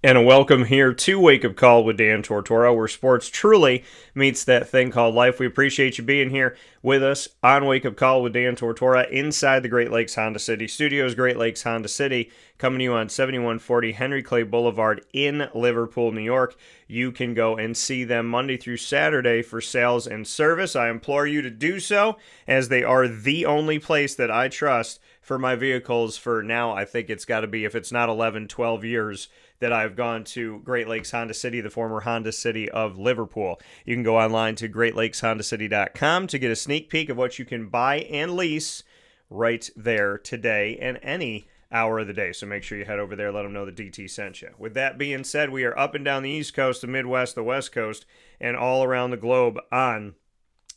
And a welcome here to Wake Up Call with Dan Tortora, where sports truly meets that thing called life. We appreciate you being here with us on Wake Up Call with Dan Tortora inside the Great Lakes Honda City Studios. Great Lakes Honda City coming to you on 7140 Henry Clay Boulevard in Liverpool, New York. You can go and see them Monday through Saturday for sales and service. I implore you to do so, as they are the only place that I trust for my vehicles for now. I think it's got to be, if it's not 11, 12 years that I've gone to Great Lakes Honda City, the former Honda City of Liverpool. You can go online to greatlakeshondacity.com to get a sneak peek of what you can buy and lease right there today and any hour of the day. So make sure you head over there, let them know the DT sent you. With that being said, we are up and down the East Coast, the Midwest, the West Coast, and all around the globe on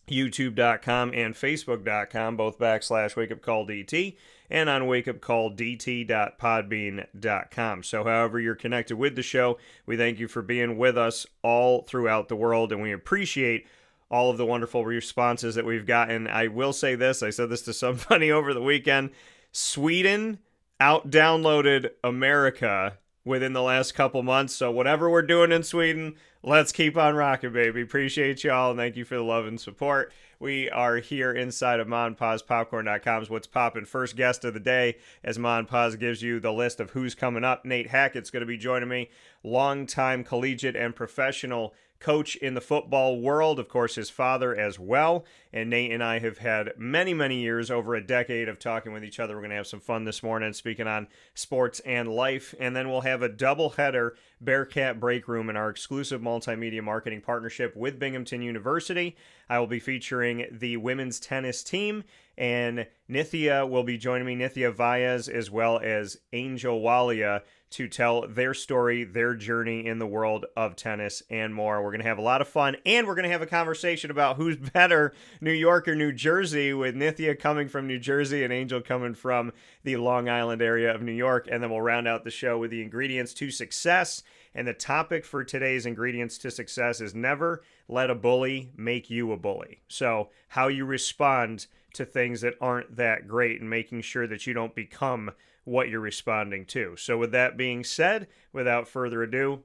youtube.com and facebook.com, both /wakeupcalldt, and on wakeupcalldt.podbean.com. So however you're connected with the show, we thank you for being with us all throughout the world, and we appreciate all of the wonderful responses that we've gotten. I will say this, I said this to somebody over the weekend, Sweden out-downloaded America within the last couple months, so whatever we're doing in Sweden, let's keep on rocking, baby. Appreciate y'all, and thank you for the love and support. We are here inside of MonPazPopcorn.com's What's Poppin' first guest of the day, as Monpaz gives you the list of who's coming up. Nate Hackett's going to be joining me, longtime collegiate and professional coach in the football world, of course his father as well, and Nate and I have had many years, over a decade of talking with each other. We're going to have some fun this morning speaking on sports and life, and then we'll have a doubleheader Bearcat Breakroom in our exclusive multimedia marketing partnership with Binghamton University. I will be featuring the women's tennis team, and Nitya will be joining me, Nitya Vyas, as well as Angel Walia, to tell their story, their journey in the world of tennis, and more. We're going to have a lot of fun, and we're going to have a conversation about who's better, New York or New Jersey, with Nitya coming from New Jersey and Angel coming from the Long Island area of New York. And then we'll round out the show with the ingredients to success. And the topic for today's ingredients to success is never let a bully make you a bully. So how you respond to things that aren't that great, and making sure that you don't become what you're responding to. So with that being said, without further ado,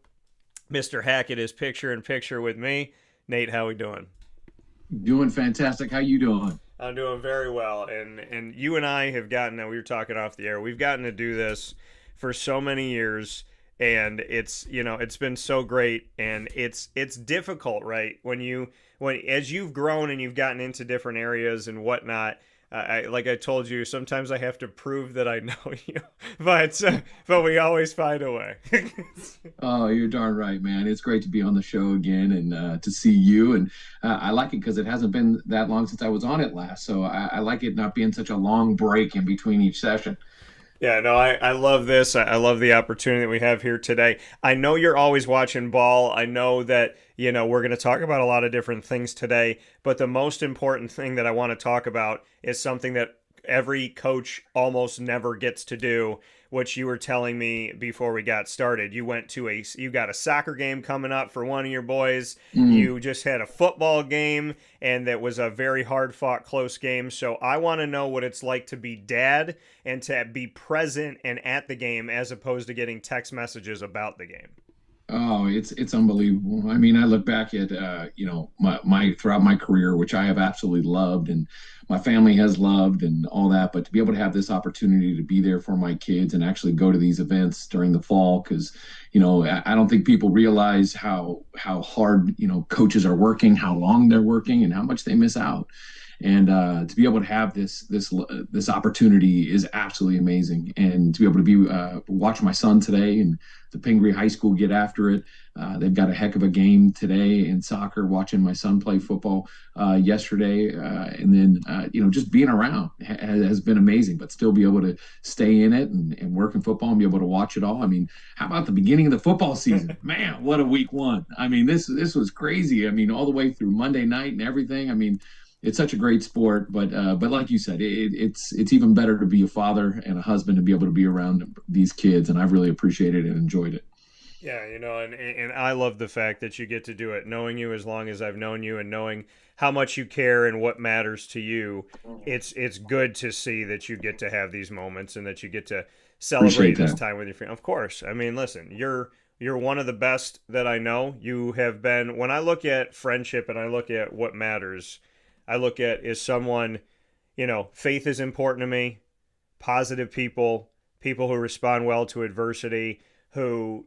Mr. Hackett is picture in picture with me. Nate, how we doing? Doing fantastic. How you doing? I'm doing very well. And you and I have gotten, we were talking off the air, we've gotten to do this for so many years, and it's, it's been so great, and it's difficult, right? When as you've grown and you've gotten into different areas and whatnot, like I told you, sometimes I have to prove that I know you, but we always find a way. Oh, you're darn right, man. It's great to be on the show again, and to see you. And I like it because it hasn't been that long since I was on it last. So I like it not being such a long break in between each session. Yeah, no, I love this. I love the opportunity that we have here today. I know you're always watching ball. I know that, we're going to talk about a lot of different things today, but the most important thing that I want to talk about is something that every coach almost never gets to do, which you were telling me before we got started. You got a soccer game coming up for one of your boys. You just had a football game, and that was a very hard fought, close game. So I want to know what it's like to be dad and to be present and at the game, as opposed to getting text messages about the game. Oh, it's unbelievable. I mean, I look back at my throughout my career, which I have absolutely loved, and my family has loved, and all that. But to be able to have this opportunity to be there for my kids and actually go to these events during the fall, because I don't think people realize how hard coaches are working, how long they're working, and how much they miss out. And to be able to have this opportunity is absolutely amazing. And to be able to watch my son today and the Pingree High School get after it. They've got a heck of a game today in soccer. Watching my son play football yesterday, and then just being around has been amazing. But still be able to stay in it and work in football and be able to watch it all. I mean, how about the beginning of the football season? Man, what a week one! I mean, this was crazy. I mean, all the way through Monday night and everything. I mean, it's such a great sport, but like you said, it's even better to be a father and a husband and be able to be around these kids, and I've really appreciated and enjoyed it. Yeah, and I love the fact that you get to do it, knowing you as long as I've known you, and knowing how much you care and what matters to you. It's good to see that you get to have these moments and that you get to celebrate Appreciate this that. time with your family. Of course, I mean, listen, you're You're one of the best that I know. You have been, when I look at friendship and I look at what matters, I look at is someone, faith is important to me, positive people, people who respond well to adversity, who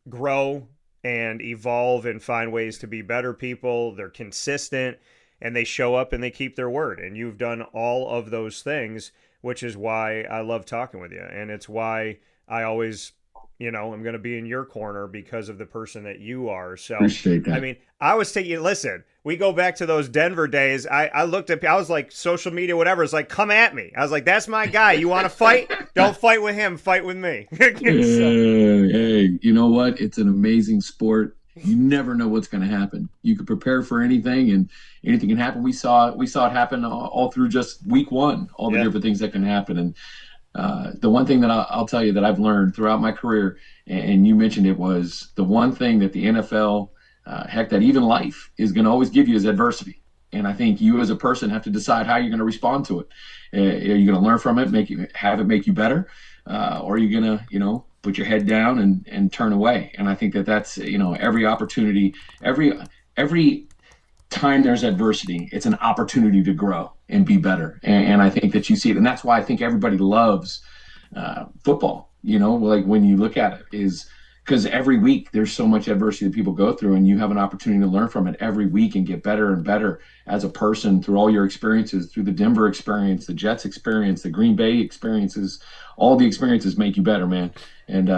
grow and evolve and find ways to be better people. They're consistent and they show up and they keep their word. And you've done all of those things, which is why I love talking with you. And it's why I always, I'm going to be in your corner because of the person that you are. So, Appreciate that. I mean, I was taking, listen, we go back to those Denver days. I looked at, I was like, social media, whatever. It's like, come at me. I was like, that's my guy. You want to fight? Don't fight with him. Fight with me. So, hey, you know what? It's an amazing sport. You never know what's going to happen. You could prepare for anything, and anything can happen. We saw it happen all through just week one, all the different things that can happen. And the one thing that I'll tell you that I've learned throughout my career, and you mentioned it, was the one thing that the NFL, heck, that even life is going to always give you is adversity. And I think you as a person have to decide how you're going to respond to it. Are you going to learn from it, have it make you better, or are you going to, put your head down and turn away? And I think that's, every opportunity, every time there's adversity, it's an opportunity to grow and be better. And I think that you see it. And that's why I think everybody loves football, like when you look at it, is because every week there's so much adversity that people go through, and you have an opportunity to learn from it every week and get better and better as a person through all your experiences, through the Denver experience, the Jets experience, the Green Bay experiences. All the experiences make you better, man. And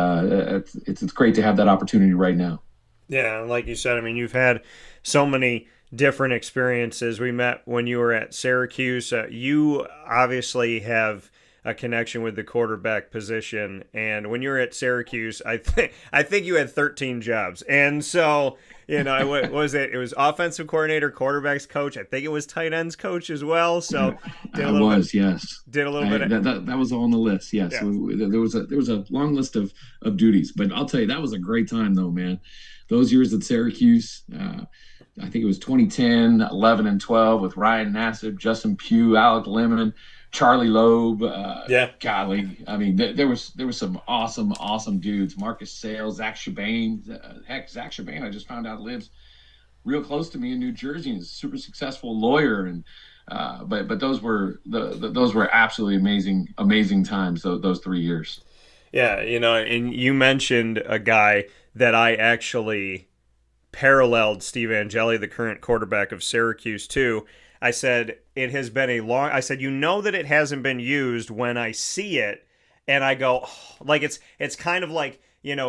it's great to have that opportunity right now. Yeah, like you said, I mean, you've had so many different experiences. We met when you were at Syracuse. You obviously have a connection with the quarterback position, and when you were at Syracuse, I think you had 13 jobs, and so what was it? It was offensive coordinator, quarterbacks coach. I think it was tight ends coach as well. So yes. Did a little bit. That was on the list. Yes, yeah. There was a long list of duties, but I'll tell you, that was a great time though, man. Those years at Syracuse. I think it was 2010, 11, and 12 with Ryan Nassib, Justin Pugh, Alec Lemon, Charlie Loeb. Golly, I mean, there was some awesome dudes. Marcus Sales, Zach Chabane. Zach Chabane, I just found out lives real close to me in New Jersey. He's a super successful lawyer, and but those were those were absolutely amazing times. Those 3 years. Yeah, and you mentioned a guy that I actually paralleled Steve Angeli, the current quarterback of Syracuse, too. I said, it has been I said, that it hasn't been used when I see it, and I go, like, it's kind of like,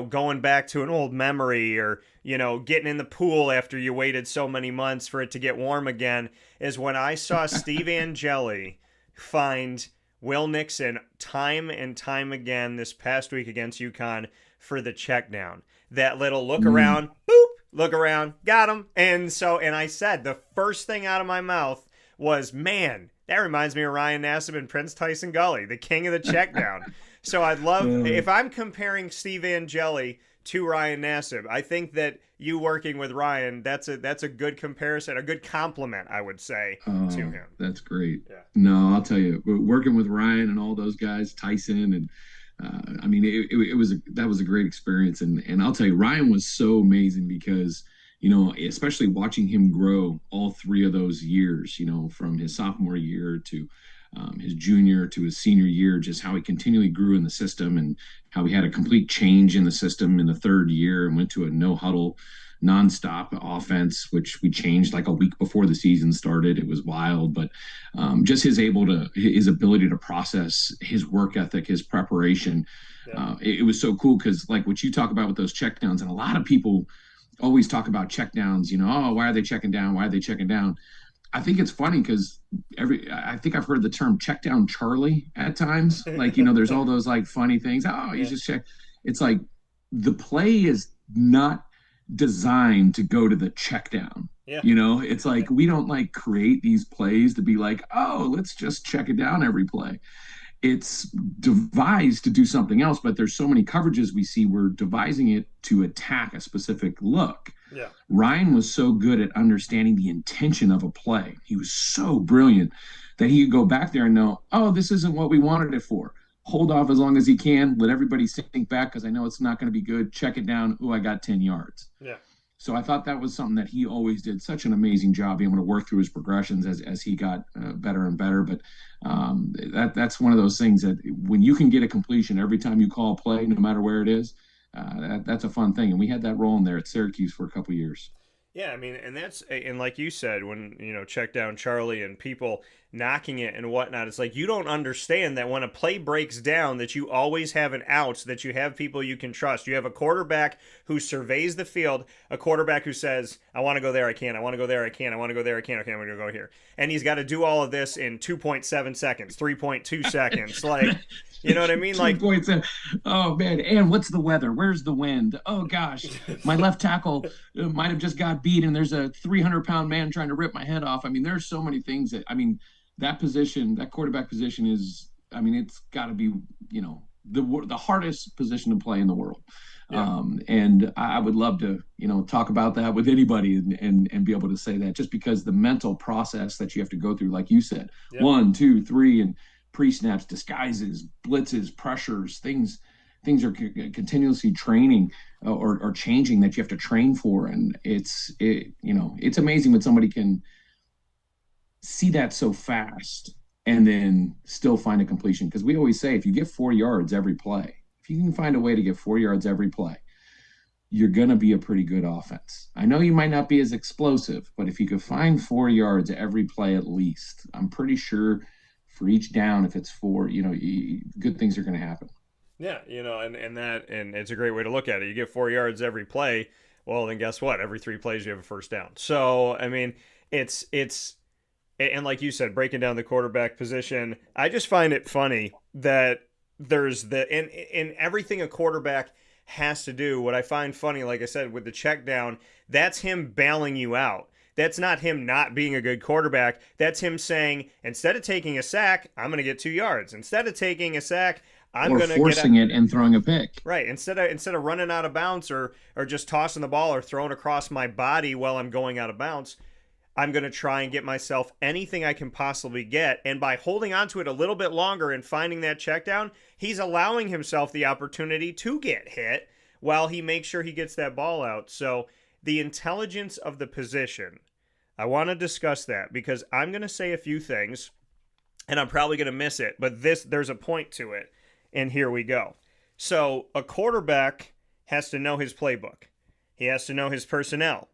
going back to an old memory, or, getting in the pool after you waited so many months for it to get warm again, is when I saw Steve Angeli find Will Nixon time and time again this past week against UConn for the check down. That little look around, boop, look around, got him. And I said, the first thing out of my mouth was, man, that reminds me of Ryan Nassib and Prince Tyson Gully, the king of the check down. So I'd love, if I'm comparing Steve Angeli to Ryan Nassib, I think that you working with Ryan, that's a good comparison, a good compliment, I would say, to him. That's great. Yeah. No, I'll tell you, working with Ryan and all those guys, Tyson, and I mean, that was a great experience. And I'll tell you, Ryan was so amazing because, especially watching him grow all 3 of those years, from his sophomore year to his junior to his senior year, just how he continually grew in the system, and how he had a complete change in the system in the 3rd year and went to a no huddle nonstop offense, which we changed like a week before the season started. It was wild, but just his ability to process, his work ethic, his preparation. Yeah. It was so cool because, like what you talk about with those checkdowns, and a lot of people always talk about checkdowns, why are they checking down? Why are they checking down? I think it's funny because I think I've heard the term check down Charlie at times. Like, there's all those like funny things. Oh, you just check. It's like the play is not designed to go to the check down. Yeah. It's like we don't like create these plays to be like, oh, let's just check it down every play. It's devised to do something else, but there's so many coverages we see, we're devising it to attack a specific look. Yeah. Ryan was so good at understanding the intention of a play. He was so brilliant that he could go back there and know, oh, this isn't what we wanted it for. hold off as long as he can, let everybody sink back because I know it's not going to be good. Check it down. Oh, I got 10 yards. Yeah. So I thought that was something that he always did such an amazing job being able to work through his progressions as he got better and better. But that's one of those things that when you can get a completion every time you call a play, no matter where it is, that's a fun thing. And we had that rolling there at Syracuse for a couple of years. Yeah, I mean, and like you said, when, check down Charlie and people knocking it and whatnot, it's like you don't understand that when a play breaks down, that you always have an out, that you have people you can trust. You have a quarterback who surveys the field, a quarterback who says, I want to go there, I can't, I want to go there, I can't, I want to go there, I can't, okay, I'm going to go here. And he's got to do all of this in 2.7 seconds, 3.2 seconds. Like, you know what I mean? Like, oh man, and what's the weather? Where's the wind? Oh gosh, my left tackle might have just got beat, and there's a 300-pound man trying to rip my head off. I mean, there's so many things that position, that quarterback position is, it's got to be, the hardest position to play in the world. Yeah. And I would love to, talk about that with anybody and be able to say that, just because the mental process that you have to go through, like you said, yep. 1, 2, 3, and pre-snaps, disguises, blitzes, pressures, things are continuously training or changing that you have to train for. And it's amazing when somebody can see that so fast and then still find a completion. Because we always say, if you get 4 yards every play, if you can find a way to get 4 yards every play, you're going to be a pretty good offense. I know you might not be as explosive, but if you could find 4 yards every play at least, I'm pretty sure for each down, if it's 4, good things are going to happen. Yeah, and it's a great way to look at it. You get 4 yards every play, well, then guess what? Every 3 plays you have a first down. So, I mean, it's and like you said, breaking down the quarterback position, I just find it funny that there's in everything a quarterback has to do. What I find funny, like I said, with the check down, that's him bailing you out. That's not him not being a good quarterback. That's him saying, instead of taking a sack, I'm going to get 2 yards. Instead of taking a sack, I'm going to forcing it and throwing a pick. Right. Instead of running out of bounds or just tossing the ball or throwing across my body while I'm going out of bounds, I'm going to try and get myself anything I can possibly get. And by holding on to it a little bit longer and finding that check down, he's allowing himself the opportunity to get hit while he makes sure he gets that ball out. So the intelligence of the position, I want to discuss that because I'm going to say a few things and I'm probably going to miss it, but there's a point to it. And here we go. So a quarterback has to know his playbook. He has to know his personnel.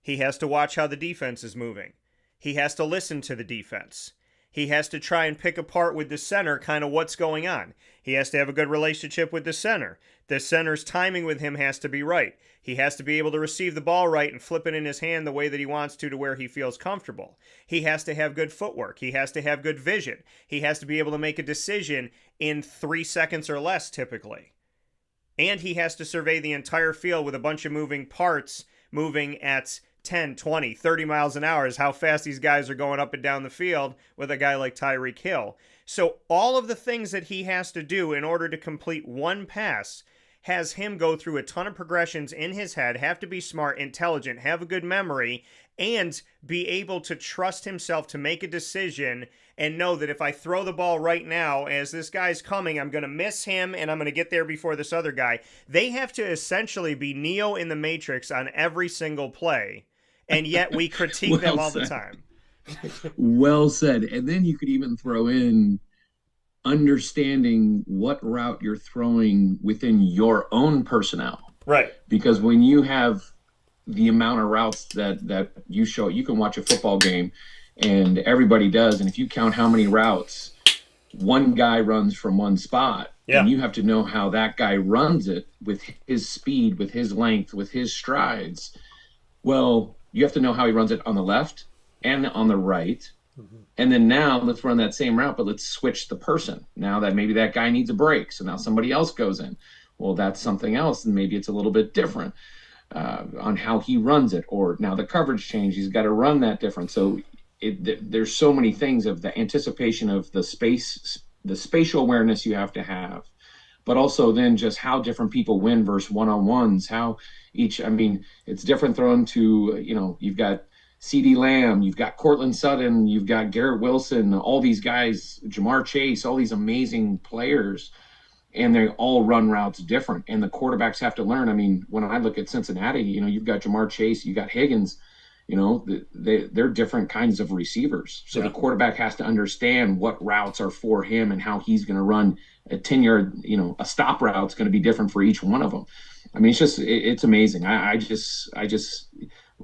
He has to watch how the defense is moving. He has to listen to the defense. He has to try and pick apart with the center kind of what's going on. He has to have a good relationship with the center. The center's timing with him has to be right. He has to be able to receive the ball right and flip it in his hand the way that he wants to where he feels comfortable. He has to have good footwork. He has to have good vision. He has to be able to make a decision in 3 seconds or less typically. And he has to survey the entire field with a bunch of moving parts moving at 10, 20, 30 miles an hour is how fast these guys are going up and down the field with a guy like Tyreek Hill. So all of the things that he has to do in order to complete one pass has him go through a ton of progressions in his head, have to be smart, intelligent, have a good memory, and be able to trust himself to make a decision and know that if I throw the ball right now, as this guy's coming, I'm going to miss him and I'm going to get there before this other guy. They have to essentially be Neo in the Matrix on every single play. And yet we critique them all the time. Well said. And then you could even throw in understanding what route you're throwing within your own personnel. Right. Because when you have the amount of routes that you show, you can watch a football game and everybody does. And if you count how many routes one guy runs from one spot, and you have to know how that guy runs it with his speed, with his length, with his strides. Well, you have to know how he runs it on the left and on the right. Mm-hmm. And then now let's run that same route, but let's switch the person. Now that maybe that guy needs a break, so now somebody else goes in. Well, that's something else, and maybe it's a little bit different on how he runs it. Or now the coverage change, he's got to run that different. So there's so many things of the anticipation of the spatial awareness you have to have, but also then just how different people win versus one-on-ones, how each, I mean, it's different thrown to, you've got CeeDee Lamb, you've got Cortland Sutton, you've got Garrett Wilson, all these guys, Jamar Chase, all these amazing players, and they all run routes different. And the quarterbacks have to learn. I mean, when I look at Cincinnati, you've got Jamar Chase, you got Higgins, they're different kinds of receivers. So the quarterback has to understand what routes are for him and how he's going to run a 10-yard, a stop route's going to be different for each one of them. I mean, it's amazing. I just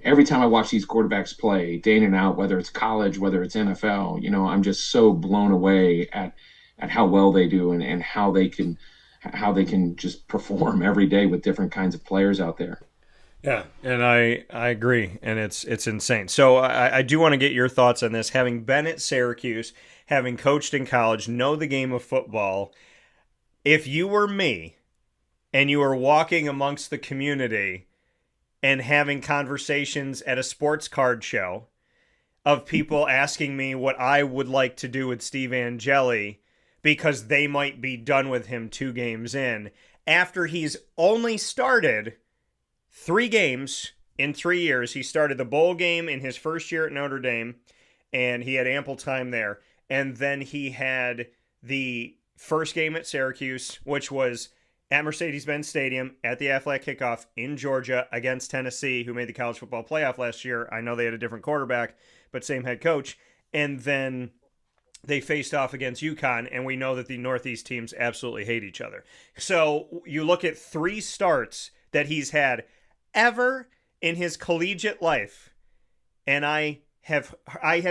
every time I watch these quarterbacks play day in and out, whether it's college, whether it's NFL, I'm just so blown away at how well they do and how they can just perform every day with different kinds of players out there. Yeah, and I agree, and it's insane. So I do want to get your thoughts on this. Having been at Syracuse, having coached in college, know the game of football, if you were me and you were walking amongst the community and having conversations at a sports card show of people asking me what I would like to do with Steve Angeli because they might be done with him 2 games in, after he's only started 3 games in 3 years. He started the bowl game in his first year at Notre Dame, and he had ample time there. And then he had the first game at Syracuse, which was at Mercedes-Benz Stadium at the Athletic Kickoff in Georgia against Tennessee, who made the college football playoff last year. I know they had a different quarterback, but same head coach. And then they faced off against UConn, and we know that the Northeast teams absolutely hate each other. So you look at 3 starts that he's had ever in his collegiate life, and I have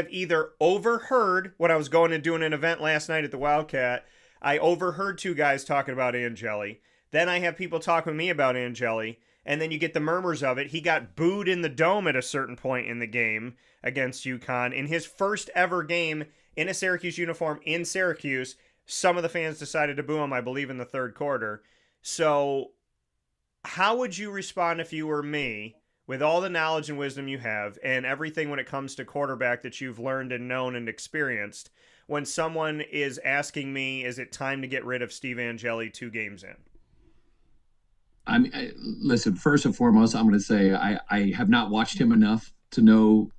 either overheard, when I was going and doing an event last night at the Wildcat, I overheard 2 guys talking about Angeli. Then I have people talking with me about Angeli, and then you get the murmurs of it. He got booed in the dome at a certain point in the game against UConn. In his first ever game in a Syracuse uniform in Syracuse, some of the fans decided to boo him, I believe, in the 3rd quarter. So how would you respond if you were me, with all the knowledge and wisdom you have and everything when it comes to quarterback that you've learned and known and experienced, when someone is asking me, is it time to get rid of Steve Angeli 2 games in? Listen, first and foremost, I'm going to say I have not watched him enough to know,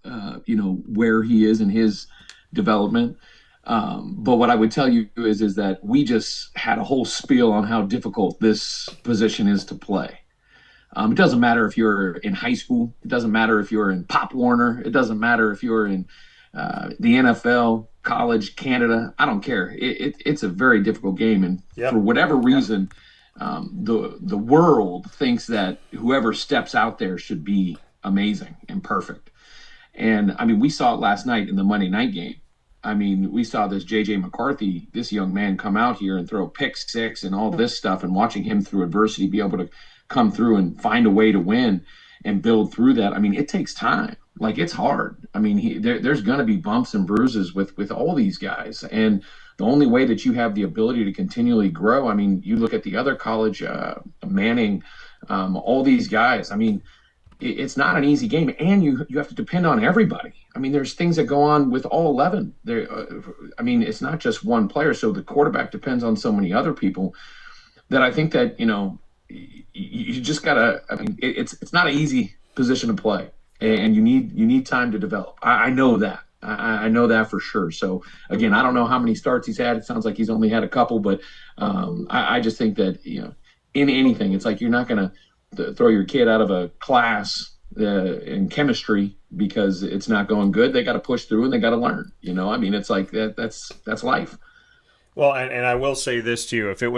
where he is in his development. But what I would tell you is that we just had a whole spiel on how difficult this position is to play. It doesn't matter if you're in high school. It doesn't matter if you're in Pop Warner. It doesn't matter if you're in the NFL, college, Canada. I don't care. It's a very difficult game. And for whatever reason, the world thinks that whoever steps out there should be amazing and perfect. And, I mean, we saw it last night in the Monday night game. I mean, we saw this J.J. McCarthy, this young man, come out here and throw pick 6 and all this stuff, and watching him through adversity be able to come through and find a way to win and build through that. I mean, it takes time. Like, it's hard. I mean, there's going to be bumps and bruises with all these guys. And the only way that you have the ability to continually grow, I mean, you look at the other college, Manning, all these guys. I mean, it's not an easy game, and you have to depend on everybody. I mean, there's things that go on with all 11. I mean, it's not just one player. So the quarterback depends on so many other people that I think that, you just gotta. I mean, it's not an easy position to play, and you need time to develop. I know that. I know that for sure. So again, I don't know how many starts he's had. It sounds like he's only had a couple, but I just think that in anything, it's like you're not gonna throw your kid out of a class in chemistry because it's not going good. They got to push through and they got to learn. I mean, it's like that's life. Well, and I will say this to you: if it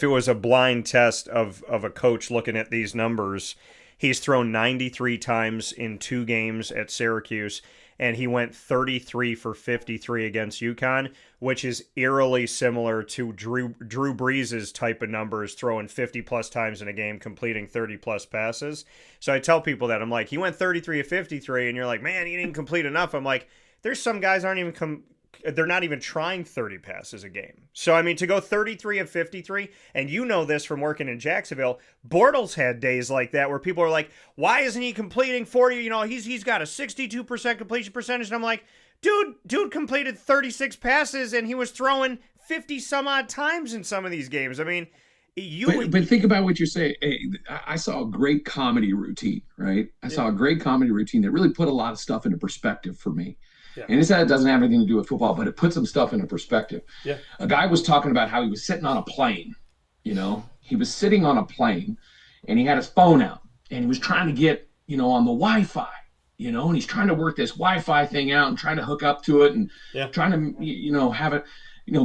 was a blind test of a coach looking at these numbers, he's thrown 93 times in 2 games at Syracuse, and he went 33 for 53 against UConn, which is eerily similar to Drew Brees' type of numbers, throwing 50-plus times in a game, completing 30-plus passes. So I tell people that. I'm like, he went 33 of 53, and you're like, man, he didn't complete enough. I'm like, there's some guys they're not even trying 30 passes a game. So, I mean, to go 33 of 53, and you know this from working in Jacksonville, Bortles had days like that where people are like, why isn't he completing 40? He's got a 62% completion percentage. And I'm like, dude completed 36 passes, and he was throwing 50 some odd times in some of these games. I mean, But think about what you're saying. Hey, I saw a great comedy routine, right? I saw a great comedy routine that really put a lot of stuff into perspective for me. Yeah. And it doesn't have anything to do with football, but it put some stuff into perspective. Yeah. A guy was talking about how he was sitting on a plane. He was sitting on a plane, and he had his phone out, and he was trying to get on the Wi-Fi. And he's trying to work this Wi-Fi thing out and trying to hook up to it and trying to have it,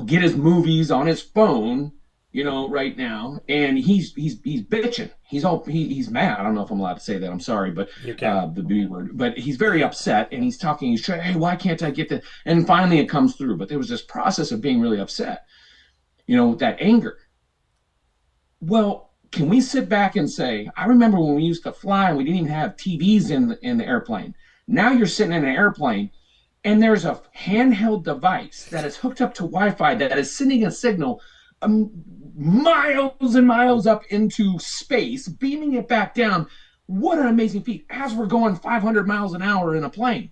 get his movies on his phone. Right now, and he's bitching. He's mad. I don't know if I'm allowed to say that. I'm sorry, but the B word. But he's very upset, and he's talking. He's trying, hey, why can't I get that? And finally, it comes through. But there was this process of being really upset. That anger. Well, can we sit back and say, I remember when we used to fly and we didn't even have TVs in the airplane. Now you're sitting in an airplane, and there's a handheld device that is hooked up to Wi-Fi that is sending a signal miles and miles up into space, beaming it back down. What an amazing feat, as we're going 500 miles an hour in a plane.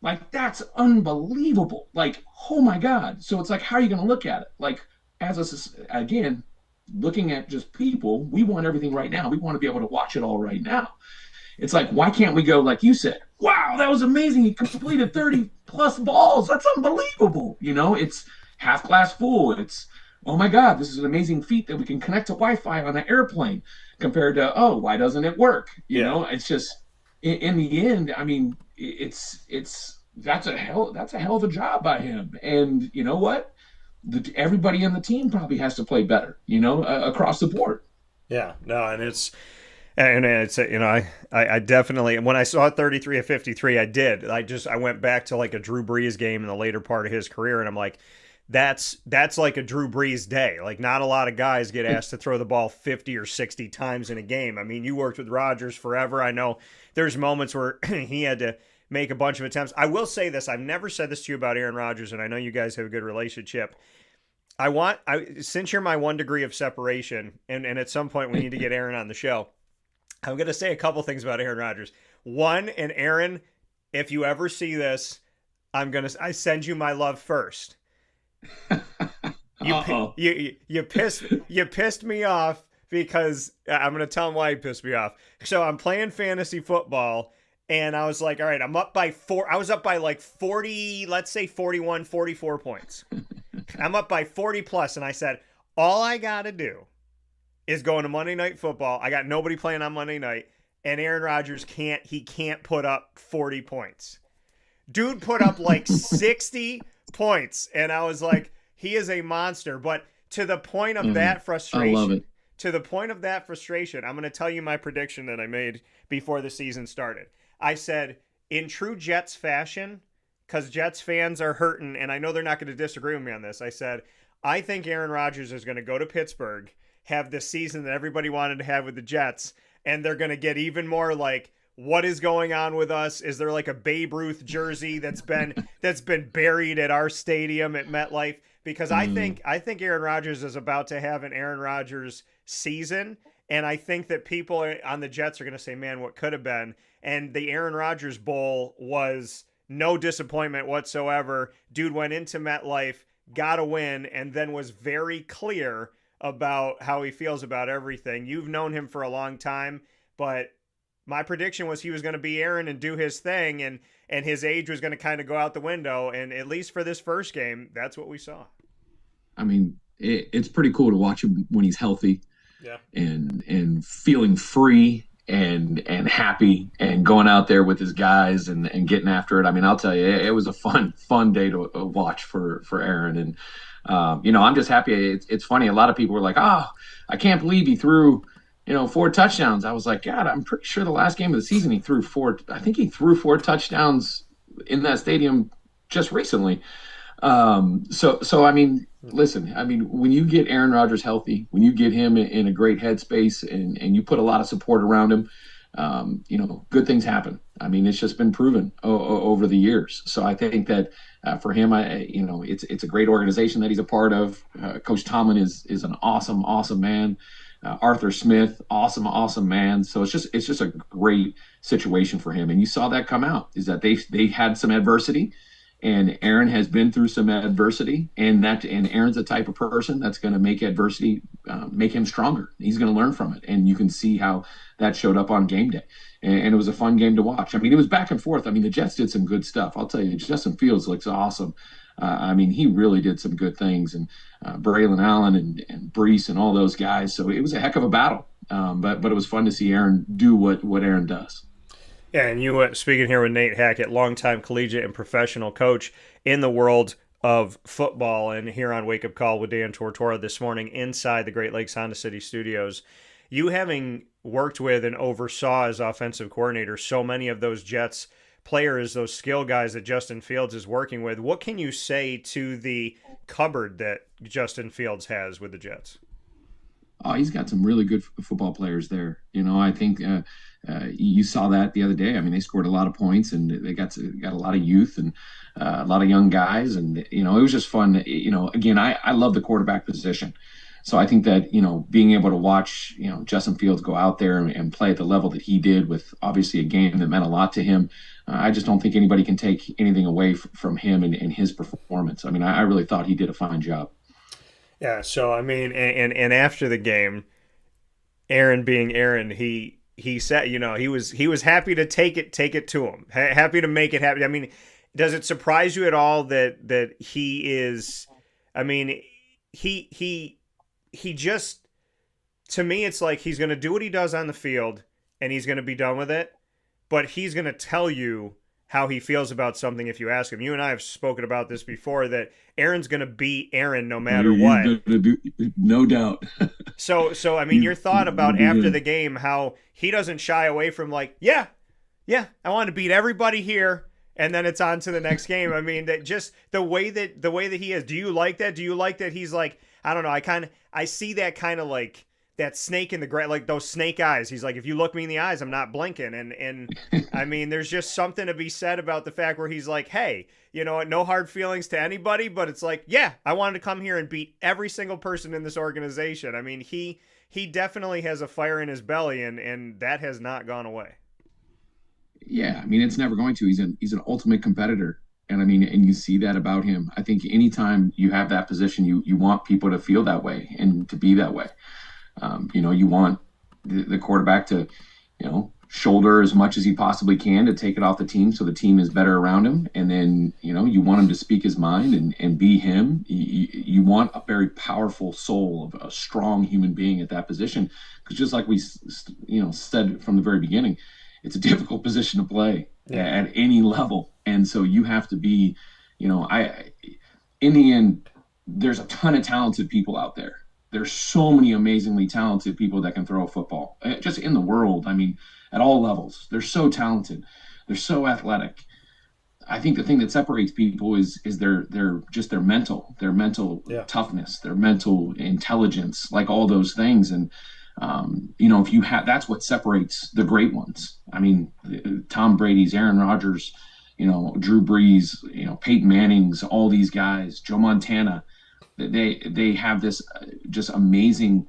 Like, that's unbelievable. Like, oh my God. So it's like, how are you going to look at it? Like, again, looking at just people, we want everything right now. We want to be able to watch it all right now. It's like, why can't we go, like you said, wow, that was amazing. He completed 30 plus balls. That's unbelievable. It's half glass full. It's, oh my God, this is an amazing feat that we can connect to Wi-Fi on an airplane, compared to, oh, why doesn't it work? It's just, in the end, I mean, that's a hell of a job by him. And you know what? Everybody on the team probably has to play better, across the board. Yeah, no, and it's I definitely, when I saw 33 of 53, I went back to like a Drew Brees game in the later part of his career, and I'm like, that's like a Drew Brees day. Like, not a lot of guys get asked to throw the ball 50 or 60 times in a game. I mean, you worked with Rodgers forever. I know there's moments where he had to make a bunch of attempts. I will say this. I've never said this to you about Aaron Rodgers, and I know you guys have a good relationship. Since you're my 1 degree of separation, and at some point we need to get Aaron on the show, I'm going to say a couple things about Aaron Rodgers. One, and Aaron, if you ever see this, I send you my love first. You pissed me off, because I'm going to tell him why he pissed me off. So I'm playing fantasy football, and I was like, all right, I'm up by 4. I was up by like 40, let's say 41, 44 points. I'm up by 40 plus, and I said, all I got to do is go into Monday Night Football. I got nobody playing on Monday night, and Aaron Rodgers can't put up 40 points. Dude put up like 60 points, and I was like, he is a monster. But to the point of that frustration, I love it. To the point of that frustration, I'm going to tell you my prediction that I made before the season started. I said, in true Jets fashion, because Jets fans are hurting, and I know they're not going to disagree with me on this, I said, I think Aaron Rodgers is going to go to Pittsburgh, have the season that everybody wanted to have with the Jets, and they're going to get even more like, what is going on with us? Is there like a Babe Ruth jersey that's been buried at our stadium at MetLife? Because I think Aaron Rodgers is about to have an Aaron Rodgers season, and I think that people on the Jets are going to say, man, what could have been? And the Aaron Rodgers Bowl was no disappointment whatsoever. Dude went into MetLife, got a win, and then was very clear about how he feels about everything. You've known him for a long time, but my prediction was he was going to be Aaron and do his thing, and his age was going to kind of go out the window. And at least for this first game, that's what we saw. I mean, it's pretty cool to watch him when he's healthy, and feeling free and happy and going out there with his guys and getting after it. I mean, I'll tell you, it was a fun day to watch for Aaron. And, I'm just happy. It's funny. A lot of people were like, oh, I can't believe he threw, 4 touchdowns. I was like, God, I'm pretty sure the last game of the season he threw 4 touchdowns in that stadium just recently. So I mean, listen, I mean, when you get Aaron Rodgers healthy, when you get him in a great headspace and you put a lot of support around him, good things happen. I mean, it's just been proven over the years. So I think that for him, it's a great organization that he's a part of. Coach Tomlin is an awesome man. Arthur Smith, awesome man. So it's just a great situation for him. And you saw that come out, is that they had some adversity, And Aaron has been through some adversity, and Aaron's the type of person that's going to make adversity make him stronger. He's going to learn from it, and you can see how that showed up on game day. And it was a fun game to watch. I mean, it was back and forth. I mean, the Jets did some good stuff. I'll tell you, Justin Fields looks awesome. I mean, he really did some good things, and Braylon Allen and Brees and all those guys. So it was a heck of a battle. But it was fun to see Aaron do what Aaron does. Yeah, and you speaking here with Nate Hackett, longtime collegiate and professional coach in the world of football, and here on Wake Up Call with Dan Tortora this morning inside the Great Lakes Honda City Studios. You having worked with and oversaw as offensive coordinator so many of those Jets players, those skill guys that Justin Fields is working with, what can you say to the cupboard that Justin Fields has with the Jets? Oh, he's got some really good football players there. You know, I think you saw that the other day. I mean, they scored a lot of points, and they got a lot of youth and a lot of young guys. And, you know, it was just fun. You know, again, I love the quarterback position. So I think that, you know, being able to watch, you know, Justin Fields go out there and play at the level that he did with obviously a game that meant a lot to him, I just don't think anybody can take anything away from him and his performance. I mean, I really thought he did a fine job. Yeah, so I mean, and after the game, Aaron being Aaron, he said, you know, he was happy to take it to him, happy to make it happen. I mean, does it surprise you at all that he is? I mean, he just, to me, it's like he's going to do what he does on the field, and he's going to be done with it, but he's going to tell you how he feels about something if you ask him. You and I have spoken about this before, that Aaron's going to be Aaron no matter what. No doubt. So I mean, your thought about after the game, how he doesn't shy away from like, yeah, I want to beat everybody here, and then it's on to the next game. I mean, that just the way that he is. Do you like that? Do you like that he's like, I don't know, I see that kind of like that snake in the grass, like those snake eyes. He's like, if you look me in the eyes, I'm not blinking. And I mean, there's just something to be said about the fact where he's like, hey, you know, no hard feelings to anybody, but it's like, yeah, I wanted to come here and beat every single person in this organization. I mean, he definitely has a fire in his belly, and that has not gone away. Yeah, I mean, it's never going to. He's an ultimate competitor. And I mean, and you see that about him. I think anytime you have that position, you want people to feel that way and to be that way. You know, you want the quarterback to, you know, shoulder as much as he possibly can to take it off the team so the team is better around him. And then, you know, you want him to speak his mind and be him. You want a very powerful soul of a strong human being at that position. Because just like we, you know, said from the very beginning, it's a difficult position to play at any level. And so you have to be, you know, in the end, there's a ton of talented people out there. There's so many amazingly talented people that can throw a football just in the world. I mean, at all levels, they're so talented. They're so athletic. I think the thing that separates people is their mental toughness, their mental intelligence, like all those things. And, you know, if you have, that's what separates the great ones. I mean, Tom Brady's, Aaron Rodgers, you know, Drew Brees, you know, Peyton Manning's, all these guys, Joe Montana, they have this just amazing,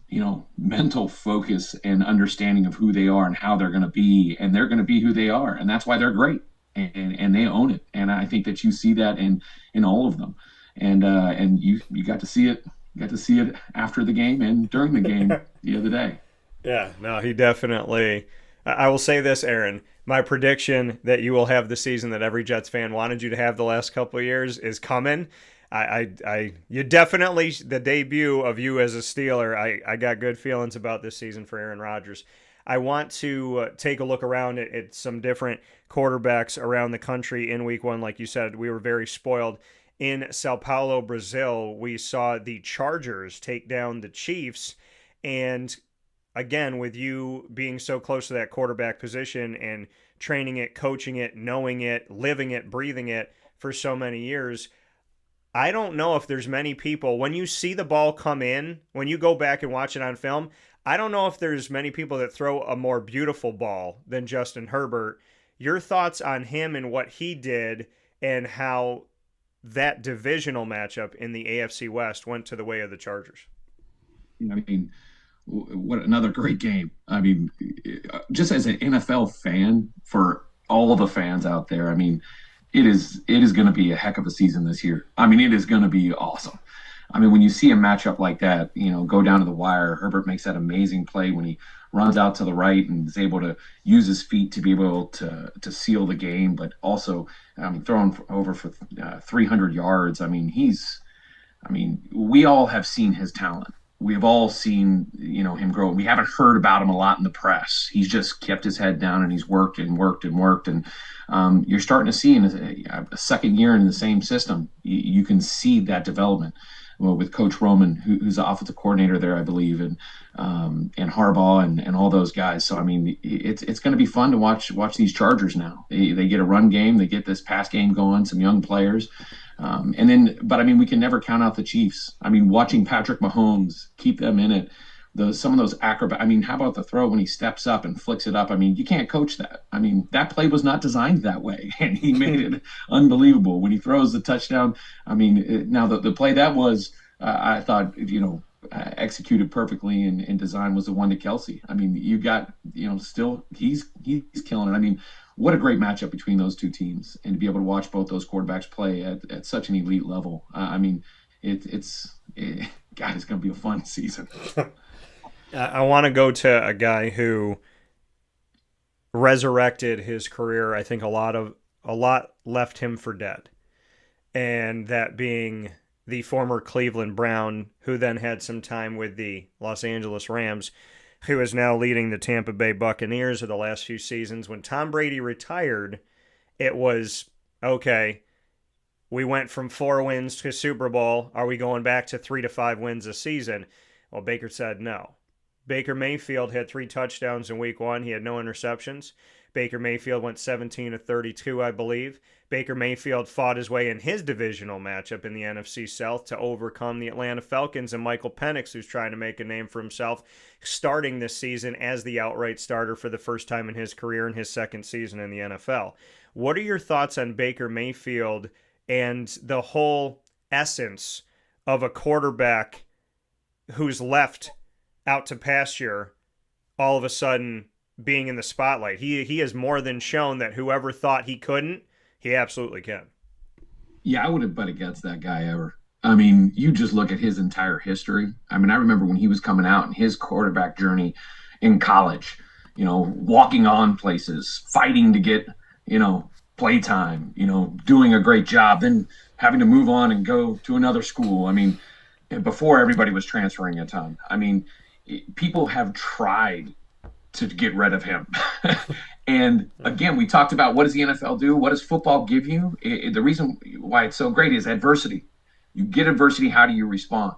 you know, mental focus and understanding of who they are and how they're going to be, and they're going to be who they are, and that's why they're great, and they own it. And I think that you see that in all of them, and you got to see it. You got to see it after the game and during the game the other day. Yeah, no, he definitely. I will say this, Aaron. My prediction that you will have the season that every Jets fan wanted you to have the last couple of years is coming. You definitely, the debut of you as a Steeler, I got good feelings about this season for Aaron Rodgers. I want to take a look around at some different quarterbacks around the country in week one. Like you said, we were very spoiled. In Sao Paulo, Brazil, we saw the Chargers take down the Chiefs. And again, with you being so close to that quarterback position and training it, coaching it, knowing it, living it, breathing it for so many years, I don't know if there's many people, when you see the ball come in, when you go back and watch it on film, I don't know if there's many people that throw a more beautiful ball than Justin Herbert. Your thoughts on him and what he did and how that divisional matchup in the AFC West went to the way of the Chargers? I mean, what another great game. I mean, just as an NFL fan, for all of the fans out there, I mean, it is going to be a heck of a season this year. I mean, it is going to be awesome. I mean, when you see a matchup like that, go down to the wire. Herbert makes that amazing play when he runs out to the right and is able to use his feet to be able to seal the game, but also, I mean, throwing over for 300 yards. I mean, we all have seen his talent. We have all seen, him grow. We haven't heard about him a lot in the press. He's just kept his head down and he's worked and worked and worked. And you're starting to see in a second year in the same system, you can see that development. Well, with Coach Roman, who's the offensive coordinator there, I believe, and Harbaugh and all those guys. So I mean, it's going to be fun to watch these Chargers now. They get a run game, they get this pass game going, some young players, but I mean, we can never count out the Chiefs. I mean, watching Patrick Mahomes keep them in it. Some of those acrobat. I mean, how about the throw when he steps up and flicks it up? I mean, you can't coach that. I mean, that play was not designed that way, and he made it unbelievable when he throws the touchdown. I mean, now the play that was, I thought, executed perfectly and design was the one to Kelsey. I mean, you got, still he's killing it. I mean, what a great matchup between those two teams, and to be able to watch both those quarterbacks play at such an elite level. I mean, God, it's going to be a fun season. I want to go to a guy who resurrected his career. I think a lot left him for dead, and that being the former Cleveland Brown, who then had some time with the Los Angeles Rams, who is now leading the Tampa Bay Buccaneers of the last few seasons. When Tom Brady retired, it was, okay, we went from 4 wins to Super Bowl. Are we going back to 3 to 5 wins a season? Well, Baker said no. Baker Mayfield had 3 touchdowns in week 1. He had no interceptions. Baker Mayfield went 17 to 32, I believe. Baker Mayfield fought his way in his divisional matchup in the NFC South to overcome the Atlanta Falcons and Michael Penix, who's trying to make a name for himself, starting this season as the outright starter for the first time in his career in his second season in the NFL. What are your thoughts on Baker Mayfield and the whole essence of a quarterback who's left out to pasture all of a sudden being in the spotlight? He has more than shown that whoever thought he couldn't, he absolutely can. Yeah, I wouldn't bet against that guy ever. I mean, you just look at his entire history. I mean, I remember when he was coming out in his quarterback journey in college, walking on places, fighting to get, play time, doing a great job, then having to move on and go to another school. I mean, before everybody was transferring a ton. I mean, people have tried to get rid of him. And again, we talked about, what does the NFL do? What does football give you? The reason why it's so great is adversity. You get adversity, how do you respond?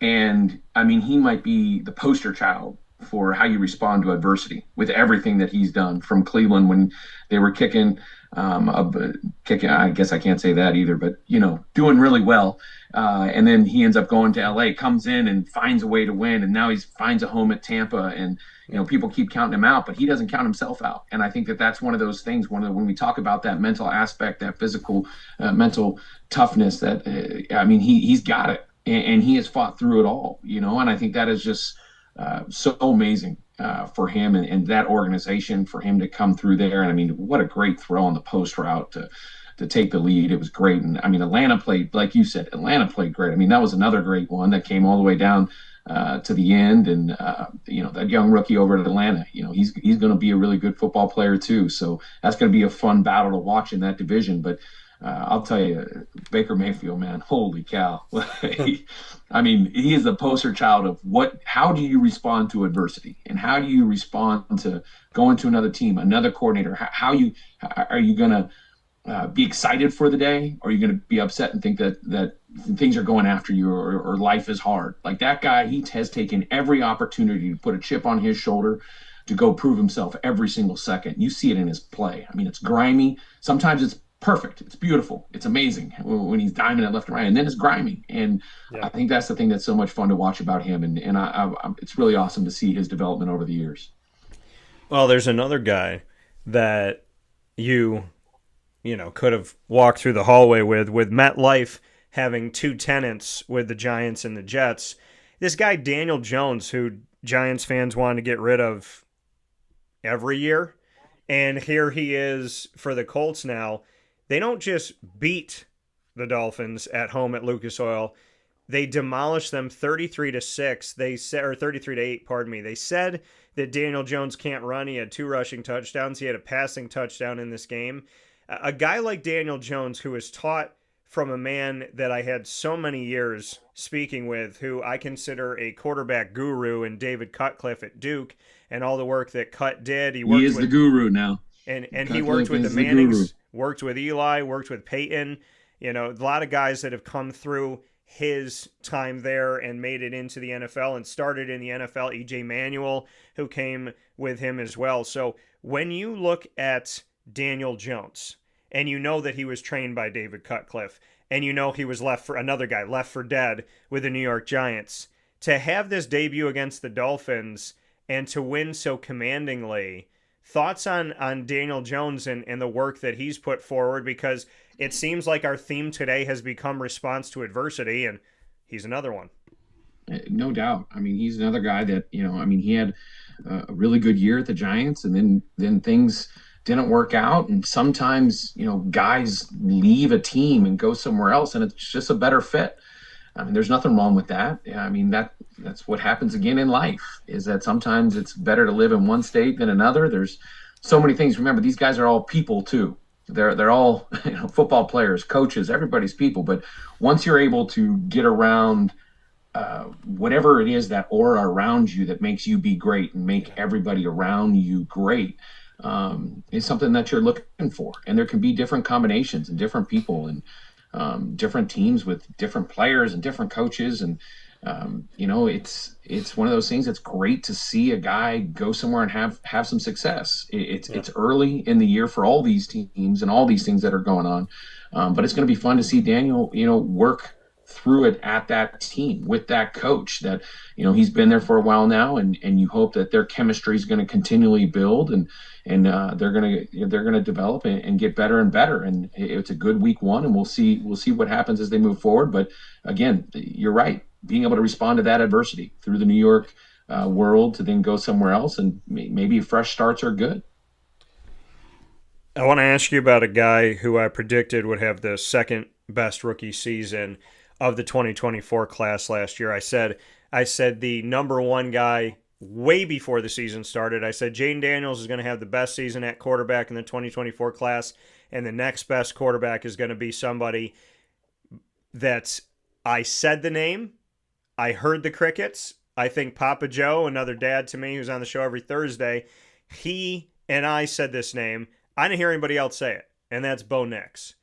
And I mean, he might be the poster child for how you respond to adversity with everything that he's done from Cleveland when they were kicking, I guess I can't say that either, but, doing really well. And then he ends up going to LA, comes in and finds a way to win. And now he finds a home at Tampa, and, people keep counting him out, but he doesn't count himself out. And I think that that's one of those things, when we talk about that mental aspect, that physical, mental toughness, that, he's got it, and he has fought through it all, and I think that is just so amazing for him and that organization, for him to come through there. And I mean, what a great throw on the post route to take the lead. It was great. And I mean, Atlanta played, like you said, great. I mean, that was another great one that came all the way down to the end. And, that young rookie over at Atlanta, he's going to be a really good football player too. So that's going to be a fun battle to watch in that division. But I'll tell you, Baker Mayfield, man, holy cow. He is the poster child of how do you respond to adversity, and how do you respond to going to another team, another coordinator? How are you going to be excited for the day, or are you going to be upset and think that things are going after you, or life is hard? Like that guy, he has taken every opportunity to put a chip on his shoulder to go prove himself every single second. You see it in his play. I mean, it's grimy. Sometimes it's perfect. It's beautiful. It's amazing when he's diming it left and right, and then it's grimy. And yeah. I think that's the thing that's so much fun to watch about him. And it's really awesome to see his development over the years. Well, there's another guy that you could have walked through the hallway with MetLife having 2 tenants with the Giants and the Jets. This guy, Daniel Jones, who Giants fans wanted to get rid of every year. And here he is for the Colts now. they don't just beat the Dolphins at home at Lucas Oil. They demolished them 33-6. They said, or 33-8, pardon me. They said that Daniel Jones can't run. He had 2 rushing touchdowns. He had a passing touchdown in this game. A guy like Daniel Jones, who was taught from a man that I had so many years speaking with, who I consider a quarterback guru, in David Cutcliffe at Duke, and all the work that Cut did. He is the guru now. And he worked with the Mannings, worked with Eli, worked with Peyton. You know, a lot of guys that have come through his time there and made it into the NFL and started in the NFL. E.J. Manuel, who came with him as well. So when you look at Daniel Jones, and you know that he was trained by David Cutcliffe, and you know he was left for dead with the New York Giants, to have this debut against the Dolphins and to win so commandingly, thoughts on Daniel Jones and the work that he's put forward? Because it seems like our theme today has become response to adversity, and he's another one. No doubt. I mean, he's another guy that, he had a really good year at the Giants, and then things didn't work out. And sometimes, guys leave a team and go somewhere else, and it's just a better fit. I mean, there's nothing wrong with that. I mean, that's what happens again in life, is that sometimes it's better to live in one state than another. There's so many things. Remember, these guys are all people too. They're all football players, coaches, everybody's people. But once you're able to get around whatever it is, that aura around you that makes you be great and make everybody around you great, is something that you're looking for. And there can be different combinations and different people and different teams with different players and different coaches. And, it's one of those things that's great to see a guy go somewhere and have some success. It's early in the year for all these teams and all these things that are going on. But it's going to be fun to see Daniel, work through it at that team with that coach that, he's been there for a while now, and you hope that their chemistry is going to continually build and they're going to develop and get better and better. And it's a good week 1, and we'll see what happens as they move forward. But again, you're right. Being able to respond to that adversity through the New York world to then go somewhere else, and maybe fresh starts are good. I want to ask you about a guy who I predicted would have the second best rookie season of the 2024 class last year. I said the number 1 guy way before the season started. I said Jaden Daniels is going to have the best season at quarterback in the 2024 class, and the next best quarterback is going to be somebody that I said the name, I heard the crickets. I think Papa Joe, another dad to me who's on the show every Thursday, he and I said this name. I didn't hear anybody else say it, and that's Bo Nix.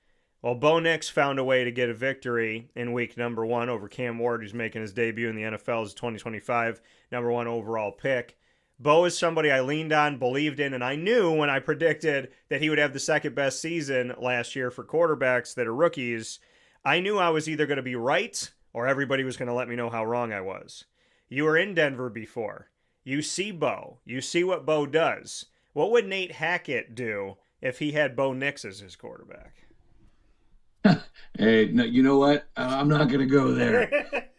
Well, Bo Nix found a way to get a victory in week number 1 over Cam Ward, who's making his debut in the NFL as a 2025 number 1 overall pick. Bo is somebody I leaned on, believed in, and I knew when I predicted that he would have the second best season last year for quarterbacks that are rookies, I knew I was either going to be right or everybody was going to let me know how wrong I was. You were in Denver before. You see Bo. You see what Bo does. What would Nate Hackett do if he had Bo Nix as his quarterback? Hey, no, you know what? I'm not going to go there.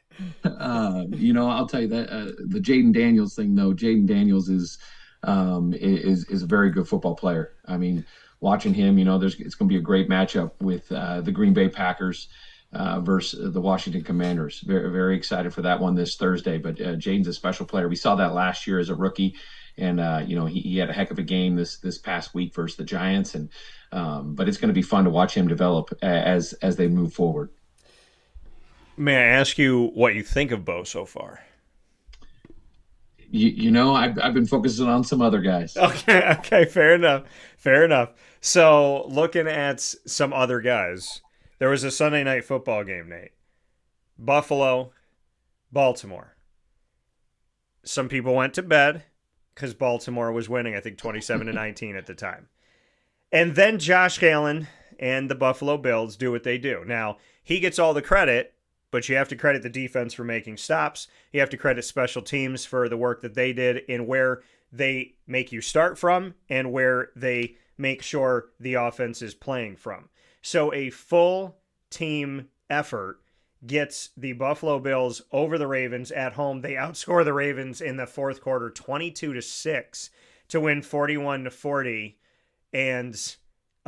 I'll tell you that the Jaden Daniels thing, though. Jaden Daniels is a very good football player. I mean, watching him, it's going to be a great matchup with the Green Bay Packers versus the Washington Commanders. Very, very excited for that one this Thursday. But Jaden's a special player. We saw that last year as a rookie. And, he had a heck of a game this past week versus the Giants. And but it's going to be fun to watch him develop as they move forward. May I ask you what you think of Bo so far? I've been focusing on some other guys. Okay, fair enough. So looking at some other guys, there was a Sunday night football game, Nate. Buffalo, Baltimore. Some people went to bed because Baltimore was winning, I think 27-19 at the time. And then Josh Allen and the Buffalo Bills do what they do. Now, he gets all the credit, but you have to credit the defense for making stops. You have to credit special teams for the work that they did in where they make you start from and where they make sure the offense is playing from. So a full team effort gets the Buffalo Bills over the Ravens at home. They outscore the Ravens in the fourth quarter 22-6 to win 41-40. And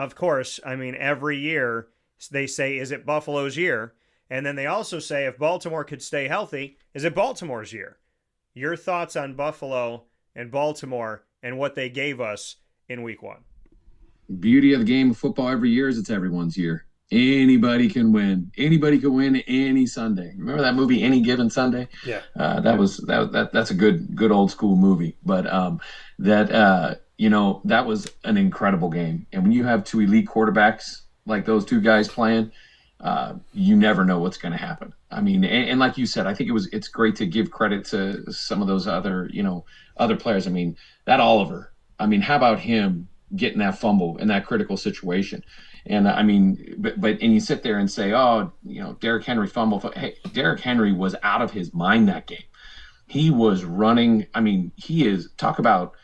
of course, I mean, every year they say, is it Buffalo's year? And then they also say, if Baltimore could stay healthy, is it Baltimore's year? Your thoughts on Buffalo and Baltimore and what they gave us in week 1? Beauty of the game of football every year is it's everyone's year. Anybody can win. Anybody can win any Sunday. Remember that movie, Any Given Sunday? Yeah. That's a good old school movie. But that was an incredible game. And when you have two elite quarterbacks like those two guys playing, you never know what's going to happen. I mean, and like you said, I think it's great to give credit to some of those other players. I mean, that Oliver. I mean, how about him getting that fumble in that critical situation? And I mean, but you sit there and say, oh, Derrick Henry fumbled. Hey, Derrick Henry was out of his mind that game. He was running. I mean, talk about,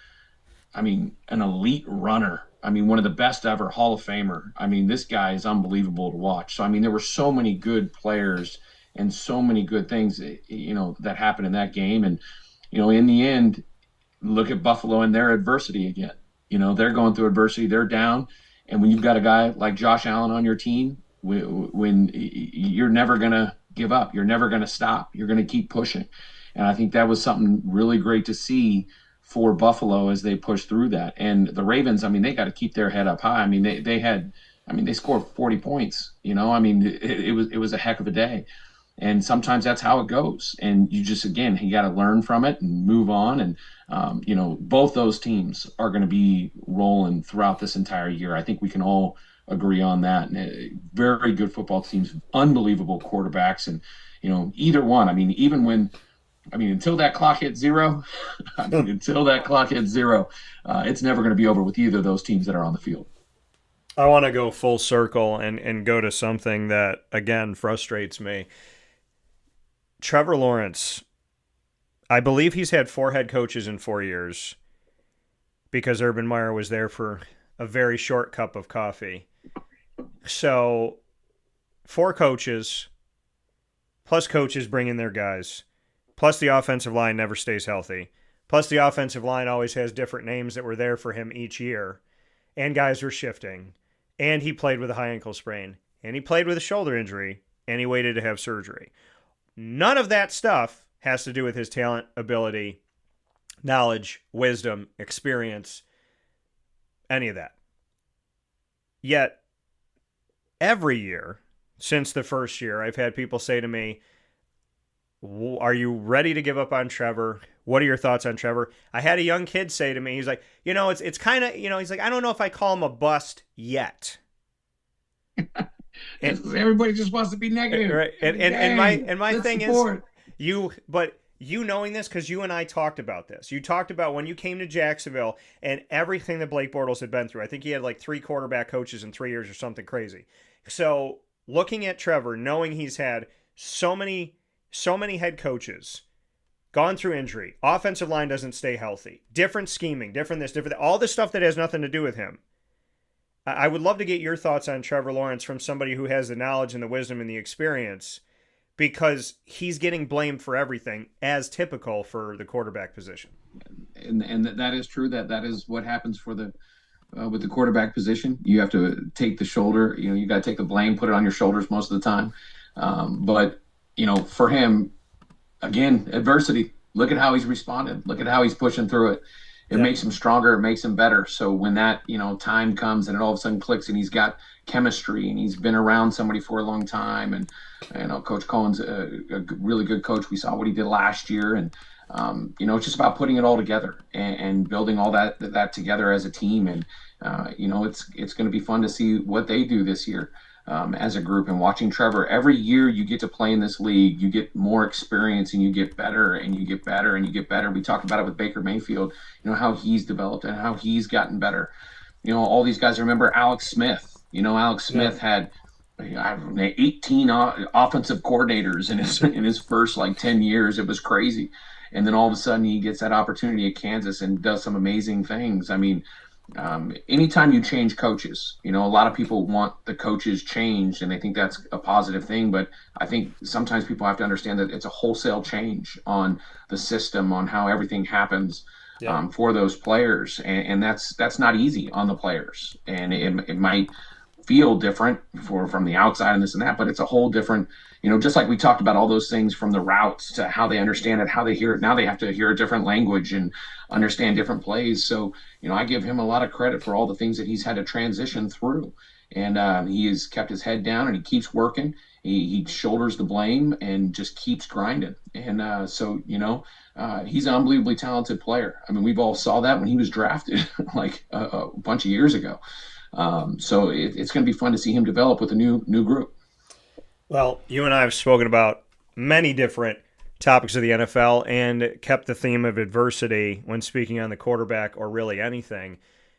an elite runner. I mean, one of the best ever, Hall of Famer. I mean, this guy is unbelievable to watch. So, I mean, there were so many good players and so many good things, that happened in that game. And, in the end, look at Buffalo and their adversity again. They're going through adversity. They're down. And when you've got a guy like Josh Allen on your team, when you're never going to give up, you're never going to stop, you're going to keep pushing. And I think that was something really great to see for Buffalo as they push through that. And the Ravens, I mean, they got to keep their head up high. I mean, they scored 40 points, I mean, it was a heck of a day. And sometimes that's how it goes. And you got to learn from it and move on. And, both those teams are going to be rolling throughout this entire year. I think we can all agree on that. And very good football teams, unbelievable quarterbacks. And, either one, until that clock hits zero, it's never going to be over with either of those teams that are on the field. I want to go full circle and go to something that, again, frustrates me. Trevor Lawrence, I believe he's had 4 head coaches in 4 years because Urban Meyer was there for a very short cup of coffee. So 4 coaches, plus coaches bringing their guys, plus the offensive line never stays healthy, plus the offensive line always has different names that were there for him each year, and guys were shifting, and he played with a high ankle sprain, and he played with a shoulder injury, and he waited to have surgery. None of that stuff has to do with his talent, ability, knowledge, wisdom, experience, any of that. Yet, every year since the first year, I've had people say to me, are you ready to give up on Trevor? What are your thoughts on Trevor? I had a young kid say to me, he's like, it's kind of, he's like, I don't know if I call him a bust yet. And everybody just wants to be negative, right? And my thing support. Is you knowing this, because you and I talked about this. You talked about when you came to Jacksonville and everything that Blake Bortles had been through. I think he had like 3 quarterback coaches in 3 years or something crazy. So looking at Trevor, knowing he's had so many head coaches, gone through injury, offensive line doesn't stay healthy, different scheming, different this, different that, all this stuff that has nothing to do with him. I would love to get your thoughts on Trevor Lawrence from somebody who has the knowledge and the wisdom and the experience, because he's getting blamed for everything, as typical for the quarterback position. And that is true. That is what happens for the with the quarterback position. You have to take the shoulder. You got to take the blame, put it on your shoulders most of the time. But for him, again, adversity. Look at how he's responded. Look at how he's pushing through it. It makes him stronger. It makes him better. So when that, time comes and it all of a sudden clicks and he's got chemistry and he's been around somebody for a long time. And, Coach Cohen's a really good coach. We saw what he did last year. And, it's just about putting it all together and building all that together as a team. And, it's going to be fun to see what they do this year. As a group, and watching Trevor, every year you get to play in this league, you get more experience and you get better and you get better and you get better. We talked about it with Baker Mayfield, how he's developed and how he's gotten better. All these guys, remember Alex Smith. Alex Smith had 18 offensive coordinators in his first 10 years. It was crazy. And then all of a sudden he gets that opportunity at Kansas and does some amazing things. Anytime you change coaches, a lot of people want the coaches changed and they think that's a positive thing. But I think sometimes people have to understand that it's a wholesale change on the system, on how everything happens. Yeah. for those players, and that's not easy on the players, and it might feel different from the outside and this and that, but it's a whole different, just like we talked about all those things from the routes to how they understand it, how they hear it. Now they have to hear a different language and understand different plays. So, I give him a lot of credit for all the things that he's had to transition through. And he has kept his head down and he keeps working. He shoulders the blame and just keeps grinding. And he's an unbelievably talented player. I mean, we've all saw that when he was drafted like a bunch of years ago. So it's going to be fun to see him develop with a new group. Well, you and I have spoken about many different topics of the NFL and kept the theme of adversity when speaking on the quarterback or really anything.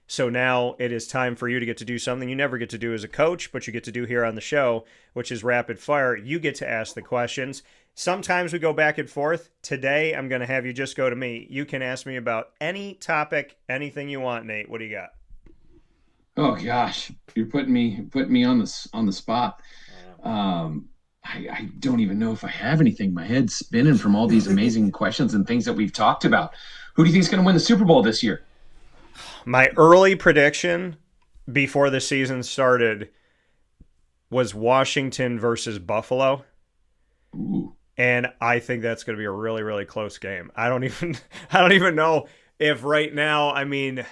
So now it is time for you to get to do something you never get to do as a coach, but you get to do here on the show, which is rapid fire. You get to ask the questions. Sometimes we go back and forth. Today, I'm going to have you just go to me. You can ask me about any topic, anything you want, Nate. What do you got? Oh gosh, you're putting me on the spot. I don't even know if I have anything. My head's spinning from all these amazing questions and things that we've talked about. Who do you think is going to win the Super Bowl this year? My early prediction before the season started was Washington versus Buffalo. Ooh. And I think that's going to be a really, really close game. I don't even know if right now, I mean,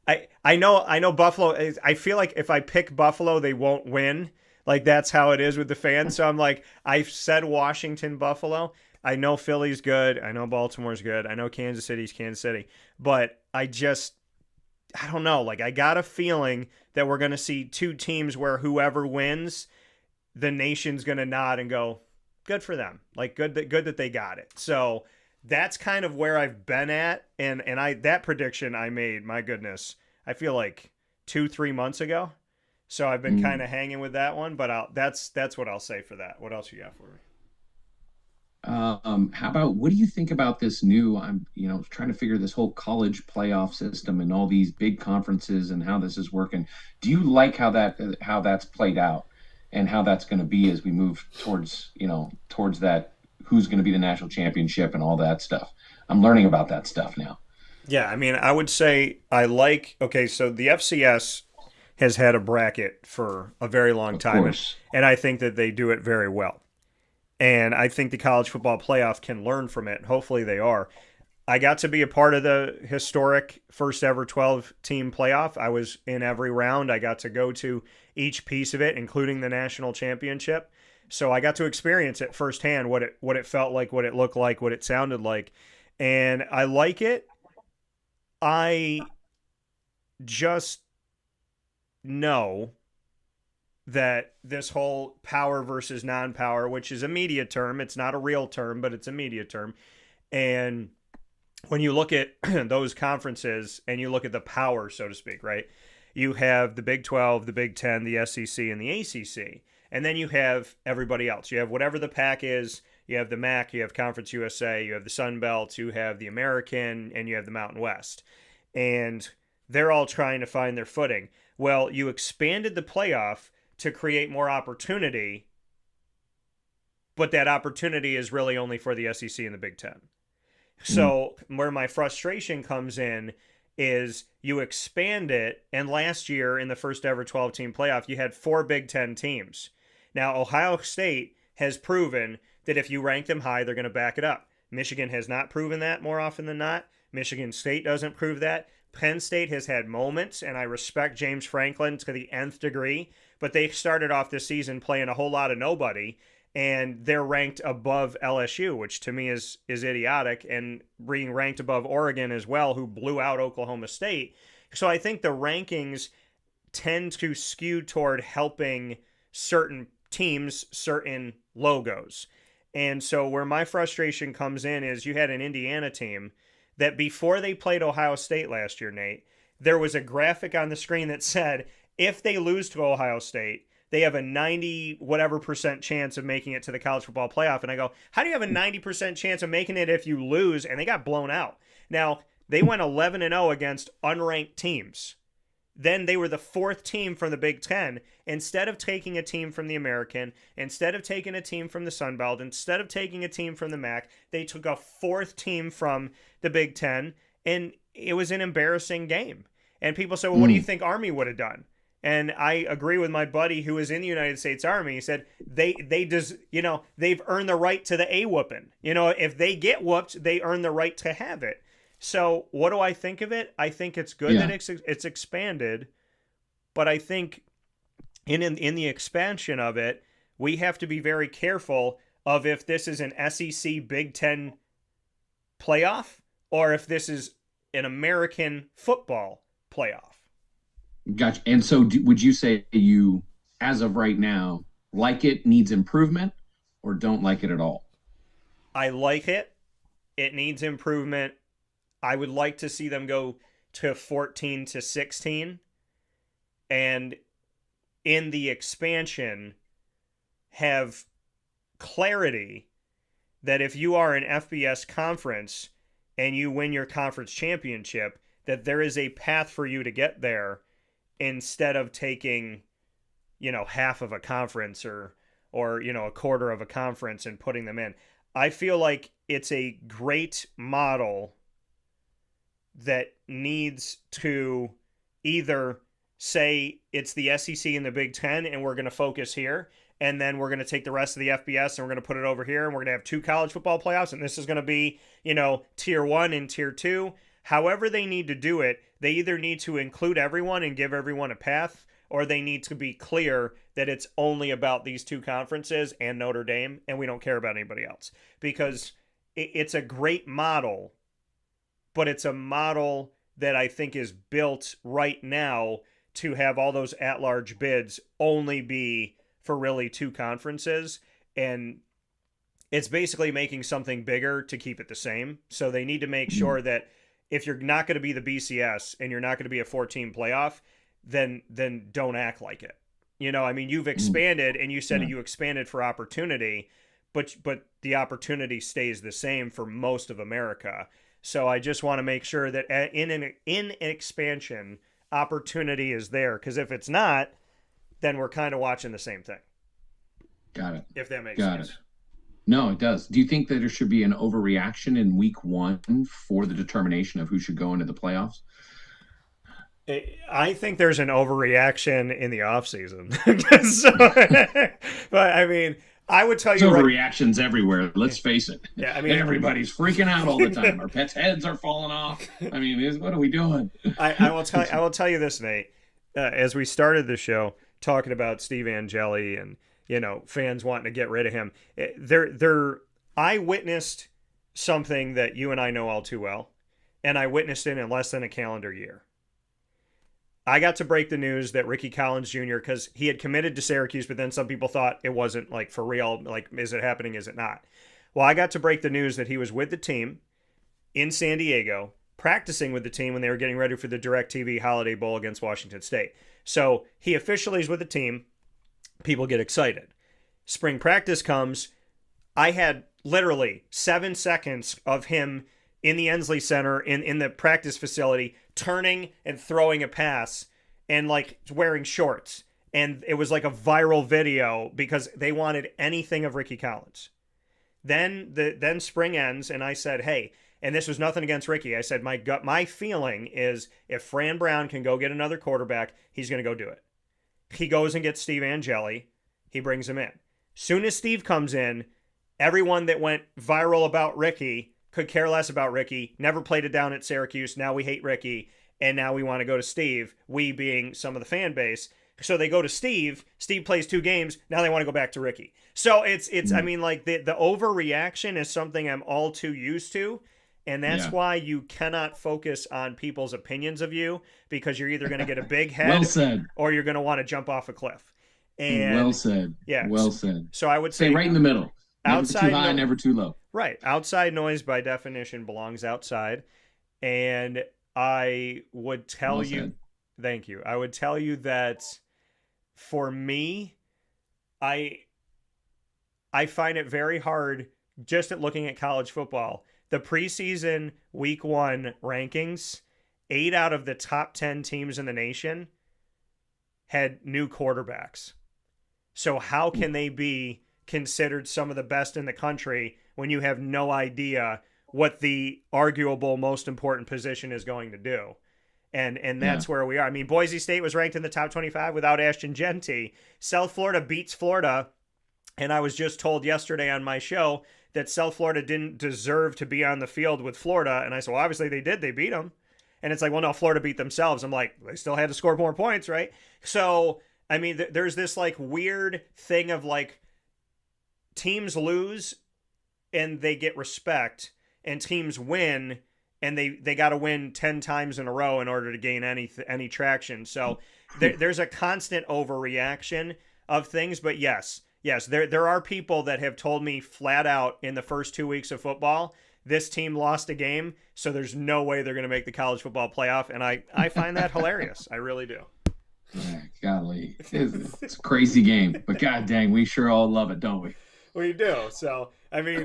I know Buffalo. I feel like if I pick Buffalo, they won't win. Like that's how it is with the fans. So I'm like, I've said Washington, Buffalo. I know Philly's good. I know Baltimore's good. I know Kansas City's Kansas City. But I don't know. Like I got a feeling that we're going to see two teams where whoever wins, the nation's going to nod and go, good for them. Like good that they got it. So that's kind of where I've been at. And that prediction I made, my goodness, I feel like 2-3 months ago. So I've been kind of hanging with that one, but that's what I'll say for that. What else you got for me? How about, what do you think about this new, I'm trying to figure this whole college playoff system and all these big conferences and how this is working. Do you like how that's played out and how that's going to be as we move towards that, who's going to be the national championship and all that stuff? I'm learning about that stuff now. Yeah, I mean, I would say so the FCS has had a bracket for a very long time, and I think that they do it very well. And I think the college football playoff can learn from it. Hopefully they are. I got to be a part of the historic first ever 12-team playoff. I was in every round. I got to go to each piece of it, including the national championship. So I got to experience it firsthand, what it felt like, what it looked like, what it sounded like. And I like it. I just know that this whole power versus non-power, which is a media term, it's not a real term, but it's a media term. And when you look at those conferences and you look at the power, so to speak, right? You have the Big 12, the Big 10, the SEC, and the ACC. And then you have everybody else. You have whatever the pack is. You have the MAC, you have Conference USA, you have the Sun Belt, you have the American, and you have the Mountain West. And they're all trying to find their footing. Well, you expanded the playoff to create more opportunity, but that opportunity is really only for the SEC and the Big Ten. So where my frustration comes in is you expand it, and last year in the first ever 12-team playoff, you had 4 Big Ten teams. Now, Ohio State has proven that if you rank them high, they're going to back it up. Michigan has not proven that more often than not. Michigan State doesn't prove that. Penn State has had moments, and I respect James Franklin to the nth degree, but they started off this season playing a whole lot of nobody, and they're ranked above LSU, which to me is idiotic, and being ranked above Oregon as well, who blew out Oklahoma State. So I think the rankings tend to skew toward helping certain teams, certain logos. And so where my frustration comes in is you had an Indiana team that before they played Ohio State last year, Nate, there was a graphic on the screen that said, if they lose to Ohio State, they have a 90% chance of making it to the college football playoff. And I go, how do you have a 90% chance of making it if you lose? And they got blown out. Now, they went 11-0 against unranked teams. Then they were the 4th team from the Big Ten. Instead of taking a team from the American, instead of taking a team from the Sun Belt, instead of taking a team from the MAC, they took a 4th team from the Big Ten, and it was an embarrassing game. And people say, well, what do you think Army would have done? And I agree with my buddy who was in the United States Army. He said they just, they've earned the right to the A-whooping. If they get whooped, they earn the right to have it. So what do I think of it? I think it's good that it's expanded, but I think in the expansion of it, we have to be very careful of if this is an SEC Big Ten playoff or if this is an American football playoff. Gotcha. And so would you say you, as of right now, like it, needs improvement, or don't like it at all? I like it. It needs improvement. I would like to see them go to 14 to 16. And in the expansion, have clarity that if you are an FBS conference and you win your conference championship, that there is a path for you to get there instead of taking, half of a conference or a quarter of a conference and putting them in. I feel like it's a great model that needs to either say it's the SEC and the Big Ten and we're going to focus here, and then we're going to take the rest of the FBS and we're going to put it over here, and we're going to have 2 college football playoffs, and this is going to be, tier 1 and tier 2. However they need to do it, they either need to include everyone and give everyone a path, or they need to be clear that it's only about these 2 conferences and Notre Dame, and we don't care about anybody else. Because it's a great model, but it's a model that I think is built right now to have all those at-large bids only be for really 2 conferences, and it's basically making something bigger to keep it the same. So they need to make sure that if you're not going to be the BCS and you're not going to be a 14 playoff, then don't act like it. You've expanded, and you said you expanded for opportunity, but the opportunity stays the same for most of America. So I just want to make sure that in an expansion, opportunity is there, because if it's not, then we're kind of watching the same thing. Got it. If that makes sense. Got it. No, it does. Do you think that there should be an overreaction in week 1 for the determination of who should go into the playoffs? I think there's an overreaction in the offseason. But I would tell you overreactions everywhere. Let's face it. Yeah, everybody's freaking out all the time. Our pets' heads are falling off. What are we doing? I will tell you this, Nate. As we started the show talking about Steve Angeli and fans wanting to get rid of him, I witnessed something that you and I know all too well, and I witnessed it in less than a calendar year. I got to break the news that Ricky Collins Jr., because he had committed to Syracuse, but then some people thought it wasn't for real. Is it happening? Is it not? Well, I got to break the news that he was with the team in San Diego, practicing with the team when they were getting ready for the DirecTV Holiday Bowl against Washington State. So he officially is with the team. People get excited. Spring practice comes. I had literally 7 seconds of him in the Ensley Center in the practice facility, turning and throwing a pass and wearing shorts. And it was like a viral video because they wanted anything of Ricky Collins. Then spring ends, and I said, hey, and this was nothing against Ricky. I said, my feeling is if Fran Brown can go get another quarterback, he's going to go do it. He goes and gets Steve Angeli. He brings him in. Soon as Steve comes in, everyone that went viral about Ricky could care less about Ricky, never played it down at Syracuse. Now we hate Ricky, and now we want to go to Steve, we being some of the fan base. So they go to Steve. Steve plays 2 games. Now they want to go back to Ricky. So it's the overreaction is something I'm all too used to. And that's why you cannot focus on people's opinions of you, because you're either going to get a big head well said, or you're going to want to jump off a cliff. And well said. Yeah. Well said. So I would say right in the middle. Never outside too high, never too low. Right. Outside noise by definition belongs outside. And I would tell you, thank you. I would tell you that for me, I find it very hard just at looking at college football. The preseason week 1 rankings, 8 out of the top 10 teams in the nation had new quarterbacks. So how can they be considered some of the best in the country when you have no idea what the arguable most important position is going to do. And that's where we are. I mean, Boise State was ranked in the top 25 without Ashton Genty. South Florida beats Florida. And I was just told yesterday on my show that South Florida didn't deserve to be on the field with Florida. And I said, well, obviously they did. They beat them. And it's like, well, no, Florida beat themselves. I'm like, they still had to score more points, right? So, I mean, there's this like weird thing of like teams lose and they get respect, and teams win and they got to win 10 times in a row in order to gain any traction. So there's a constant overreaction of things. But yes, there are people that have told me flat out in the first 2 weeks of football, this team lost a game, so there's no way they're going to make the college football playoff. And I find that hilarious. I really do. Golly, it's a crazy game, but god dang, we sure all love it, don't we? We do. So, I mean,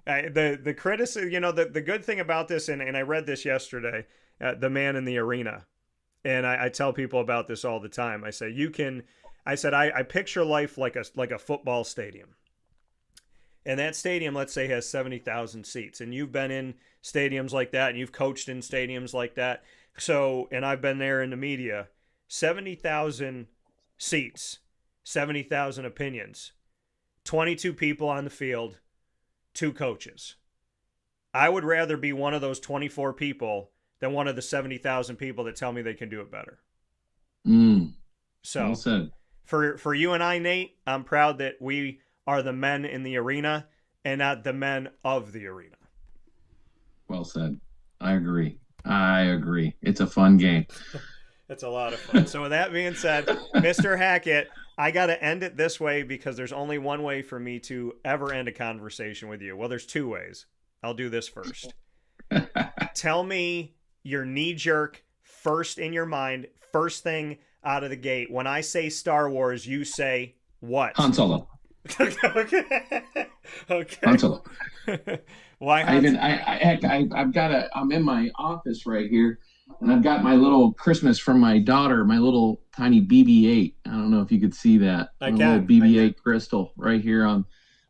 the criticism, you know, the good thing about this, and I read this yesterday, the man in the arena, and I tell people about this all the time. I say, I picture life like a football stadium. And that stadium, let's say, has 70,000 seats. And you've been in stadiums like that, and you've coached in stadiums like that. So, and I've been there in the media. 70,000 seats, 70,000 opinions, 22 people on the field, 2 coaches. I would rather be one of those 24 people than one of the 70,000 people that tell me they can do it better. So, well said. For you and I, Nate, I'm proud that we are the men in the arena and not the men of the arena. Well said. I agree. It's a fun game. It's a lot of fun. So with that being said, Mr. Hackett, I got to end it this way because there's only one way for me to ever end a conversation with you. Well, there's 2 ways. I'll do this first. Tell me your knee-jerk, first in your mind, first thing out of the gate. When I say Star Wars, you say what? Han Solo. Okay. Han Solo. Why? I'm in my office right here, and I've got my little Christmas from my daughter, my little tiny BB-8. I don't know if you could see that. I can. Little BB-8 crystal right here on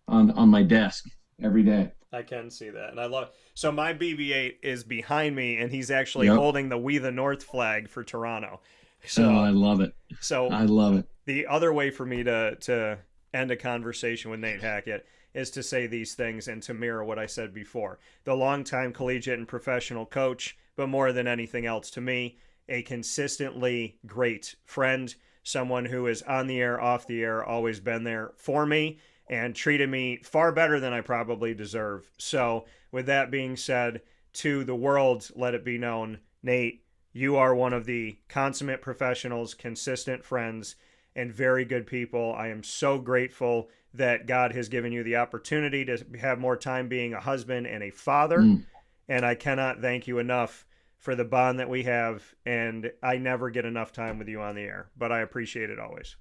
my desk every day. I can see that, and I love it. So my BB-8 is behind me, and he's actually holding the We the North flag for Toronto. So I love it. So I love it. The other way for me to end a conversation with Nate Hackett is to say these things and to mirror what I said before. The longtime collegiate and professional coach, but more than anything else to me, a consistently great friend, someone who is on the air, off the air, always been there for me and treated me far better than I probably deserve. So with that being said, to the world, let it be known, Nate, you are one of the consummate professionals, consistent friends, and very good people. I am so grateful that God has given you the opportunity to have more time being a husband and a father. And I cannot thank you enough for the bond that we have. And I never get enough time with you on the air, but I appreciate it always.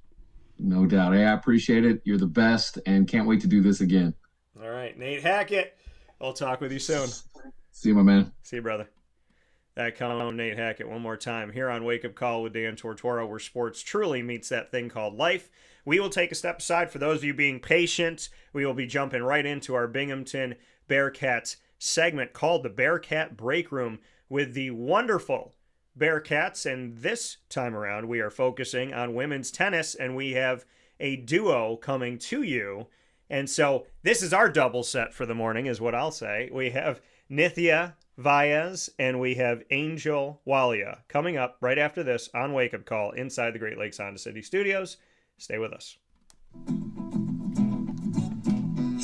No doubt. Hey, I appreciate it. You're the best and can't wait to do this again. All right, Nate Hackett. I'll talk with you soon. See you, my man. See you, brother. That come Nate Hackett one more time here on Wake Up Call with Dan Tortora, where sports truly meets that thing called life. We will take a step aside for those of you being patient. We will be jumping right into our Binghamton Bearcats segment called the Bearcat Breakroom with the wonderful Bearcats. And this time around, we are focusing on women's tennis, and we have a duo coming to you. And so this is our double set for the morning, is what I'll say. We have Nitya Vyas, and we have Angel Walia coming up right after this on Wake Up Call inside the Great Lakes Honda City Studios. Stay with us.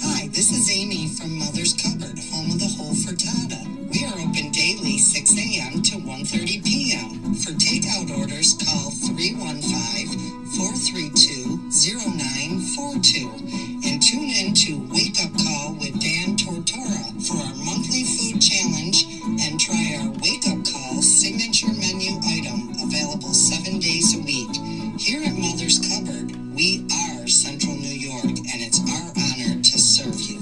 Hi, this is Amy from Mother's Cupboard, home of the whole frittata. We are open daily 6 a.m. to 1:30 p.m. For takeout orders, call 315-432-0942 and tune in to Wake Up Call with Dan Tortora for our monthly food challenge and try our Wake Up Call signature menu item available 7 days a week. Here at Mother's Cupboard, we are Central New York, and it's our honor to serve you.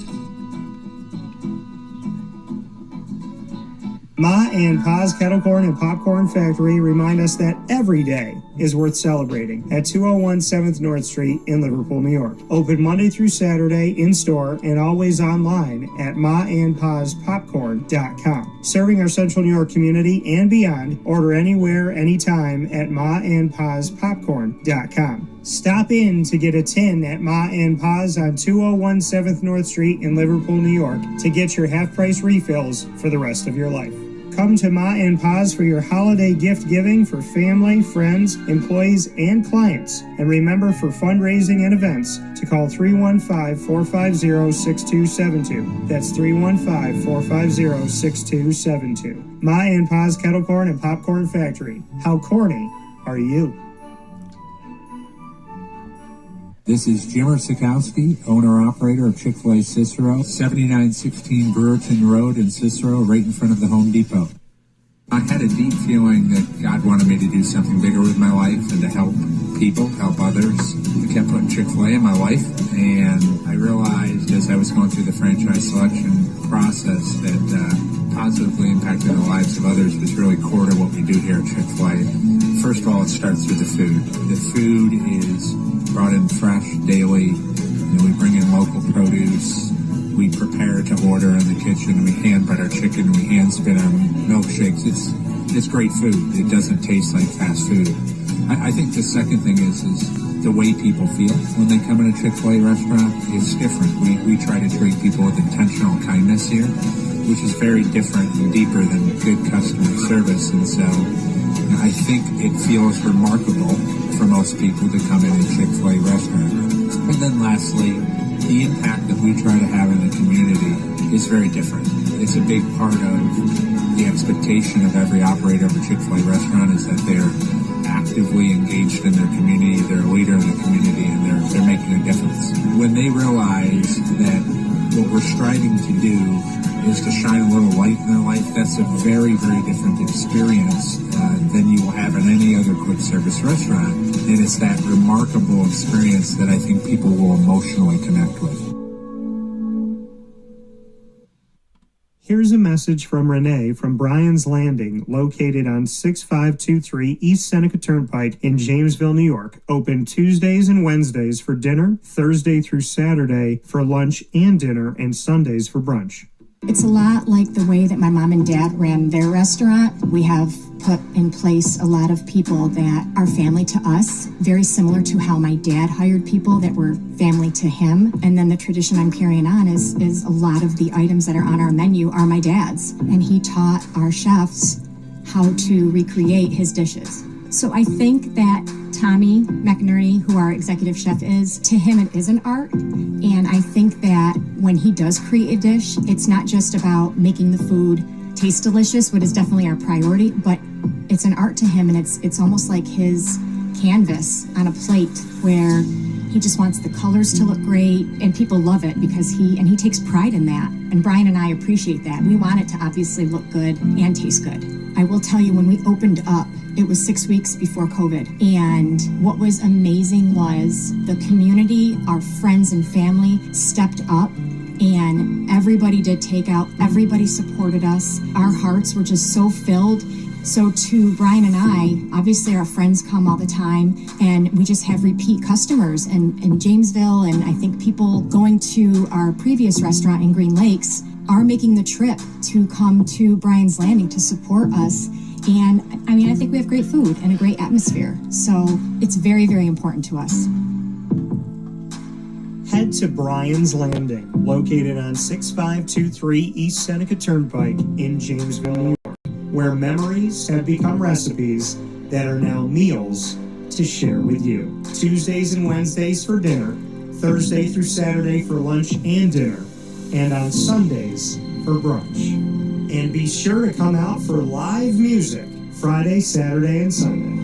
Ma and Pa's Kettle Corn and Popcorn Factory remind us that every day is worth celebrating at 201 7th North Street in Liverpool, New York. Open Monday through Saturday in-store and always online at maandpazpopcorn.com. Serving our Central New York community and beyond, order anywhere, anytime at maandpazpopcorn.com. Stop in to get a tin at Ma and Pa's on 201 7th North Street in Liverpool, New York to get your half-price refills for the rest of your life. Come to Ma and Pa's for your holiday gift giving for family, friends, employees, and clients. And remember, for fundraising and events, to call 315-450-6272. That's 315-450-6272. Ma and Pa's Kettle Corn and Popcorn Factory. How corny are you? This is Jimmer Sikowski, owner-operator of Chick-fil-A Cicero, 7916 Brewerton Road in Cicero, right in front of the Home Depot. I had a deep feeling that God wanted me to do something bigger with my life and to help people, help others. I kept putting Chick-fil-A in my life, and I realized as I was going through the franchise selection process that positively impacting the lives of others was really core to what we do here at Chick-fil-A. First of all, it starts with the food. The food is brought in fresh daily. We bring in local produce. We prepare to order in the kitchen. We hand bread our chicken. We hand spin our milkshakes. It's great food. It doesn't taste like fast food. I think the second thing is the way people feel when they come in a Chick-fil-A restaurant. It's different. We try to treat people with intentional kindness here, which is very different and deeper than good customer service. And so I think it feels remarkable for most people to come in a Chick-fil-A restaurant. And then lastly, the impact that we try to have in the community is very different. It's a big part of the expectation of every operator of a Chick-fil-A restaurant is that they're actively engaged in their community, they're a leader in the community, and they're making a difference. When they realize that what we're striving to do is to shine a little light in their life, that's a very, very different experience than you will have in any other quick service restaurant. And it's that remarkable experience that I think people will emotionally connect with. Here's a message from Renee from Bryan's Landing, located on 6523 East Seneca Turnpike in Jamesville, New York. Open Tuesdays and Wednesdays for dinner, Thursday through Saturday for lunch and dinner, and Sundays for brunch. It's a lot like the way that my mom and dad ran their restaurant. We have put in place a lot of people that are family to us, very similar to how my dad hired people that were family to him. And then the tradition I'm carrying on is a lot of the items that are on our menu are my dad's. And he taught our chefs how to recreate his dishes. So I think that Tommy McInerney, who our executive chef is, to him it is an art. And I think that when he does create a dish, it's not just about making the food taste delicious, which is definitely our priority, but it's an art to him, and it's almost like his canvas on a plate where he just wants the colors to look great, and people love it because he takes pride in that. And Bryan and I appreciate that. We want it to obviously look good and taste good. I will tell you, when we opened up, it was 6 weeks before COVID. And what was amazing was the community, our friends and family stepped up, and everybody did takeout. Everybody supported us. Our hearts were just so filled. So to Bryan and I, obviously our friends come all the time, and we just have repeat customers in Jamesville, and I think people going to our previous restaurant in Green Lakes are making the trip to come to Bryan's Landing to support us. And I mean, I think we have great food and a great atmosphere. So it's very, very important to us. Head to Bryan's Landing, located on 6523 East Seneca Turnpike in Jamesville, New York, where memories have become recipes that are now meals to share with you. Tuesdays and Wednesdays for dinner, Thursday through Saturday for lunch and dinner, and on Sundays for brunch. And be sure to come out for live music Friday, Saturday, and Sunday.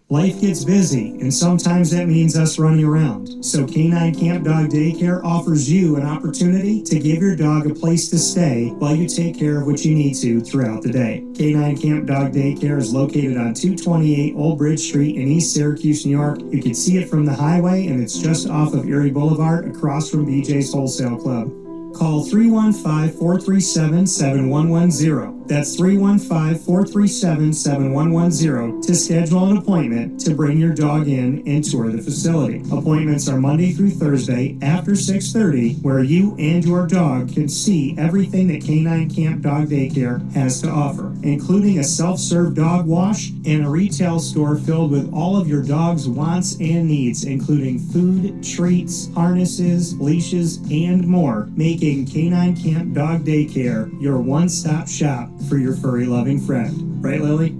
Life gets busy, and sometimes that means us running around. So K9 Camp Dog Daycare offers you an opportunity to give your dog a place to stay while you take care of what you need to throughout the day. K9 Camp Dog Daycare is located on 228 Old Bridge Street in East Syracuse, New York. You can see it from the highway, and it's just off of Erie Boulevard across from BJ's Wholesale Club. Call 315-437-7110. That's 315-437-7110 to schedule an appointment to bring your dog in and tour the facility. Appointments are Monday through Thursday after 6:30, where you and your dog can see everything that Canine Camp Dog Daycare has to offer, including a self-serve dog wash and a retail store filled with all of your dog's wants and needs, including food, treats, harnesses, leashes, and more, making Canine Camp Dog Daycare your one-stop shop for your furry loving friend. Right, Lily?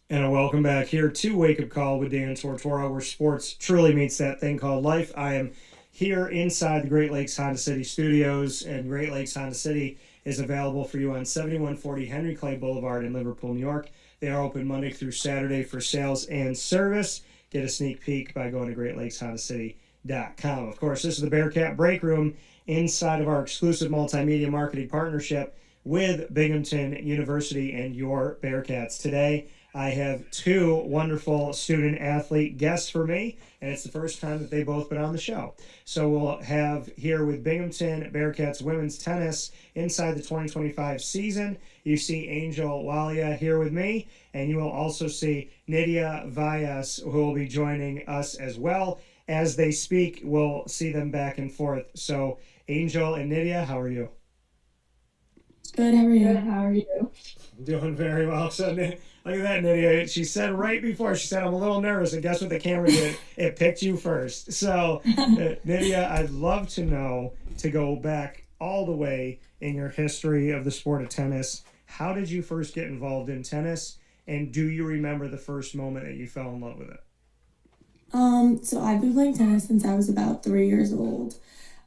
And a welcome back here to Wake Up Call with Dan Tortora, where sports truly meets that thing called life. I am here inside the Great Lakes Honda City studios, and Great Lakes Honda City is available for you on 7140 Henry Clay Boulevard in Liverpool, New York. They are open Monday through Saturday for sales and service. Get a sneak peek by going to GreatLakesHondaCity.com. Of course, this is the Bearcat Breakroom inside of our exclusive multimedia marketing partnership with Binghamton University and your Bearcats. Today, I have two wonderful student-athlete guests for me, and it's the first time that they've both been on the show. So we'll have here with Binghamton Bearcats women's tennis inside the 2025 season. You see Angel Walia here with me, and you will also see Nitya Vyas, who will be joining us as well. As they speak, we'll see them back and forth. So Angel and Nitya, how are you? Good, how are you? Good, how are you? Doing very well. So look at that, Nitya. She said right before, she said, I'm a little nervous, and guess what the camera did? It picked you first. So, Nitya, I'd love to know, to go back all the way in your history of the sport of tennis, how did you first get involved in tennis, and do you remember the first moment that you fell in love with it? So I've been playing tennis since I was about 3 years old.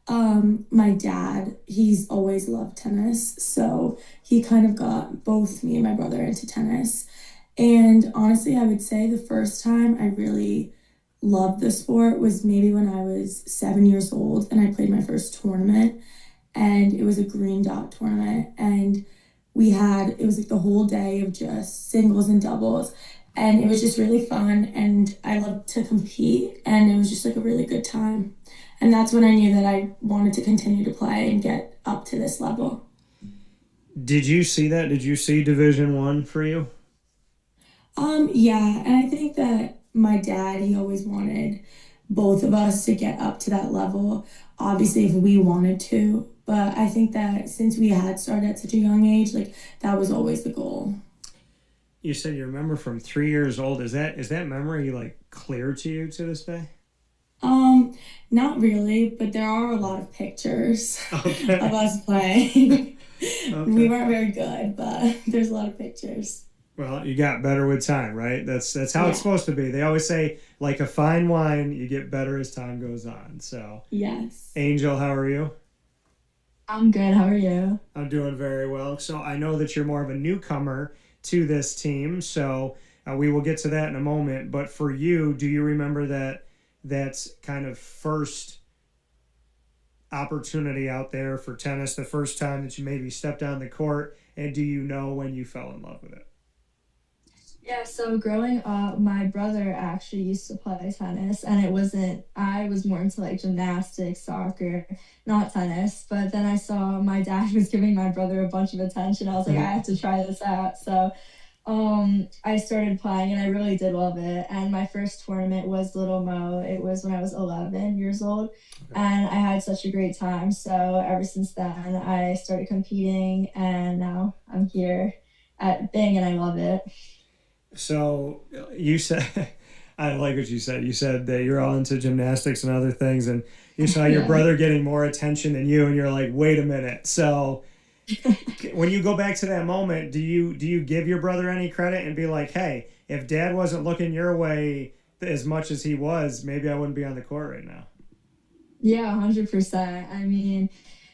My dad, he's always loved tennis, so he kind of got both me and my brother into tennis. And honestly, I would say the first time I really loved the sport was maybe when I was 7 years old and I played my first tournament, and it was a green dot tournament, and it was like the whole day of just singles and doubles, and it was just really fun, and I loved to compete, and it was just like a really good time. And that's when I knew that I wanted to continue to play and get up to this level. Did you see that? Did you see Division I for you? Yeah, and I think that my dad, he always wanted both of us to get up to that level, obviously if we wanted to, but I think that since we had started at such a young age, like that was always the goal. You said you remember from 3 years old. Is that memory like clear to you to this day? Not really, but there are a lot of pictures of Okay. us playing. Okay. We weren't very good, but there's a lot of pictures. Well, you got better with time, right? That's how it's supposed to be. They always say, like a fine wine, you get better as time goes on. So, Yes. Angel, how are you? I'm good, how are you? I'm doing very well. So I know that you're more of a newcomer to this team, so we will get to that in a moment. But for you, do you remember that's kind of first opportunity out there for tennis, the first time that you maybe stepped on the court, and do you know when you fell in love with it? Yeah, so growing up, my brother actually used to play tennis, and I was more into like gymnastics, soccer, not tennis. But then I saw my dad was giving my brother a bunch of attention. I was like, I have to try this out. So I started playing, and I really did love it. And my first tournament was Little Mo. It was when I was 11 years old, and I had such a great time. So ever since then, I started competing, and now I'm here at Bing, and I love it. So you said, I like what you said. You said that you're all into gymnastics and other things, and you saw your brother getting more attention than you, and you're like, wait a minute. So when you go back to that moment, do you give your brother any credit and be like, hey, if dad wasn't looking your way as much as he was, maybe I wouldn't be on the court right now? Yeah, 100%. I mean,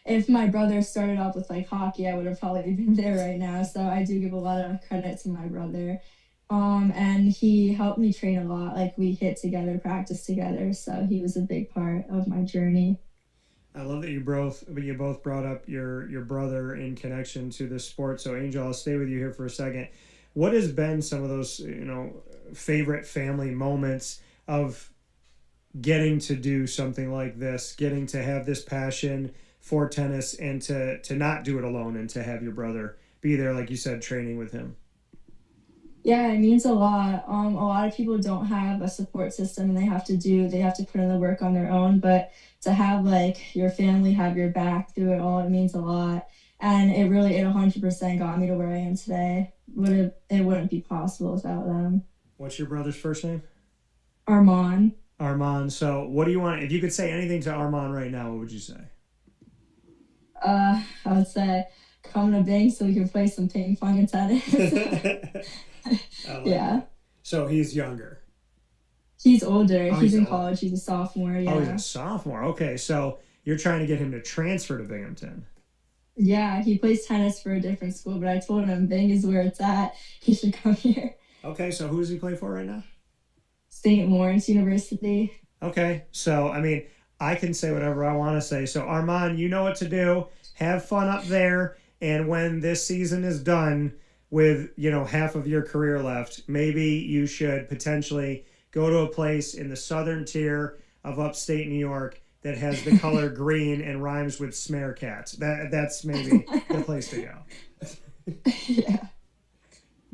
if my brother started off with like hockey, I would have probably been there right now. So I do give a lot of credit to my brother. And he helped me train a lot. Like we hit together, practice together. So he was a big part of my journey. I love that you both brought up your brother in connection to this sport. So Angel, I'll stay with you here for a second. what has been some of those, favorite family moments of getting to do something like this, getting to have this passion for tennis and to not do it alone and to have your brother be there, like you said, training with him? Yeah, it means a lot. A lot of people don't have a support system and they have to put in the work on their own. But to have like your family have your back through it all, it means a lot. And it 100% got me to where I am today. It wouldn't be possible without them. What's your brother's first name? Armand. Armand. So what do you want, if you could say anything to Armand right now, what would you say? I would say come to Bing so we can play some ping pong and tennis. Yeah. That. So he's younger. He's older. Oh, he's in older. college. He's a sophomore. Yeah. Oh, he's a sophomore. Okay, so you're trying to get him to transfer to Binghamton. Yeah, he plays tennis for a different school, but I told him Bing is where it's at. He should come here. Okay, so who does he play for right now? St. Lawrence University. Okay, so I can say whatever I want to say. So Armand, you know what to do. Have fun up there, and when this season is done with, half of your career left, maybe you should potentially go to a place in the southern tier of upstate New York that has the color green and rhymes with Bearcats. That's maybe the place to go. Yeah.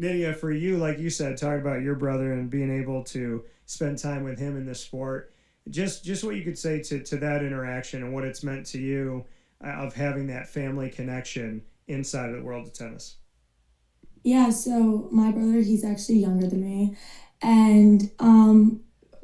Nitya, for you, like you said, talking about your brother and being able to spend time with him in the sport, just what you could say to that interaction and what it's meant to you of having that family connection inside of the world of tennis. Yeah, so my brother, he's actually younger than me. And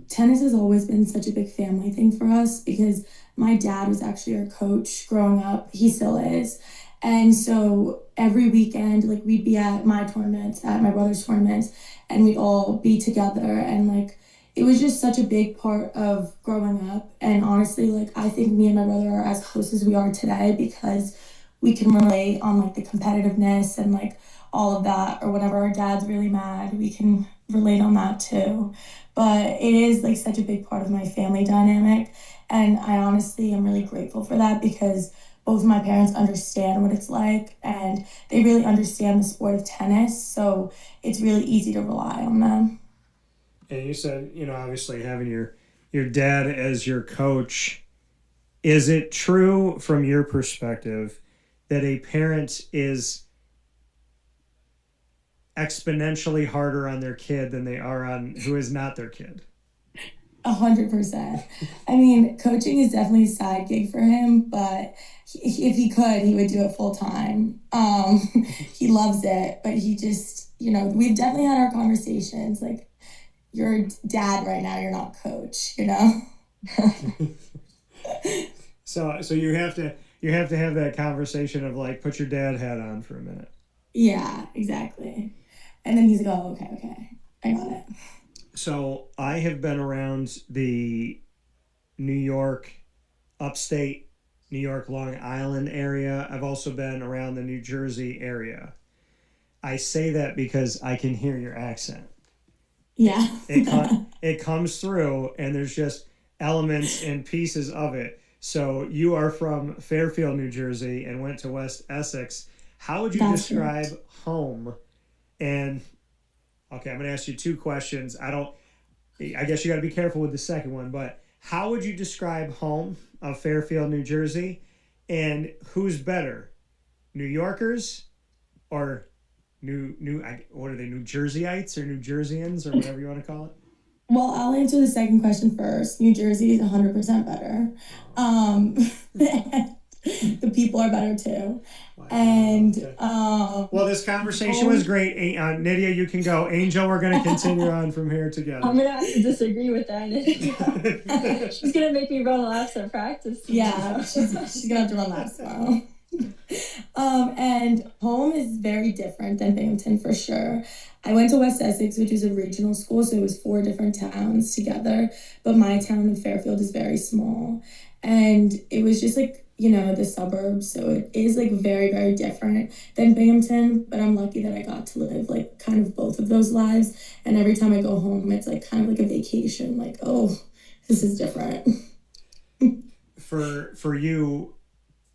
tennis has always been such a big family thing for us because my dad was actually our coach growing up. He still is. And so every weekend, like, we'd be at my tournaments, at my brother's tournaments, and we'd all be together. And, like, it was just such a big part of growing up. And honestly, like, I think me and my brother are as close as we are today because we can relate on, like, the competitiveness and, like, all of that. Or whenever our dad's really mad, we can relate on that too. But it is, like, such a big part of my family dynamic. And I honestly am really grateful for that because both of my parents understand what it's like and they really understand the sport of tennis. So it's really easy to rely on them. And you said, obviously having your dad as your coach, is it true from your perspective that a parent is exponentially harder on their kid than they are on who is not their kid? 100%. I mean, coaching is definitely a side gig for him, but if he could, he would do it full time. He loves it, but he just, we've definitely had our conversations. Like, you're dad right now, you're not coach, So you have to have that conversation of like, put your dad hat on for a minute. Yeah, exactly. And then he's like, oh, okay, I got it. So I have been around the New York, upstate New York, Long Island area. I've also been around the New Jersey area. I say that because I can hear your accent. Yeah. It comes through, and there's just elements and pieces of it. So you are from Fairfield, New Jersey, and went to West Essex. How would you describe home? And okay, I'm going to ask you two questions. I guess you got to be careful with the second one, but how would you describe home of Fairfield, New Jersey? And who's better, New Yorkers or what are they, New Jerseyites or New Jerseyans or whatever you want to call it? Well, I'll answer the second question first. New Jersey is 100% better. The people are better too. Wow. And okay. Well, this conversation was great. Nitya, you can go. Angel, we're going to continue on from here together. I'm gonna have to disagree with that. She's gonna make me run laps at practice tomorrow. Yeah, she's gonna have to run laps tomorrow. And home is very different than Binghamton for sure. I went to West Essex, which is a regional school, so it was 4 different towns together. But my town in Fairfield is very small, and it was just like, the suburbs. So it is like very, very different than Binghamton. But I'm lucky that I got to live like kind of both of those lives. And every time I go home, it's like kind of like a vacation. Like, oh, this is different. For you,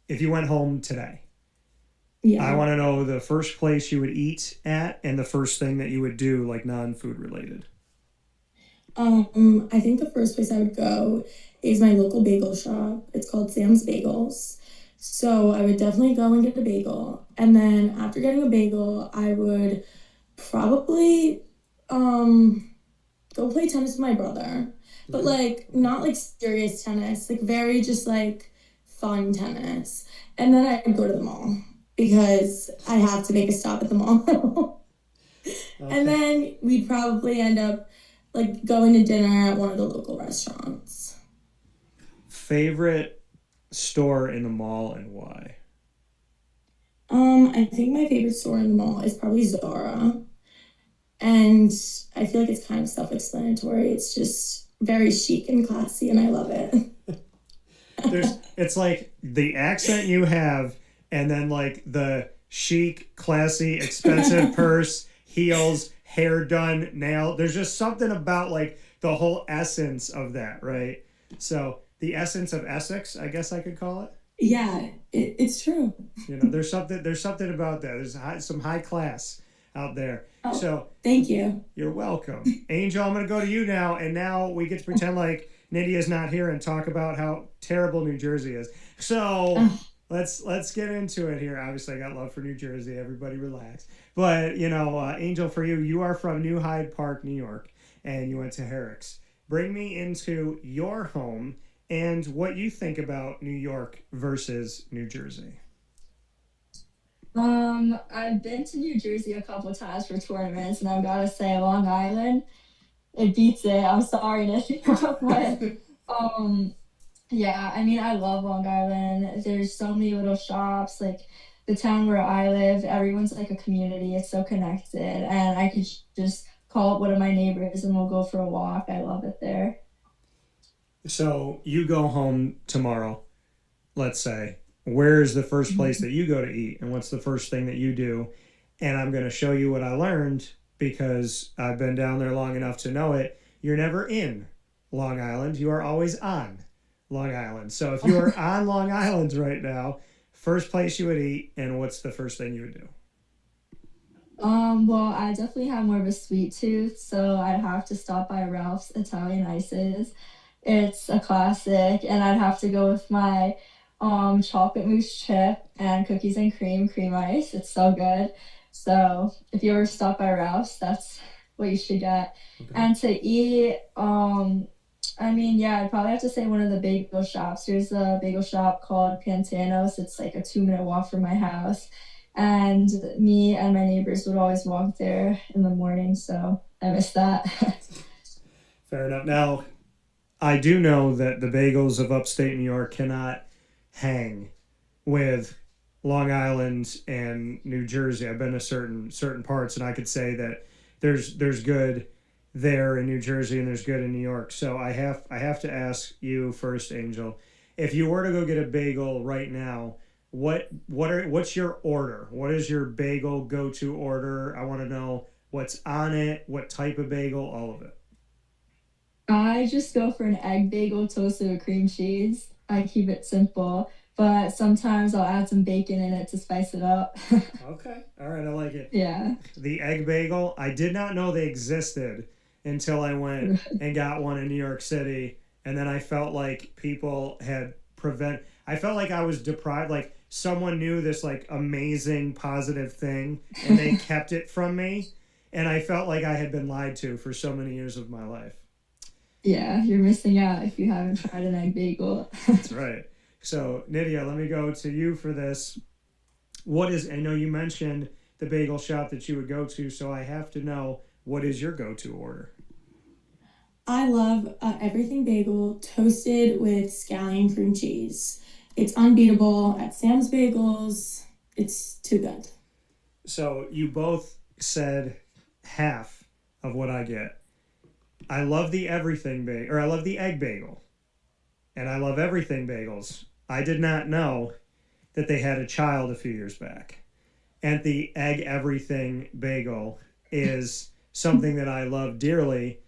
if you went home today, Yeah. I want to know the first place you would eat at and the first thing that you would do, like non-food related. I think the first place I would go is my local bagel shop. It's called Sam's Bagels. So I would definitely go and get a bagel. And then after getting a bagel, I would probably go play tennis with my brother. But like not like serious tennis, like very just like fun tennis. And then I'd go to the mall because I have to make a stop at the mall. And then we'd probably end up like going to dinner at one of the local restaurants. Favorite store in the mall and why? I think my favorite store in the mall is probably Zara. And I feel like it's kind of self-explanatory. It's just very chic and classy, and I love it. It's like the accent you have, and then like the chic, classy, expensive purse, heels, hair done, nail. There's just something about like the whole essence of that, right? So the essence of Essex, I guess I could call it. Yeah, it's true. You know, there's something about that. There's some high class out there. Oh, so thank you. You're welcome. Angel, I'm going to go to you now, and now we get to pretend like Nitya's not here and talk about how terrible New Jersey is. So let's get into it here. Obviously, I got love for New Jersey. Everybody relax. But, you know, Angel, for you, you are from New Hyde Park, New York, and you went to Herrick's. Bring me into your home and what you think about New York versus New Jersey. I've been to New Jersey a couple times for tournaments, and I've got to say, Long Island, it beats it. I'm sorry, Nitya, but yeah, I mean, I love Long Island. There's so many little shops, like the town where I live. Everyone's like a community. It's so connected, and I could just call up one of my neighbors, and we'll go for a walk. I love it there. So you go home tomorrow, let's say. Where's the first place that you go to eat, and what's the first thing that you do? And I'm going to show you what I learned because I've been down there long enough to know it. You're never in Long Island. You are always on Long Island. So if you are on Long Island right now, first place you would eat, and what's the first thing you would do? Well, I definitely have more of a sweet tooth, so I'd have to stop by Ralph's Italian Ices. It's a classic, and I'd have to go with my chocolate mousse chip and cookies and cream ice. It's so good. So if you ever stop by Ralph's, that's what you should get. Okay. And to eat, I mean, yeah, I'd probably have to say one of the bagel shops. There's a bagel shop called Pantano's. It's like a 2-minute walk from my house. And me and my neighbors would always walk there in the morning, so I miss that. Fair enough. Now, I do know that the bagels of upstate New York cannot hang with Long Island and New Jersey. I've been to certain parts, and I could say that there's good there in New Jersey and there's good in New York. So I have to ask you first, Angel, if you were to go get a bagel right now, what's your order? What is your bagel go-to order? I want to know what's on it, what type of bagel, all of it. I just go for an egg bagel toasted with cream cheese. I keep it simple, but sometimes I'll add some bacon in it to spice it up. Okay. All right. I like it. Yeah. The egg bagel, I did not know they existed until I went and got one in New York City. And then I felt like people had I felt like I was deprived, like someone knew this like amazing positive thing and they kept it from me. And I felt like I had been lied to for so many years of my life. Yeah, you're missing out if you haven't tried an egg bagel. That's right. So, Nitya, let me go to you for this. I know you mentioned the bagel shop that you would go to, so I have to know, what is your go-to order? I love everything bagel toasted with scallion cream cheese. It's unbeatable at Sam's Bagels. It's too good. So, you both said half of what I get. I love the I love the egg bagel, and I love everything bagels. I did not know that they had a child a few years back, and the egg everything bagel is something that I love dearly,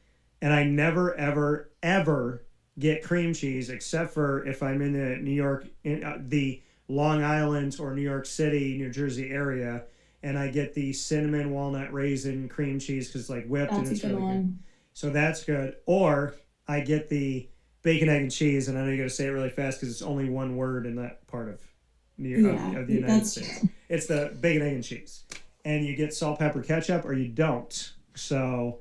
and I never ever get cream cheese except for if I'm in the New York, the Long Island or New York City, New Jersey area, and I get the cinnamon walnut raisin cream cheese because it's like whipped and That's a it's good really good. one. So that's good. Or I get the bacon, egg, and cheese, and I know you got to say it really fast because it's only one word in that part of of the United States. It's the bacon, egg, and cheese, and you get salt, pepper, ketchup, or you don't. So,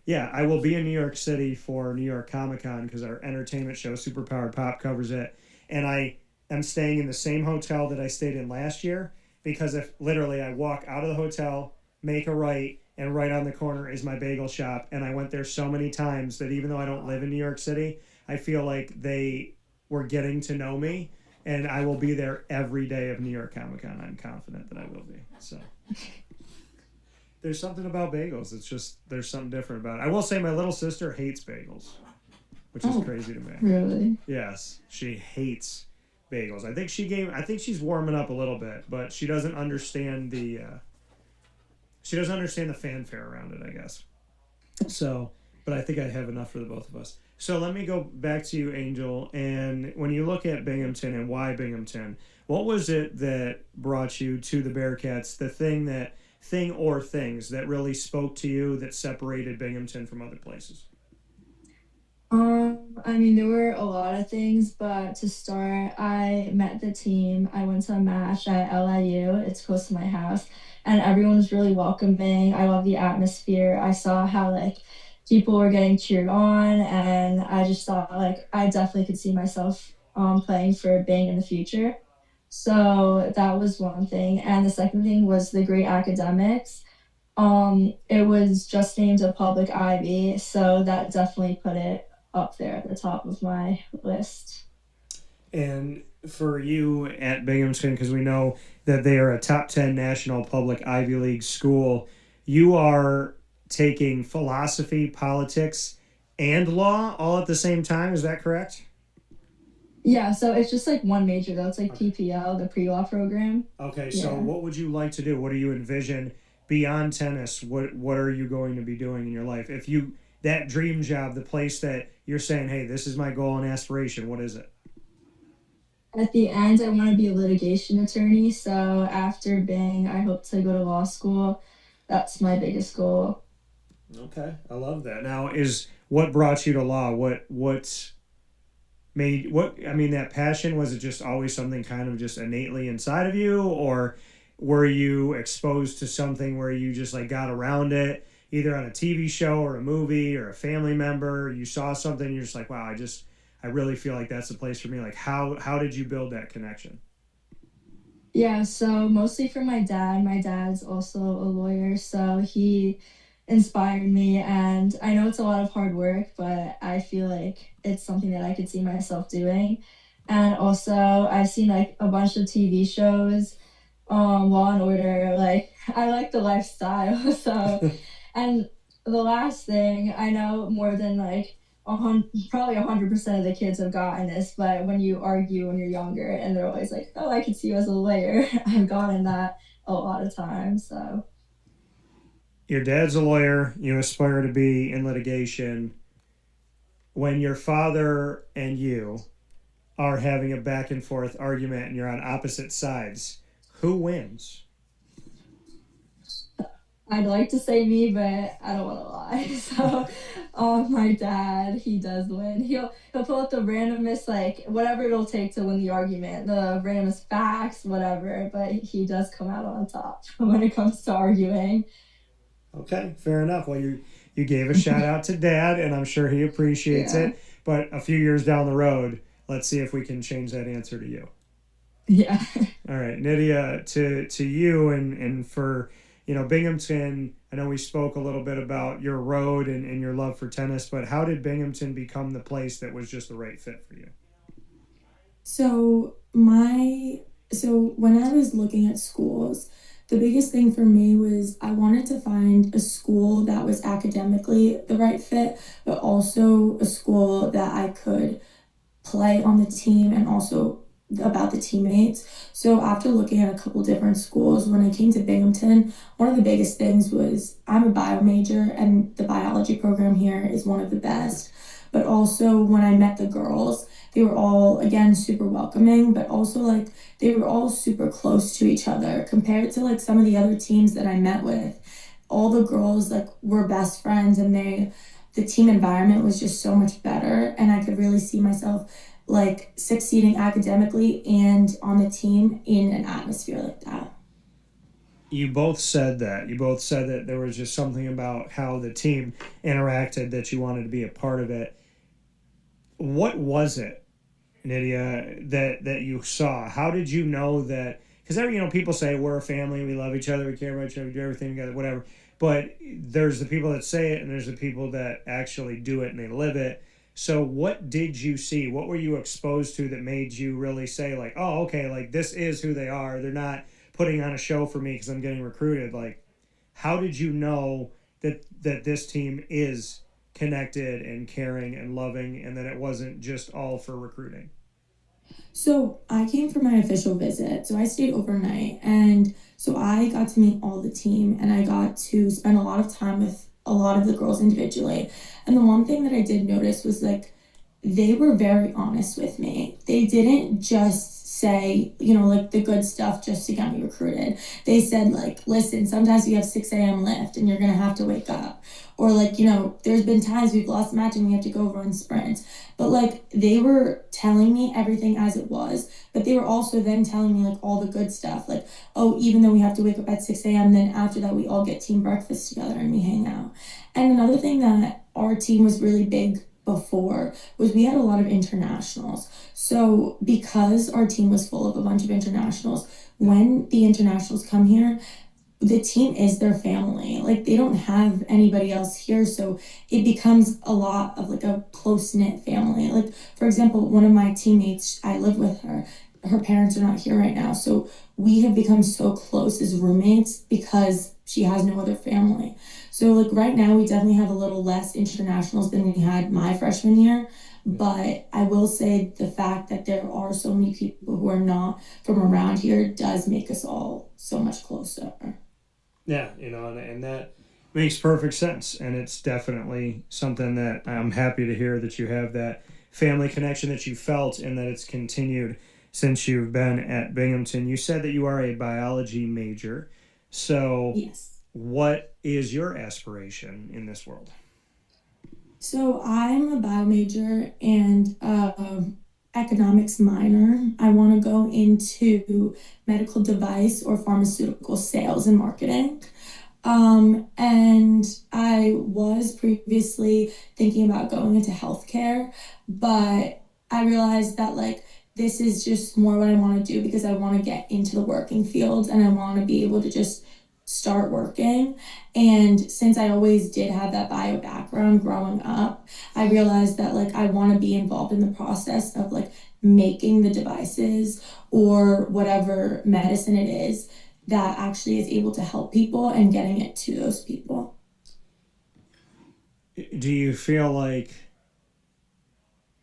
yeah, I will be in New York City for New York Comic Con because our entertainment show, Superpowered Pop, covers it, and I am staying in the same hotel that I stayed in last year because if literally I walk out of the hotel, make a right, and right on the corner is my bagel shop, and I went there so many times that even though I don't live in New York City, I feel like they were getting to know me, and I will be there every day of New York Comic Con. I'm confident that I will be. So there's something about bagels. It's just there's something different about it. I will say my little sister hates bagels, which is crazy to me. Really? Yes, she hates bagels. I think she's warming up a little bit, but she doesn't understand the fanfare around it, I guess. So, but I think I have enough for the both of us. So let me go back to you, Angel. And when you look at Binghamton and why Binghamton, what was it that brought you to the Bearcats? The thing or things that really spoke to you that separated Binghamton from other places? I mean, there were a lot of things, but to start, I met the team. I went to a match at LIU. It's close to my house, and everyone was really welcoming. I love the atmosphere. I saw how like people were getting cheered on, and I just thought like I definitely could see myself playing for Bing in the future. So that was one thing, and the second thing was the great academics. It was just named a public Ivy, so that definitely put it up there at the top of my list. And for you at Binghamton, because we know that they are a top 10 national public Ivy League school, you are taking philosophy, politics, and law all at the same time. Is that correct? Yeah, so it's just like one major though. It's like PPL, the pre-law program. Okay, so Yeah. what would you like to do? What do you envision beyond tennis? What are you going to be doing in your life? If you that dream job, the place that you're saying, hey, this is my goal and aspiration, what is it? At the end, I want to be a litigation attorney. So after Bing, I hope to go to law school. That's my biggest goal. Okay, I love that. Now, is what brought you to law? What made what? I mean, that passion, was it just always something kind of just innately inside of you, or were you exposed to something where you just like got around it, either on a TV show or a movie or a family member? You saw something, you're just like, wow, I really feel like that's the place for me. Like, how did you build that connection? Yeah, so mostly for my dad. My dad's also a lawyer, so he inspired me. And I know it's a lot of hard work, but I feel like it's something that I could see myself doing. And also, I've seen like a bunch of TV shows, Law and Order. Like, I like the lifestyle. So, and the last thing, I know more than like probably 100% of the kids have gotten this, but when you argue when you're younger and they're always like, oh, I could see you as a lawyer, I've gotten that a lot of times. So Your dad's a lawyer, you aspire to be in litigation. When your father and you are having a back and forth argument and you're on opposite sides, who wins? I'd like to say me, but I don't want to lie. So, my dad, he does win. He'll pull out the randomest, like whatever it'll take to win the argument, the randomest facts, whatever. But he does come out on top when it comes to arguing. Okay, fair enough. Well, you gave a shout out to Dad, and I'm sure he appreciates Yeah. it. But a few years down the road, let's see if we can change that answer to you. Yeah. All right, Nitya, to you and for Binghamton. I know we spoke a little bit about your road and your love for tennis, but how did Binghamton become the place that was just the right fit for you? So when I was looking at schools, the biggest thing for me was I wanted to find a school that was academically the right fit, but also a school that I could play on the team and also about the teammates. So after looking at a couple different schools, when I came to Binghamton, one of the biggest things was I'm a bio major and the biology program here is one of the best. But also when I met the girls, they were all again super welcoming, but also like they were all super close to each other compared to like some of the other teams that I met with. All the girls like were best friends and the team environment was just so much better and I could really see myself like succeeding academically and on the team in an atmosphere like that. You both said that. You both said that there was just something about how the team interacted that you wanted to be a part of it. What was it, Nitya, that you saw? How did you know that? Because people say we're a family, we love each other, we care about each other, we do everything together, whatever. But there's the people that say it, and there's the people that actually do it and they live it. So what did you see? What were you exposed to that made you really say like, oh, okay, like this is who they are. They're not putting on a show for me because I'm getting recruited. Like, how did you know that this team is connected and caring and loving and that it wasn't just all for recruiting? So I came for my official visit. So I stayed overnight. And so I got to meet all the team and I got to spend a lot of time with a lot of the girls individually. And the one thing that I did notice was like, they were very honest with me. They didn't just say, like the good stuff just to get me recruited. They said like, listen, sometimes you have 6 a.m. lift and you're going to have to wake up. Or like, there's been times we've lost a match and we have to go run sprints. But like they were telling me everything as it was, but they were also then telling me like all the good stuff. Like, oh, even though we have to wake up at 6 a.m., then after that we all get team breakfast together and we hang out. And another thing that our team was really big before was we had a lot of internationals. So because our team was full of a bunch of internationals, when the internationals come here, the team is their family. Like they don't have anybody else here. So it becomes a lot of like a close-knit family. Like for example, one of my teammates, I live with her. Her parents are not here right now. So we have become so close as roommates because she has no other family. So like right now we definitely have a little less internationals than we had my freshman year. But I will say the fact that there are so many people who are not from around here does make us all so much closer. Yeah, and that makes perfect sense. And it's definitely something that I'm happy to hear that you have that family connection that you felt and that it's continued since you've been at Binghamton. You said that you are a biology major. So yes. What is your aspiration in this world? So I'm a bio major and economics minor. I want to go into medical device or pharmaceutical sales and marketing. And I was previously thinking about going into healthcare, but I realized that like this is just more what I want to do because I want to get into the working field and I want to be able to just start working. And since I always did have that bio background growing up, I realized that like I want to be involved in the process of like making the devices or whatever medicine it is that actually is able to help people and getting it to those people. Do you feel like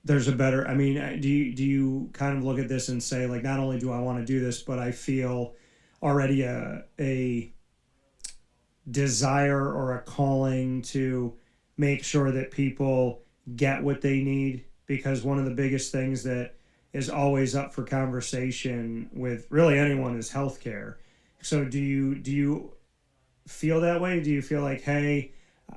there's a better, do you kind of look at this and say like, not only do I want to do this, but I feel already a desire or a calling to make sure that people get what they need? Because one of the biggest things that is always up for conversation with really anyone is healthcare. So do you feel that way? Do you feel like, hey,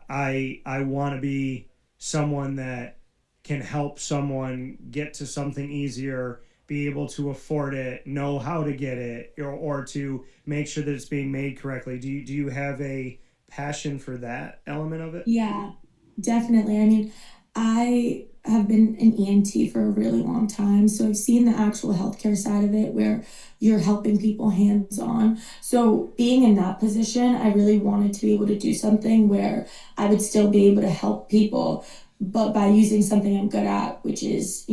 I want to be someone that can help someone get to something easier, be able to afford it, know how to get it, or to make sure that it's being made correctly? Do you have a passion for that element of it? Yeah, definitely. I have been an ENT for a really long time, so I've seen the actual healthcare side of it where you're helping people hands-on. So being in that position, I really wanted to be able to do something where I would still be able to help people, but by using something I'm good at, which is,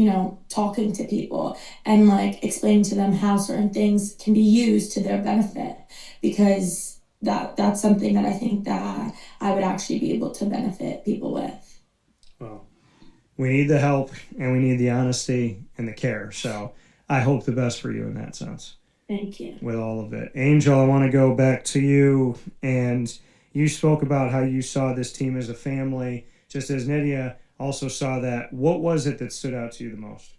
talking to people and like explaining to them how certain things can be used to their benefit, because that's something that I think that I would actually be able to benefit people with. Well, we need the help and we need the honesty and the care. So I hope the best for you in that sense. Thank you. With all of it. Angel, I want to go back to you. And you spoke about how you saw this team as a family, just as Nitya also saw that. What was it that stood out to you the most?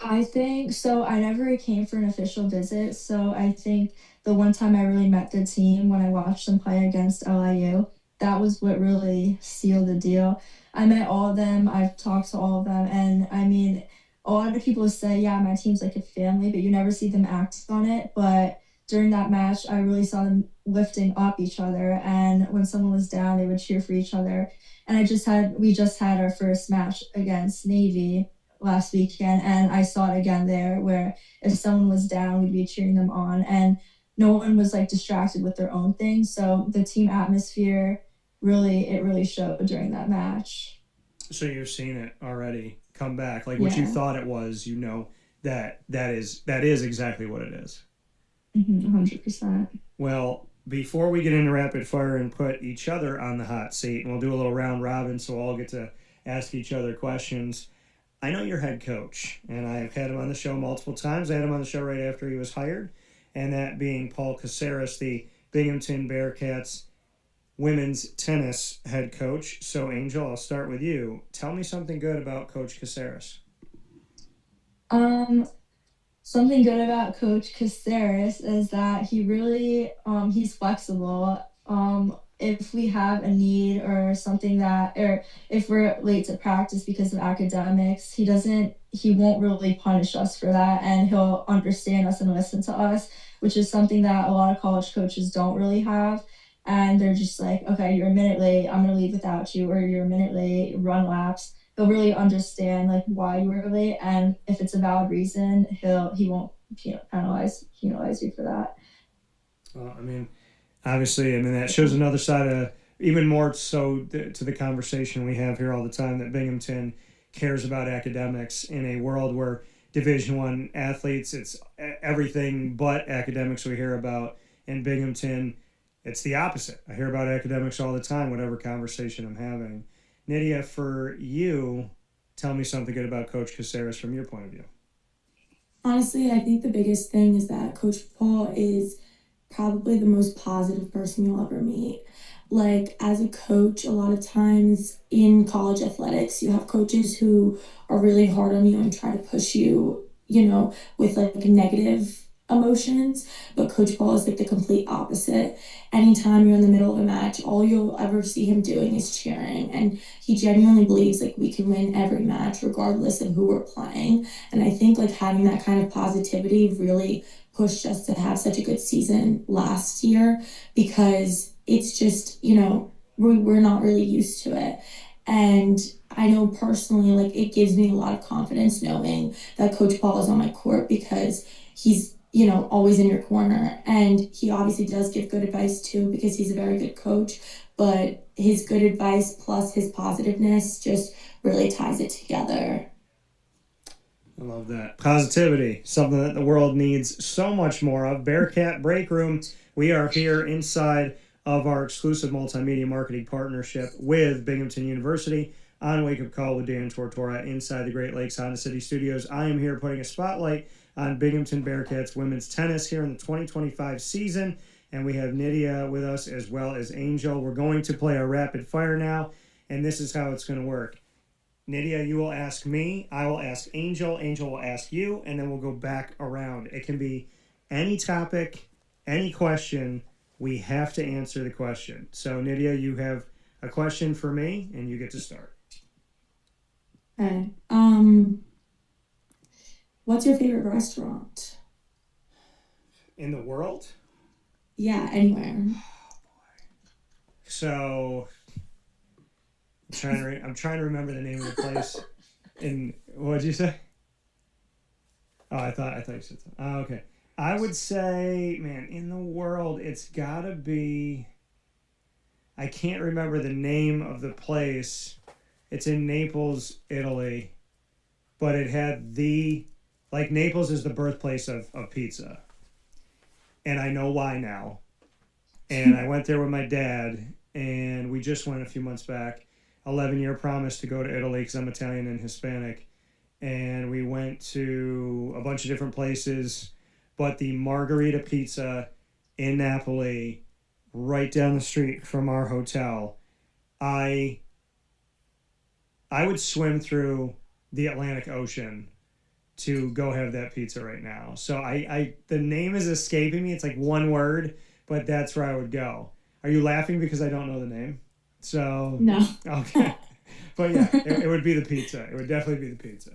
I think so. I never came for an official visit, so I think the one time I really met the team when I watched them play against LIU, that was what really sealed the deal. I met all of them, I've talked to all of them, and I mean, a lot of people say, yeah, my team's like a family, but you never see them act on it. But during that match, I really saw them lifting up each other, and when someone was down, they would cheer for each other. And we just had our first match against Navy last weekend, and I saw it again there, where if someone was down, we'd be cheering them on, and no one was like distracted with their own thing. So the team atmosphere really showed during that match. So you've seen it already come back, like what you thought it was. You know that is exactly what it is. 100%. Well, before we get into rapid fire and put each other on the hot seat, and we'll do a little round robin, so we'll all get to ask each other questions. I know your head coach, and I've had him on the show multiple times. I had him on the show right after he was hired, and that being Paul Caceres, the Binghamton Bearcats women's tennis head coach. So, Angel, I'll start with you. Tell me something good about Coach Caceres. Something good about Coach Caceres is that he really he's flexible. If we have a need or something or if we're late to practice because of academics, he won't really punish us for that, and he'll understand us and listen to us, which is something that a lot of college coaches don't really have. And they're just like, okay, you're a minute late, I'm gonna leave without you, or you're a minute late, run laps. He'll really understand like why you were late, and if it's a valid reason, he won't penalize you for that. Obviously, that shows another side of, even more so to the conversation we have here all the time, that Binghamton cares about academics in a world where Division I athletes, it's everything but academics we hear about. In Binghamton, it's the opposite. I hear about academics all the time, whatever conversation I'm having. Nitya, for you, tell me something good about Coach Caceres from your point of view. Honestly, I think the biggest thing is that Coach Paul is probably the most positive person you'll ever meet. Like, as a coach, a lot of times in college athletics, you have coaches who are really hard on you and try to push you, with like negative emotions. But Coach Paul is like the complete opposite. Anytime you're in the middle of a match, all you'll ever see him doing is cheering. And he genuinely believes like we can win every match regardless of who we're playing. And I think like having that kind of positivity really pushed us to have such a good season last year, because it's just, we're not really used to it. And I know personally, like, it gives me a lot of confidence knowing that Coach Paul is on my court, because he's, always in your corner. And he obviously does give good advice too, because he's a very good coach, but his good advice plus his positiveness just really ties it together. I love that. Positivity, something that the world needs so much more of. Bearcat Breakroom, we are here inside of our exclusive multimedia marketing partnership with Binghamton University on Wake Up Call with Dan Tortora inside the Great Lakes Honda City Studios. I am here putting a spotlight on Binghamton Bearcats women's tennis here in the 2025 season, and we have Nitya with us as well as Angel. We're going to play our rapid fire now, and this is how it's going to work. Nitya, you will ask me, I will ask Angel will ask you, and then we'll go back around. It can be any topic, any question. We have to answer the question. So, Nitya, you have a question for me, and you get to start. Okay. What's your favorite restaurant? In the world? Yeah, anywhere. So, I'm trying to remember the name of the place. What did you say? Oh, I thought you said something. Oh, okay. I would say, man, in the world, it's gotta be. I can't remember the name of the place. It's in Naples, Italy, but it had Naples is the birthplace of pizza, and I know why now. And I went there with my dad, and we just went a few months back. 11-year promise to go to Italy because I'm Italian and Hispanic. and we went to a bunch of different places, but the margarita pizza in Napoli, right down the street from our hotel, I would swim through the Atlantic Ocean to go have that pizza right now. So I the name is escaping me. It's like one word, but that's where I would go. Are you laughing because I don't know the name? So No. Okay. But yeah, it would be the pizza. It would definitely be the pizza.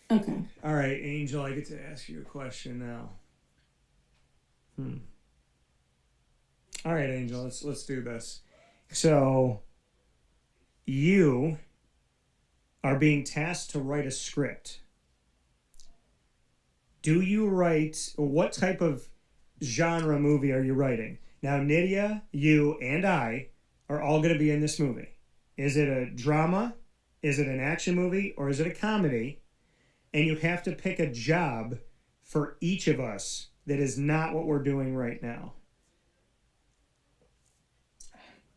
Okay. All right, Angel, I get to ask you a question now. All right, Angel, let's do this. So you are being tasked to write a script. Do you write, what type of genre movie are you writing? Now, Nitya, you, and I are all going to be in this movie. Is it a drama? Is it an action movie? Or is it a comedy? And you have to pick a job for each of us that is not what we're doing right now.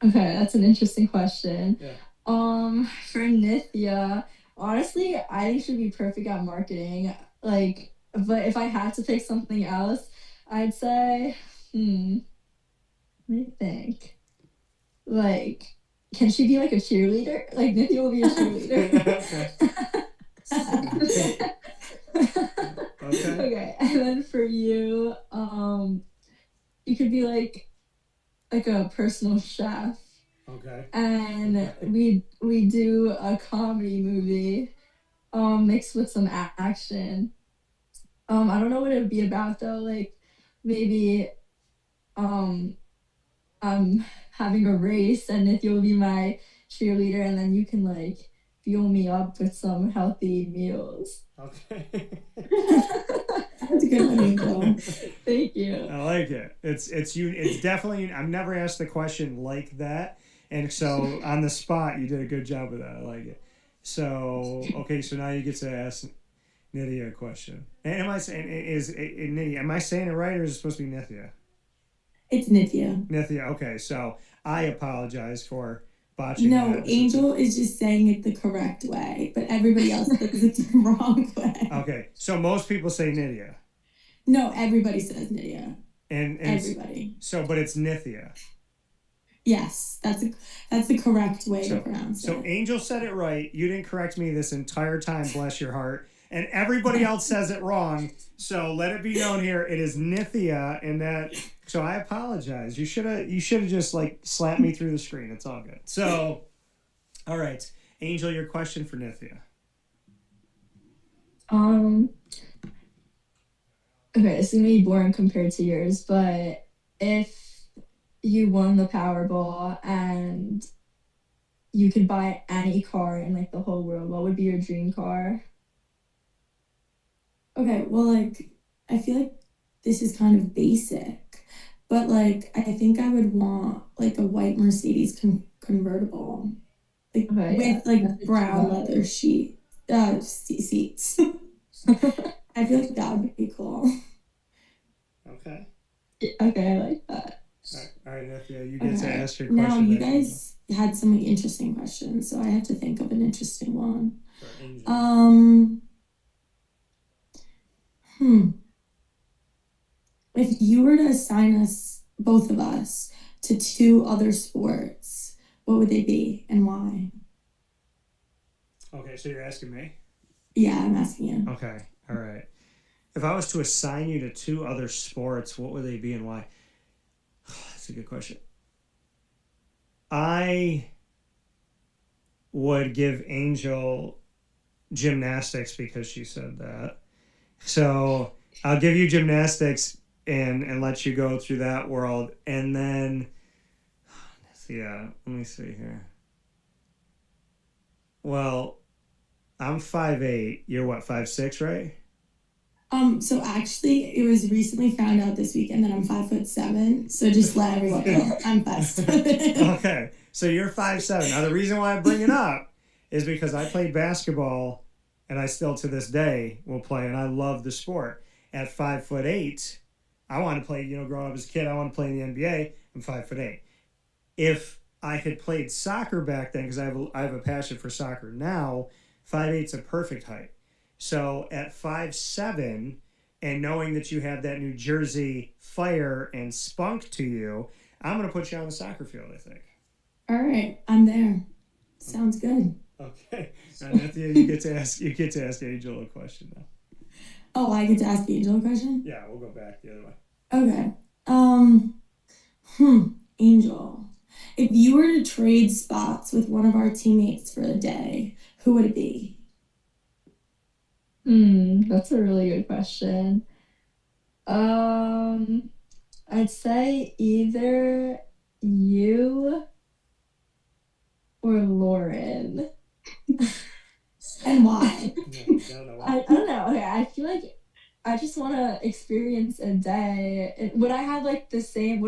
Okay, that's an interesting question. Yeah. For Nithya, honestly, I think she'd be perfect at marketing. Like, but if I had to pick something else, I'd say, let me think. Like, can she be like a cheerleader? Like, Nithya will be a cheerleader. Okay. Okay, and then for you, you could be like a personal chef. Okay. And we do a comedy movie, mixed with some action. I don't know what it would be about though. Like maybe, I'm having a race, and if you'll be my cheerleader, and then you can like fuel me up with some healthy meals. Okay. That's a good one, Angel. Thank you. I like it. It's definitely, I've never asked the question like that. And so on the spot, you did a good job with that. I like it. So, okay, so now you get to ask Nitya a question. And am I saying, Nitya, am I saying it right, or is it supposed to be Nitya? It's Nitya. Nitya, okay. So I apologize for botching No, that. Angel is just saying it the correct way, but everybody else says it the wrong way. Okay, so most people say Nitya. No, everybody says Nitya. And Everybody. So, but it's Nitya. Yes, that's the correct way to pronounce it. So Angel said it right. You didn't correct me this entire time, bless your heart. And everybody else says it wrong. So let it be known here, it is Nitya, and that. So I apologize. You should have just like slapped me through the screen. It's all good. So, all right, Angel, your question for Nitya. Okay, it's gonna be boring compared to yours, but if you won the Powerball and you could buy any car in like the whole world, what would be your dream car? Okay, well, like, I feel like this is kind of basic, but like, I think I would want like a white Mercedes convertible, like Okay, with like brown leather seats. I feel like that would be cool. Okay. Okay, I like that. All right, Nitya, you get to ask your question. Now, you guys had some interesting questions, so I have to think of an interesting one. If you were to assign us, both of us, to 2 other sports, what would they be and why? Okay, so you're asking me? Yeah, I'm asking you. Okay, all right. If I was to assign you to 2 other sports, what would they be and why? That's a good question. I would give Angel gymnastics because she said that. So I'll give you gymnastics and let you go through that world. And then, yeah, let me see here. Well, I'm 5'8". You're what, 5'6", right? So actually, it was recently found out this weekend that I'm 5'7". So just let everyone know I'm 5'7". Okay, so you're 5'7". Now the reason why I bring it up is because I played basketball, and I still to this day will play, and I love the sport. At 5'8", I wanted to play. Growing up as a kid, I wanted to play in the NBA. I'm 5'8". If I had played soccer back then, because I have a passion for soccer now, 5'8's a perfect height. So at 5'7", and knowing that you have that New Jersey fire and spunk to you, I'm going to put you on the soccer field, I think. All right, I'm there. Sounds good. Okay. Now, Nitya, you get to ask Angel a question now. Oh, I get to ask Angel a question? Yeah, we'll go back the other way. Okay. Angel, if you were to trade spots with one of our teammates for a day, who would it be? That's a really good question. I'd say either you or Lauren. And why? I don't know. Okay, I feel like I just want to experience a day. Would I have the same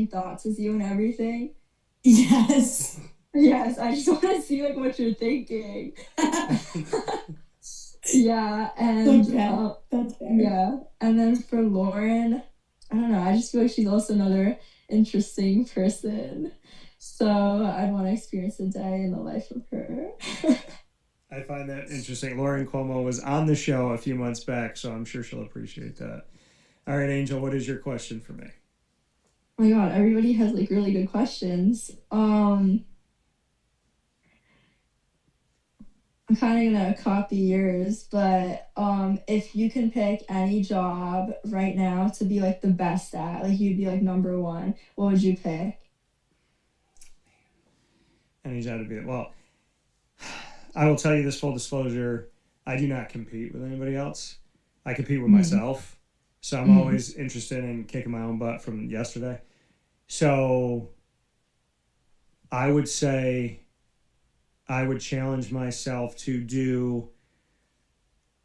thoughts as you and everything? Yes. Yes, I just want to see what you're thinking. Yeah, and Okay, that's fair. yeah, and then for Lauren, I don't know. I just feel like she's also another interesting person. So I'd want to experience a day in the life of her. I find that interesting. Lauren Cuomo was on the show a few months back, so I'm sure she'll appreciate that. All right, Angel, what is your question for me? Oh my God, everybody has really good questions. I'm kind of gonna copy yours, but if you can pick any job right now to be the best at, you'd be number one, what would you pick? Any job to be well. I will tell you this, full disclosure, I do not compete with anybody else. I compete with myself. So I'm always interested in kicking my own butt from yesterday. So I would say I would challenge myself to do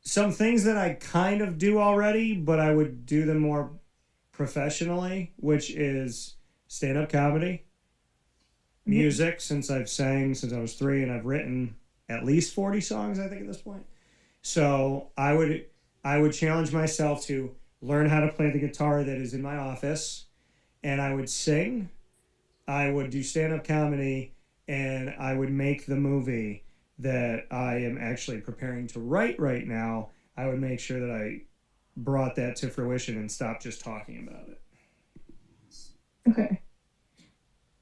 some things that I kind of do already, but I would do them more professionally, which is stand-up comedy, music, since I've sang since I was 3 and I've written at least 40 songs, I think, at this point. So I would challenge myself to learn how to play the guitar that is in my office, and I would sing, I would do stand-up comedy, and I would make the movie that I am actually preparing to write right now. I would make sure that I brought that to fruition and stopped just talking about it. Okay.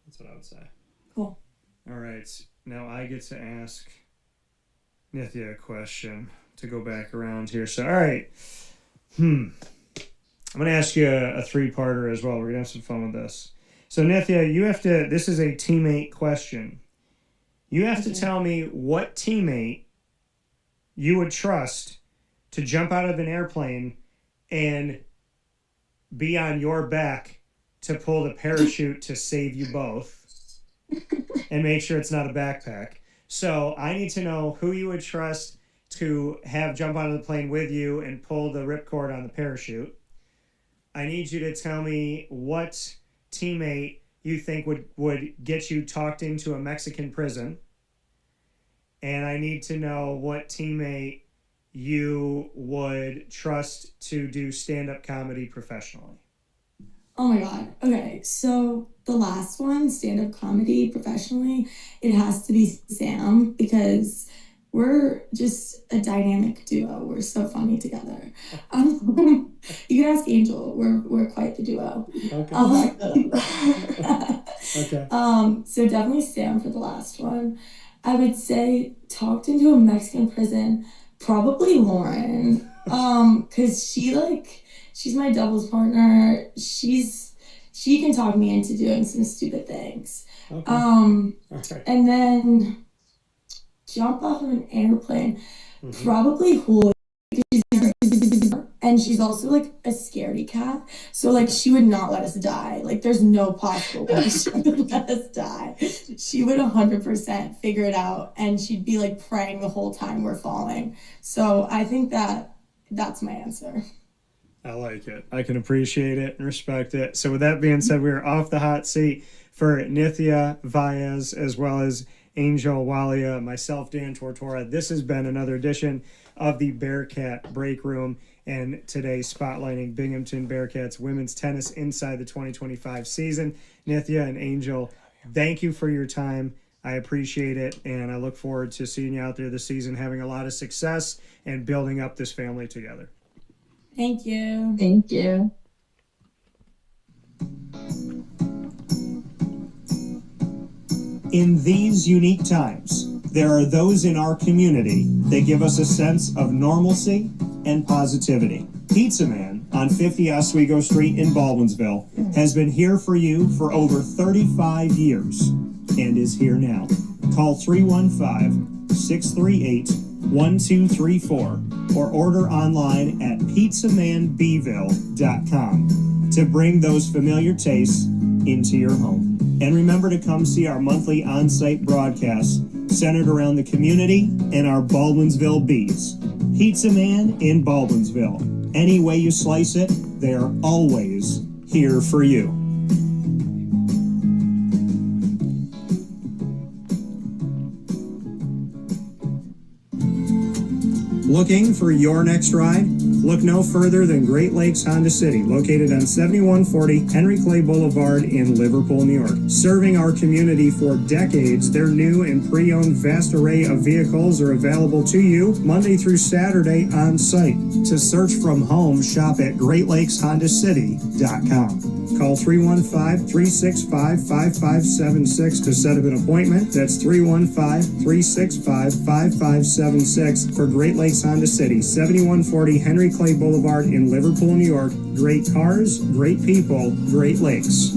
That's what I would say. Cool. All right. Now I get to ask Nitya a question to go back around here. So, all right. I'm going to ask you a 3-parter as well. We're going to have some fun with this. So, Nitya, you have to, this is a teammate question. You have to tell me what teammate you would trust to jump out of an airplane and be on your back to pull the parachute to save you both and make sure it's not a backpack. So I need to know who you would trust to have jump out of the plane with you and pull the ripcord on the parachute. I need you to tell me what teammate you think would get you talked into a Mexican prison. And I need to know what teammate you would trust to do stand-up comedy professionally. Oh my God. Okay, so the last one, stand-up comedy professionally, it has to be Sam, because we're just a dynamic duo. We're so funny together. You can ask Angel. We're quite the duo. Okay. Okay. So definitely Sam for the last one. I would say talked into a Mexican prison, probably Lauren. Cause she's my doubles partner. She can talk me into doing some stupid things. Okay. And then jump off of an airplane, probably Julio. And she's also a scaredy cat. So she would not let us die. There's no possible way she would let us die. She would 100% figure it out, and she'd be praying the whole time we're falling. So I think that's my answer. I like it. I can appreciate it and respect it. So with that being said, we're off the hot seat for Nitya, Vyas, as well as Angel, Walia, myself, Dan Tortora. This has been another edition of the Bearcat Breakroom, and today spotlighting Binghamton Bearcats women's tennis inside the 2025 season. Nitya and Angel, thank you for your time. I appreciate it, and I look forward to seeing you out there this season, having a lot of success and building up this family together. Thank you. Thank you. In these unique times, there are those in our community that give us a sense of normalcy and positivity. Pizza Man on 50 Oswego Street in Baldwinsville has been here for you for over 35 years and is here now. Call 315-638-1234 or order online at pizzamanbville.com to bring those familiar tastes into your home. And remember to come see our monthly on-site broadcasts centered around the community and our Baldwinsville Bees. Pizza Man in Baldwinsville. Any way you slice it, they are always here for you. Looking for your next ride? Look no further than Great Lakes Honda City, located on 7140 Henry Clay Boulevard in Liverpool, New York. Serving our community for decades, their new and pre-owned vast array of vehicles are available to you Monday through Saturday on site. To search from home, shop at GreatLakesHondaCity.com. Call 315-365-5576 to set up an appointment. That's 315-365-5576 for Great Lakes Honda City, 7140 Henry Clay Boulevard in Liverpool, New York. Great cars, great people, Great Lakes.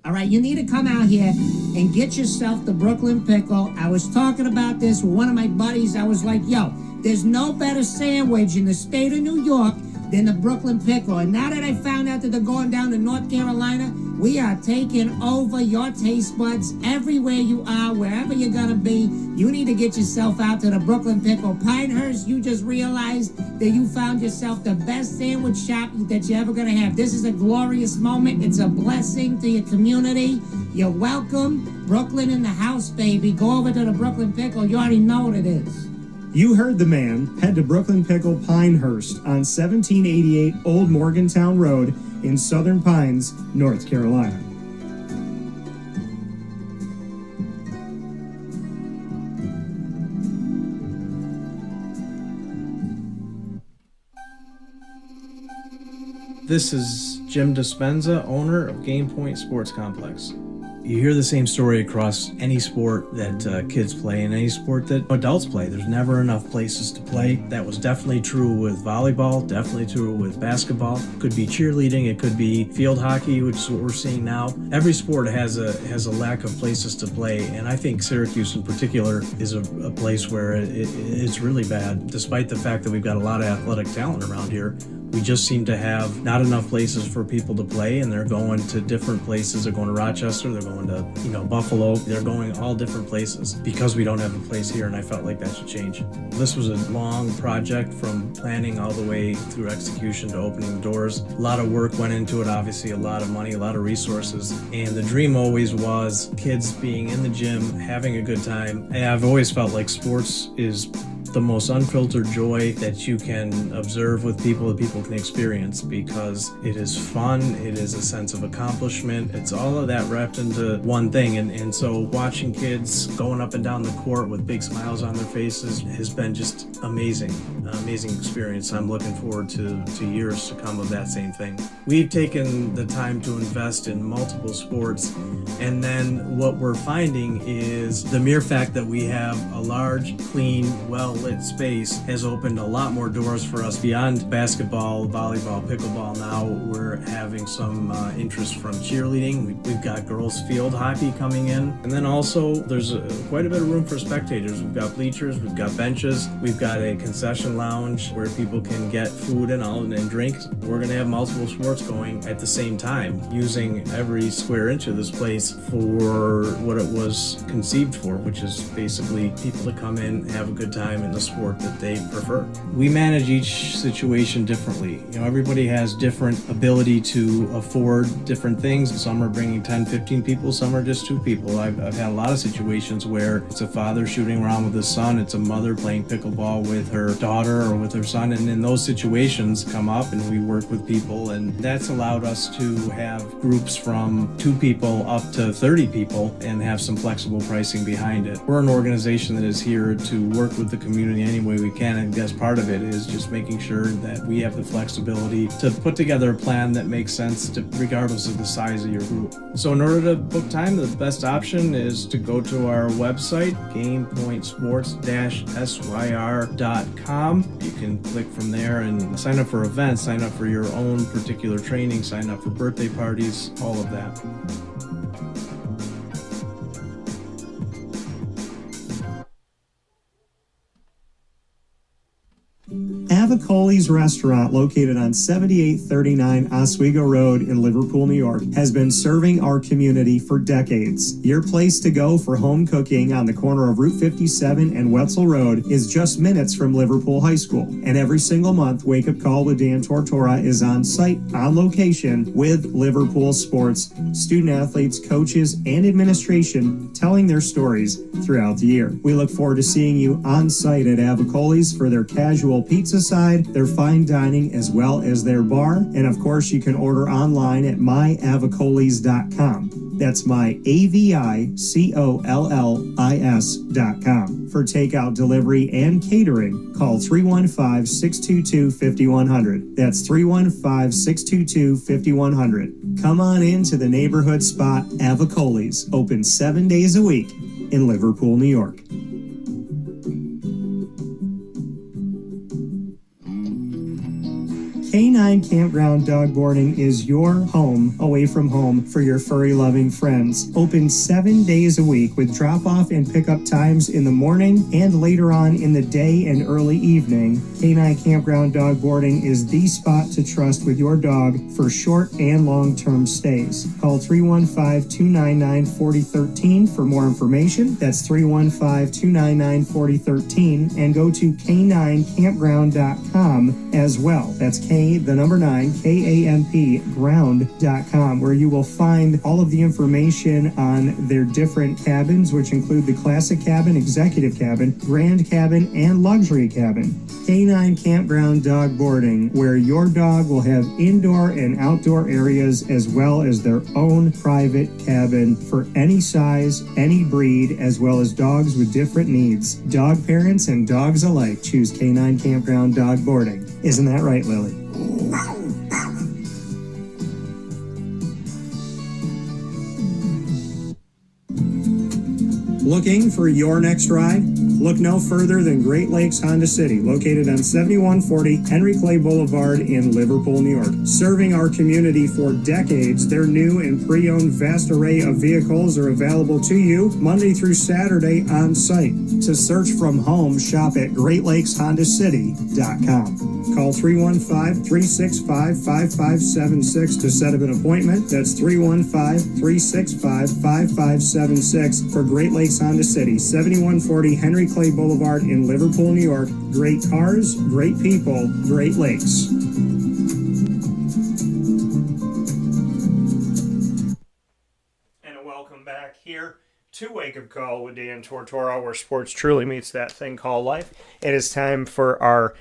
All right, you need to come out here and get yourself the Brooklyn Pickle. I was talking about this with one of my buddies. I was like, yo, there's no better sandwich in the state of New York than the Brooklyn Pickle. And now that I found out that they're going down to North Carolina, we are taking over your taste buds everywhere you are, wherever you're going to be. You need to get yourself out to the Brooklyn Pickle. Pinehurst, you just realized that you found yourself the best sandwich shop that you're ever going to have. This is a glorious moment. It's a blessing to your community. You're welcome. Brooklyn in the house, baby. Go over to the Brooklyn Pickle. You already know what it is. You heard the man. Head to Brooklyn Pickle Pinehurst on 1788 Old Morgantown Road in Southern Pines, North Carolina. This is Jim Dispenza, owner of Game Point Sports Complex. You hear the same story across any sport that kids play and any sport that adults play. There's never enough places to play. That was definitely true with volleyball, definitely true with basketball. Could be cheerleading, it could be field hockey, which is what we're seeing now. Every sport has a lack of places to play, and I think Syracuse in particular is a place where it's really bad. Despite the fact that we've got a lot of athletic talent around here, we just seem to have not enough places for people to play, and they're going to different places. They're going to Rochester, they're going to, Buffalo. They're going all different places because we don't have a place here, and I felt like that should change. This was a long project from planning all the way through execution to opening doors. A lot of work went into it, obviously, a lot of money, a lot of resources, and the dream always was kids being in the gym, having a good time. And I've always felt like sports is the most unfiltered joy that you can observe with people, that people can experience, because it is fun, it is a sense of accomplishment, it's all of that wrapped into one thing. And so watching kids going up and down the court with big smiles on their faces has been just amazing, an amazing experience. I'm looking forward to years to come of that same thing. We've taken the time to invest in multiple sports, and then what we're finding is the mere fact that we have a large, clean, well-lit space has opened a lot more doors for us beyond basketball, volleyball, pickleball. Now we're having some interest from cheerleading. We've got girls field hockey coming in, and then also there's quite a bit of room for spectators. We've got bleachers, we've got benches, we've got a concession lounge where people can get food and drinks. We're going to have multiple sports going at the same time, using every square inch of this place for what it was conceived for, which is basically people to come in, have a good time, in the sport that they prefer. We manage each situation differently. Everybody has different ability to afford different things. Some are bringing 10, 15 people, some are just 2 people. I've had a lot of situations where it's a father shooting around with his son, it's a mother playing pickleball with her daughter or with her son, and in those situations come up and we work with people, and that's allowed us to have groups from 2 people up to 30 people and have some flexible pricing behind it. We're an organization that is here to work with the community any way we can, and as part of it is just making sure that we have the flexibility to put together a plan that makes sense regardless of the size of your group. So in order to book time, the best option is to go to our website, gamepointsports-syr.com. You can click from there and sign up for events, sign up for your own particular training, sign up for birthday parties, all of that. Avicolli's restaurant, located on 7839 Oswego Road in Liverpool, New York, has been serving our community for decades. Your place to go for home cooking on the corner of Route 57 and Wetzel Road is just minutes from Liverpool High School. And every single month, Wake Up Call with Dan Tortora is on site, on location, with Liverpool sports, student athletes, coaches, and administration telling their stories throughout the year. We look forward to seeing you on site at Avicolli's for their casual pizza side, their fine dining, as well as their bar. And of course, you can order online at myavicollis.com. That's myavicollis.com. For takeout, delivery, and catering, call 315-622-5100. That's 315-622-5100. Come on into the neighborhood spot Avicolli's, open 7 days a week in Liverpool, New York. K9 Campground Dog Boarding is your home away from home for your furry-loving friends. Open 7 days a week with drop-off and pickup times in the morning and later on in the day and early evening. K9 Campground Dog Boarding is the spot to trust with your dog for short and long-term stays. Call 315-299-4013 for more information. That's 315-299-4013, and go to k9campground.com as well. That's K9, ground.com, where you will find all of the information on their different cabins, which include the classic cabin, executive cabin, grand cabin, and luxury cabin. K9 Campground Dog Boarding, where your dog will have indoor and outdoor areas as well as their own private cabin for any size, any breed, as well as dogs with different needs. Dog parents and dogs alike choose K9 Campground Dog Boarding. Isn't that right, Lily? Looking for your next ride? Look no further than Great Lakes Honda City, located on 7140 Henry Clay Boulevard in Liverpool, New York. Serving our community for decades, their new and pre-owned vast array of vehicles are available to you Monday through Saturday on site. To search from home, shop at GreatLakesHondaCity.com. Call 315-365-5576 to set up an appointment. That's 315-365-5576 for Great Lakes Honda City, 7140 Henry Clay Boulevard in Liverpool, New York. Great cars, great people, Great Lakes. And welcome back here to Wake Up Call with Dan Tortora, where sports truly meets that thing called life. It is time for our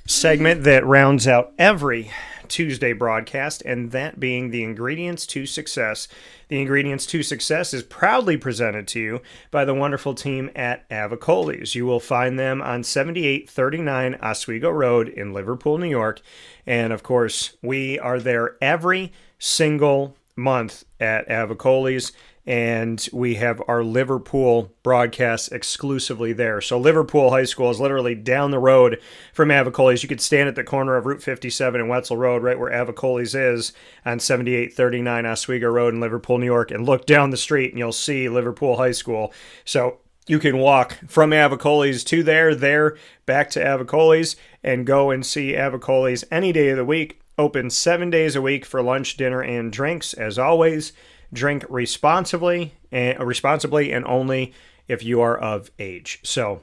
segment that rounds out every Tuesday broadcast, and that being the Ingredients to Success. The Ingredients to Success is proudly presented to you by the wonderful team at Avicolli's. You will find them on 7839 Oswego Road in Liverpool, New York. And of course, we are there every single month at Avicolli's, and we have our Liverpool broadcasts exclusively there. So Liverpool High School is literally down the road from Avicolli's. You could stand at the corner of Route 57 and Wetzel Road, right where Avicolli's is, on 7839 Oswego Road in Liverpool, New York, and look down the street and you'll see Liverpool High School. So you can walk from Avicolli's to there, back to Avicolli's, and go and see Avicolli's any day of the week. Open 7 days a week for lunch, dinner, and drinks. As always, drink responsibly and only if you are of age. So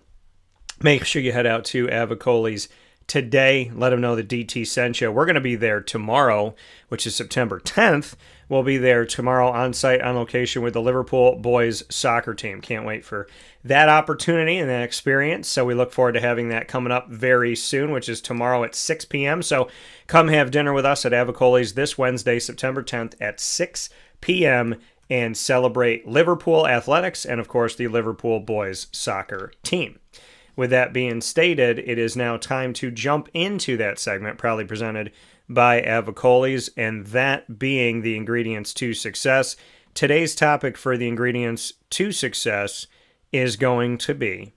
make sure you head out to Avicolli's today. Let them know that DT sent you. We're going to be there tomorrow, which is September 10th. We'll be there tomorrow on site, on location with the Liverpool boys soccer team. Can't wait for that opportunity and that experience. So we look forward to having that coming up very soon, which is tomorrow at 6 p.m. So come have dinner with us at Avicolli's this Wednesday, September 10th at 6 p.m. and celebrate Liverpool athletics and, of course, the Liverpool boys soccer team. With that being stated, it is now time to jump into that segment, proudly presented by Avicolli's, and that being the ingredients to success. Today's topic for the ingredients to success is going to be,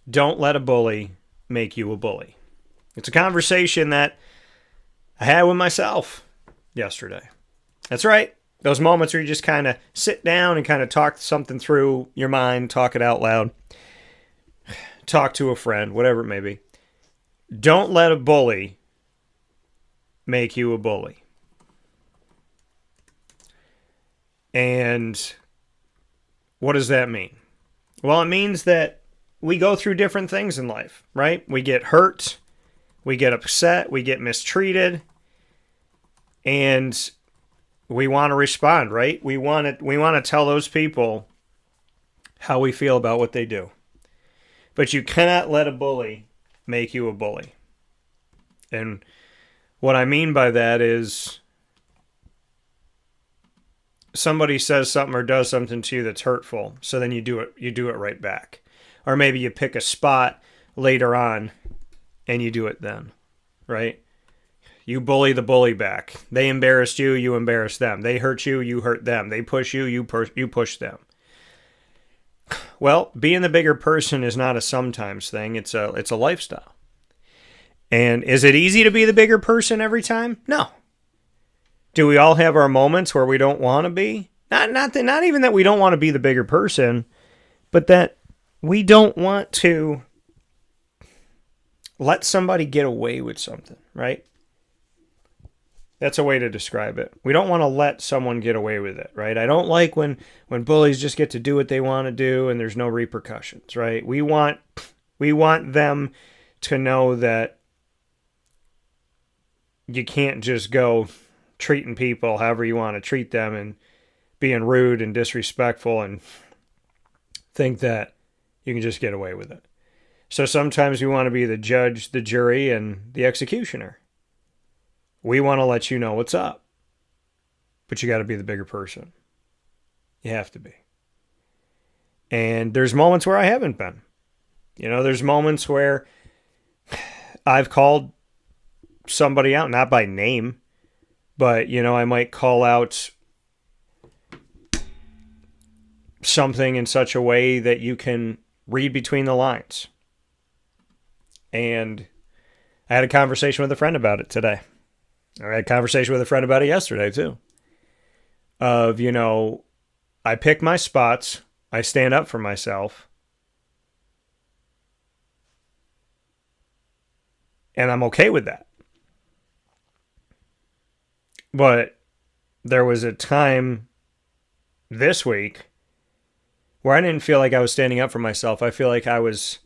don't let a bully make you a bully. It's a conversation that I had with myself yesterday. That's right. Those moments where you just kind of sit down and kind of talk something through your mind, talk it out loud, talk to a friend, whatever it may be. Don't let a bully make you a bully. And what does that mean? Well, it means that we go through different things in life, right? We get hurt, we get upset, we get mistreated, and we want to respond, right? We want to tell those people how we feel about what they do. But you cannot let a bully make you a bully. And what I mean by that is somebody says something or does something to you that's hurtful, so then you do it right back. Or maybe you pick a spot later on and you do it then, right? You bully the bully back. They embarrassed you, you embarrass them. They hurt you, you hurt them. They push you, you push them. Well, being the bigger person is not a sometimes thing. It's a lifestyle. And is it easy to be the bigger person every time? No. Do we all have our moments where we don't want to be? Not even that we don't want to be the bigger person, but that we don't want to let somebody get away with something, right? That's a way to describe it. We don't want to let someone get away with it, right? I don't like when bullies just get to do what they want to do and there's no repercussions, right? We want them to know that you can't just go treating people however you want to treat them and being rude and disrespectful and think that you can just get away with it. So sometimes we want to be the judge, the jury, and the executioner. We want to let you know what's up. But you got to be the bigger person. You have to be. And there's moments where I haven't been. There's moments where I've called somebody out, not by name, but, I might call out something in such a way that you can read between the lines. And I had a conversation with a friend about it today. I had a conversation with a friend about it yesterday, too. I pick my spots. I stand up for myself. And I'm okay with that. But there was a time this week where I didn't feel like I was standing up for myself. I feel like I was,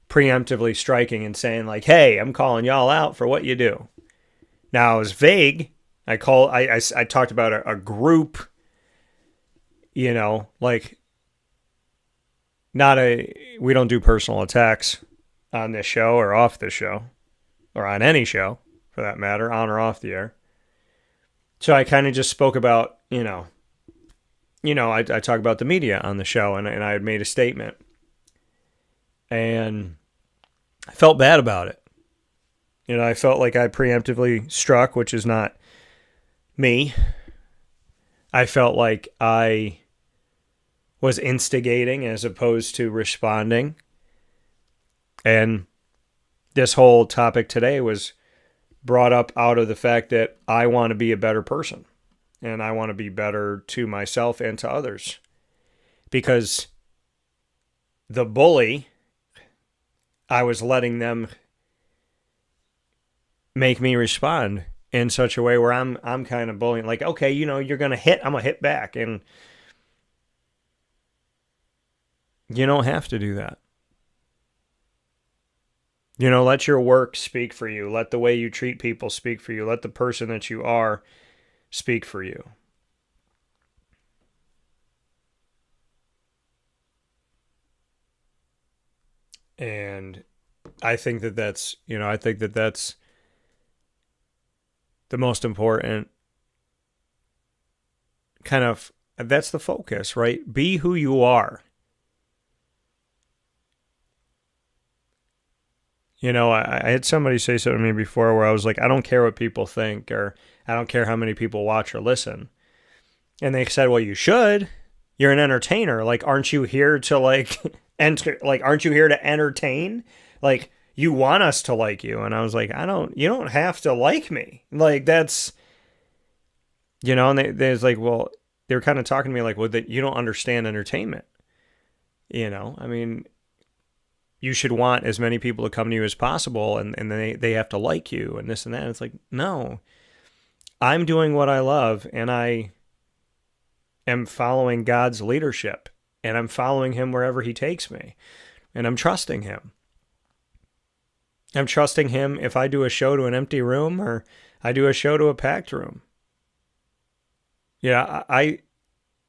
preemptively striking and saying like, hey, I'm calling y'all out for what you do. Now, I was vague. I talked about a group, we don't do personal attacks on this show or off this show or on any show for that matter, on or off the air. So I kind of just spoke about, I talk about the media on the show and I had made a statement and I felt bad about it. I felt like I preemptively struck, which is not me. I felt like I was instigating as opposed to responding. And this whole topic today was brought up out of the fact that I want to be a better person. And I want to be better to myself and to others. Because the bully, I was letting them make me respond in such a way where I'm kind of bullying. Like, okay, you're going to hit, I'm going to hit back. And You don't have to do that. Let your work speak for you. Let the way you treat people speak for you. Let the person that you are speak for you. And I think that that's the most important that's the focus, right? Be who you are. I had somebody say something to me before where I was like, I don't care what people think, or I don't care how many people watch or listen. And they said, well, you should. You're an entertainer. Like, aren't you here to aren't you here to entertain? Like, you want us to like you. And I was like, you don't have to like me. Like, that's, and they was like, well, they were kind of talking to me like, well, that you don't understand entertainment. I mean, you should want as many people to come to you as possible, and they have to like you and this and that. And it's like, no, I'm doing what I love, and I am following God's leadership, and I'm following him wherever he takes me, and I'm trusting him. I'm trusting him if I do a show to an empty room or I do a show to a packed room. Yeah,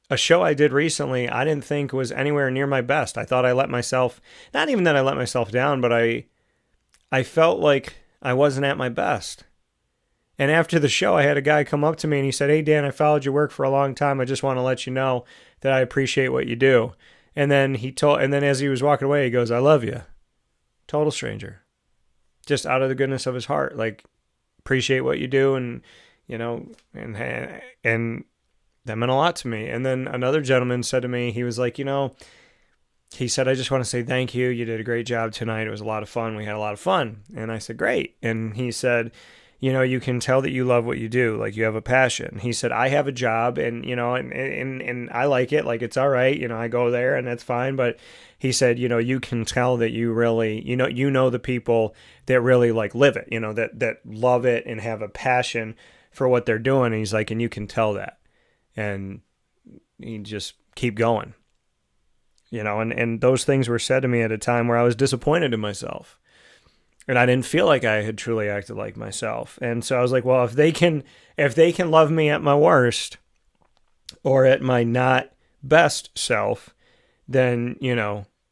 a show I did recently, I didn't think was anywhere near my best. I thought I let myself, not even that I let myself down, but I felt like I wasn't at my best. And after the show, I had a guy come up to me and he said, hey, Dan, I followed your work for a long time. I just want to let you know that I appreciate what you do. And then as he was walking away, he goes, I love you. Total stranger. Just out of the goodness of his heart. Like, appreciate what you do. And, and that meant a lot to me. And then another gentleman said to me, he was like, he said, I just want to say thank you. You did a great job tonight. It was a lot of fun. We had a lot of fun. And I said, great. And he said, you can tell that you love what you do. Like, you have a passion. He said, I have a job and, and I like it. Like, it's all right. I go there and that's fine. But he said, you can tell that you really, the people that really like live it, that love it and have a passion for what they're doing. And he's like, and you can tell that. And you just keep going, and those things were said to me at a time where I was disappointed in myself. And I didn't feel like I had truly acted like myself. And so I was like, well, if they can love me at my worst or at my not best self, then,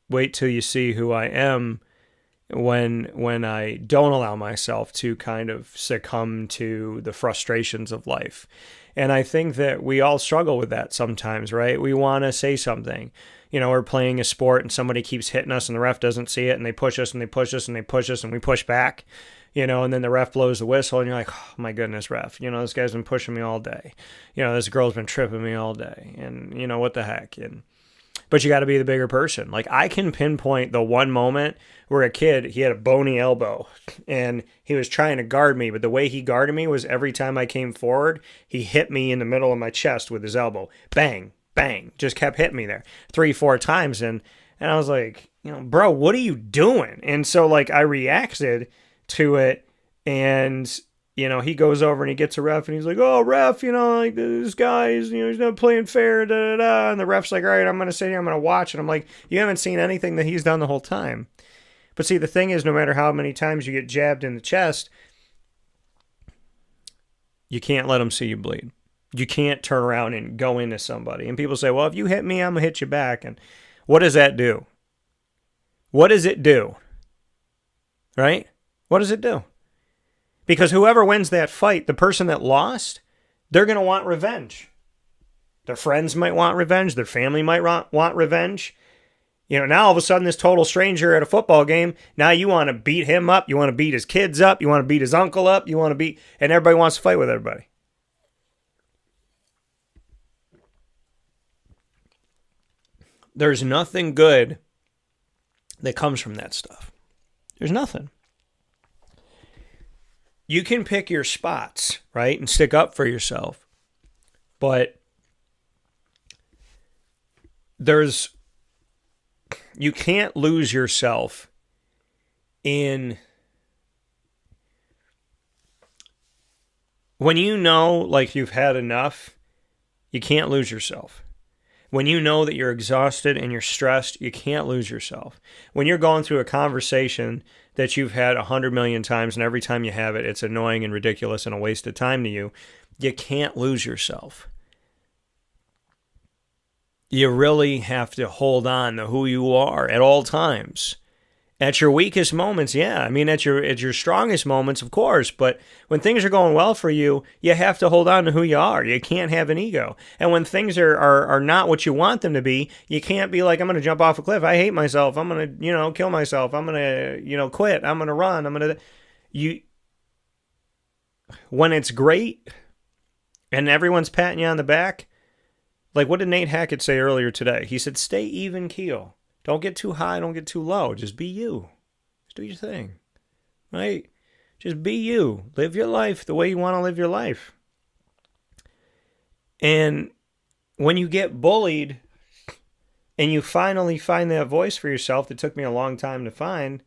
wait till you see who I am when I don't allow myself to kind of succumb to the frustrations of life. And I think that we all struggle with that sometimes, right? We want to say something. We're playing a sport and somebody keeps hitting us and the ref doesn't see it and they push us and they push us and they push us and we push back, and then the ref blows the whistle and you're like, oh my goodness, ref, this guy's been pushing me all day. This girl's been tripping me all day and what the heck. But you got to be the bigger person. Like, I can pinpoint the one moment where a kid, he had a bony elbow and he was trying to guard me, but the way he guarded me was every time I came forward, he hit me in the middle of my chest with his elbow. Bang, bang, just kept hitting me there 3-4 times. And I was like, bro, what are you doing? And so like I reacted to it and, he goes over and he gets a ref and he's like, oh, ref, like this guy is, he's not playing fair, da, da, da. And the ref's like, all right, I'm going to sit here, I'm going to watch. And I'm like, you haven't seen anything that he's done the whole time. But see, the thing is, no matter how many times you get jabbed in the chest, you can't let them see you bleed. You can't turn around and go into somebody. And people say, well, if you hit me, I'm going to hit you back. And what does that do? What does it do? Right? What does it do? Because whoever wins that fight, the person that lost, they're going to want revenge. Their friends might want revenge. Their family might want revenge. Now all of a sudden this total stranger at a football game, now you want to beat him up. You want to beat his kids up. You want to beat his uncle up. And everybody wants to fight with everybody. There's nothing good that comes from that stuff. There's nothing. You can pick your spots, right, and stick up for yourself. But you can't lose yourself in when like you've had enough, you can't lose yourself. When you know that you're exhausted and you're stressed, you can't lose yourself. When you're going through a conversation that you've had 100 million times, and every time you have it, it's annoying and ridiculous and a waste of time to you, you can't lose yourself. You really have to hold on to who you are at all times. At your weakest moments, yeah. I mean, at your strongest moments, of course. But when things are going well for you, you have to hold on to who you are. You can't have an ego. And when things are not what you want them to be, you can't be like, I'm going to jump off a cliff. I hate myself. I'm going to, kill myself. I'm going to, quit. I'm going to run. When it's great and everyone's patting you on the back, like what did Nate Hackett say earlier today? He said, stay even keel. Don't get too high, don't get too low. Just be you. Just do your thing, right? Just be you. Live your life the way you want to live your life. And when you get bullied and you finally find that voice for yourself that took me a long time to find,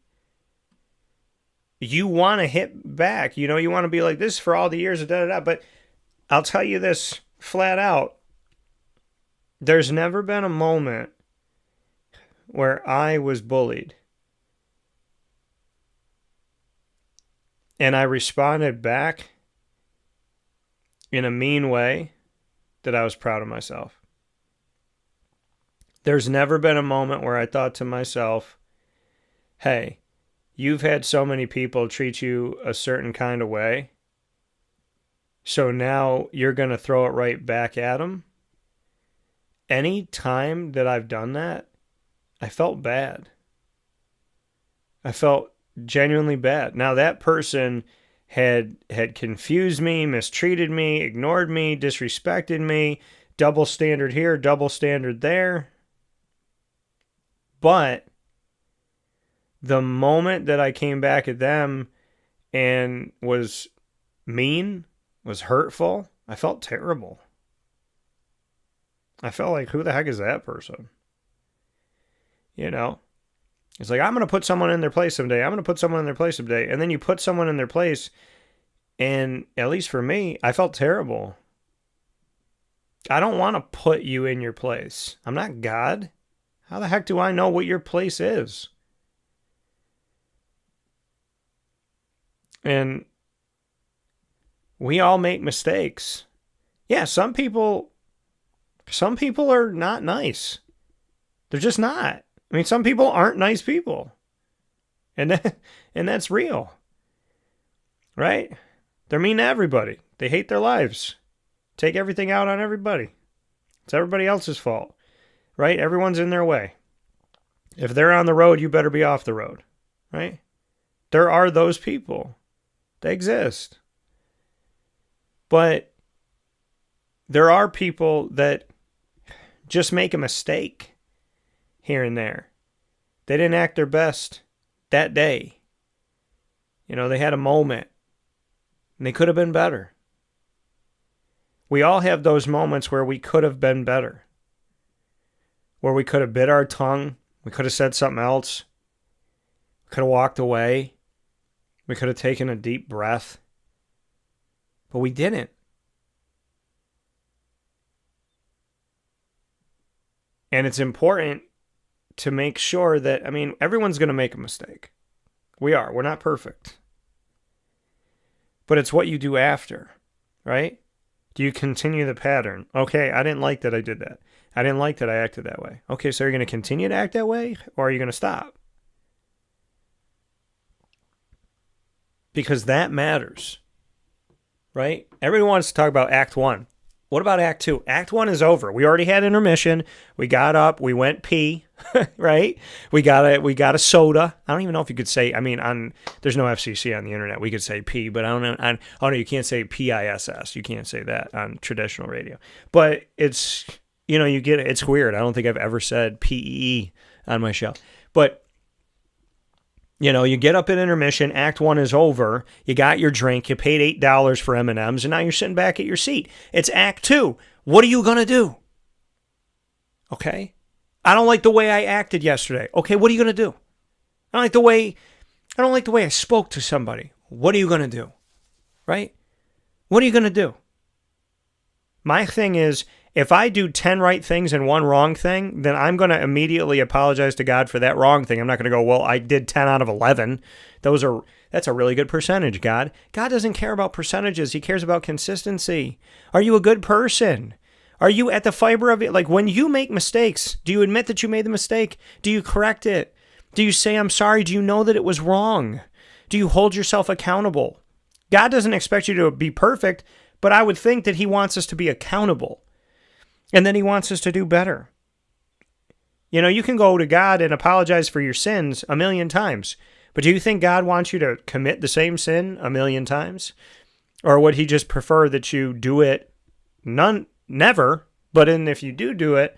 you want to hit back. You want to be like, this for all the years of da-da-da. But I'll tell you this flat out. There's never been a moment where I was bullied and I responded back in a mean way that I was proud of myself. There's never been a moment where I thought to myself, hey, you've had so many people treat you a certain kind of way, so now you're going to throw it right back at them. Any time that I've done that, I felt bad. I felt genuinely bad. Now that person had confused me, mistreated me, ignored me, disrespected me, double standard here, double standard there. But the moment that I came back at them and was mean, was hurtful, I felt terrible. I felt like, who the heck is that person? It's like, I'm going to put someone in their place someday. I'm going to put someone in their place someday. And then you put someone in their place, and at least for me, I felt terrible. I don't want to put you in your place. I'm not God. How the heck do I know what your place is? And we all make mistakes. Yeah, some people are not nice. They're just not. I mean, some people aren't nice people. And that's real. Right? They're mean to everybody. They hate their lives. Take everything out on everybody. It's everybody else's fault. Right? Everyone's in their way. If they're on the road, you better be off the road. Right? There are those people. They exist. But there are people that just make a mistake here and there. They didn't act their best that day. They had a moment and they could have been better. We all have those moments where we could have been better. Where we could have bit our tongue. We could have said something else. We could have walked away. We could have taken a deep breath. But we didn't. And it's important to make sure that, everyone's going to make a mistake. We are. We're not perfect. But it's what you do after, right? Do you continue the pattern? Okay, I didn't like that I did that. I didn't like that I acted that way. Okay, so you're going to continue to act that way, or are you going to stop? Because that matters, right? Everyone wants to talk about Act 1. What about Act 2? Act 1 is over. We already had intermission. We got up. We went pee, right? We got a soda. I don't even know if you could say, there's no FCC on the internet. We could say pee, but I don't know. You can't say PISS. You can't say that on traditional radio. But it's, you get it. It's weird. I don't think I've ever said PEE on my show. But you get up at intermission, Act 1 is over, you got your drink, you paid $8 for M&Ms, and now you're sitting back at your seat. It's Act 2. What are you going to do? Okay? I don't like the way I acted yesterday. Okay, what are you going to do? I don't like the way I spoke to somebody. What are you going to do? Right? What are you going to do? My thing is, If I do 10 right things and one wrong thing, then I'm going to immediately apologize to God for that wrong thing. I'm not going to go, well, I did 10 out of 11. That's a really good percentage, God. God doesn't care about percentages. He cares about consistency. Are you a good person? Are you at the fiber of it? Like, when you make mistakes, do you admit that you made the mistake? Do you correct it? Do you say, I'm sorry? Do you know that it was wrong? Do you hold yourself accountable? God doesn't expect you to be perfect, but I would think that he wants us to be accountable. And then he wants us to do better. You know, you can go to God and apologize for your sins a million times, but do you think God wants you to commit the same sin a million times? Or would he just prefer that you do it never, but then if you do it,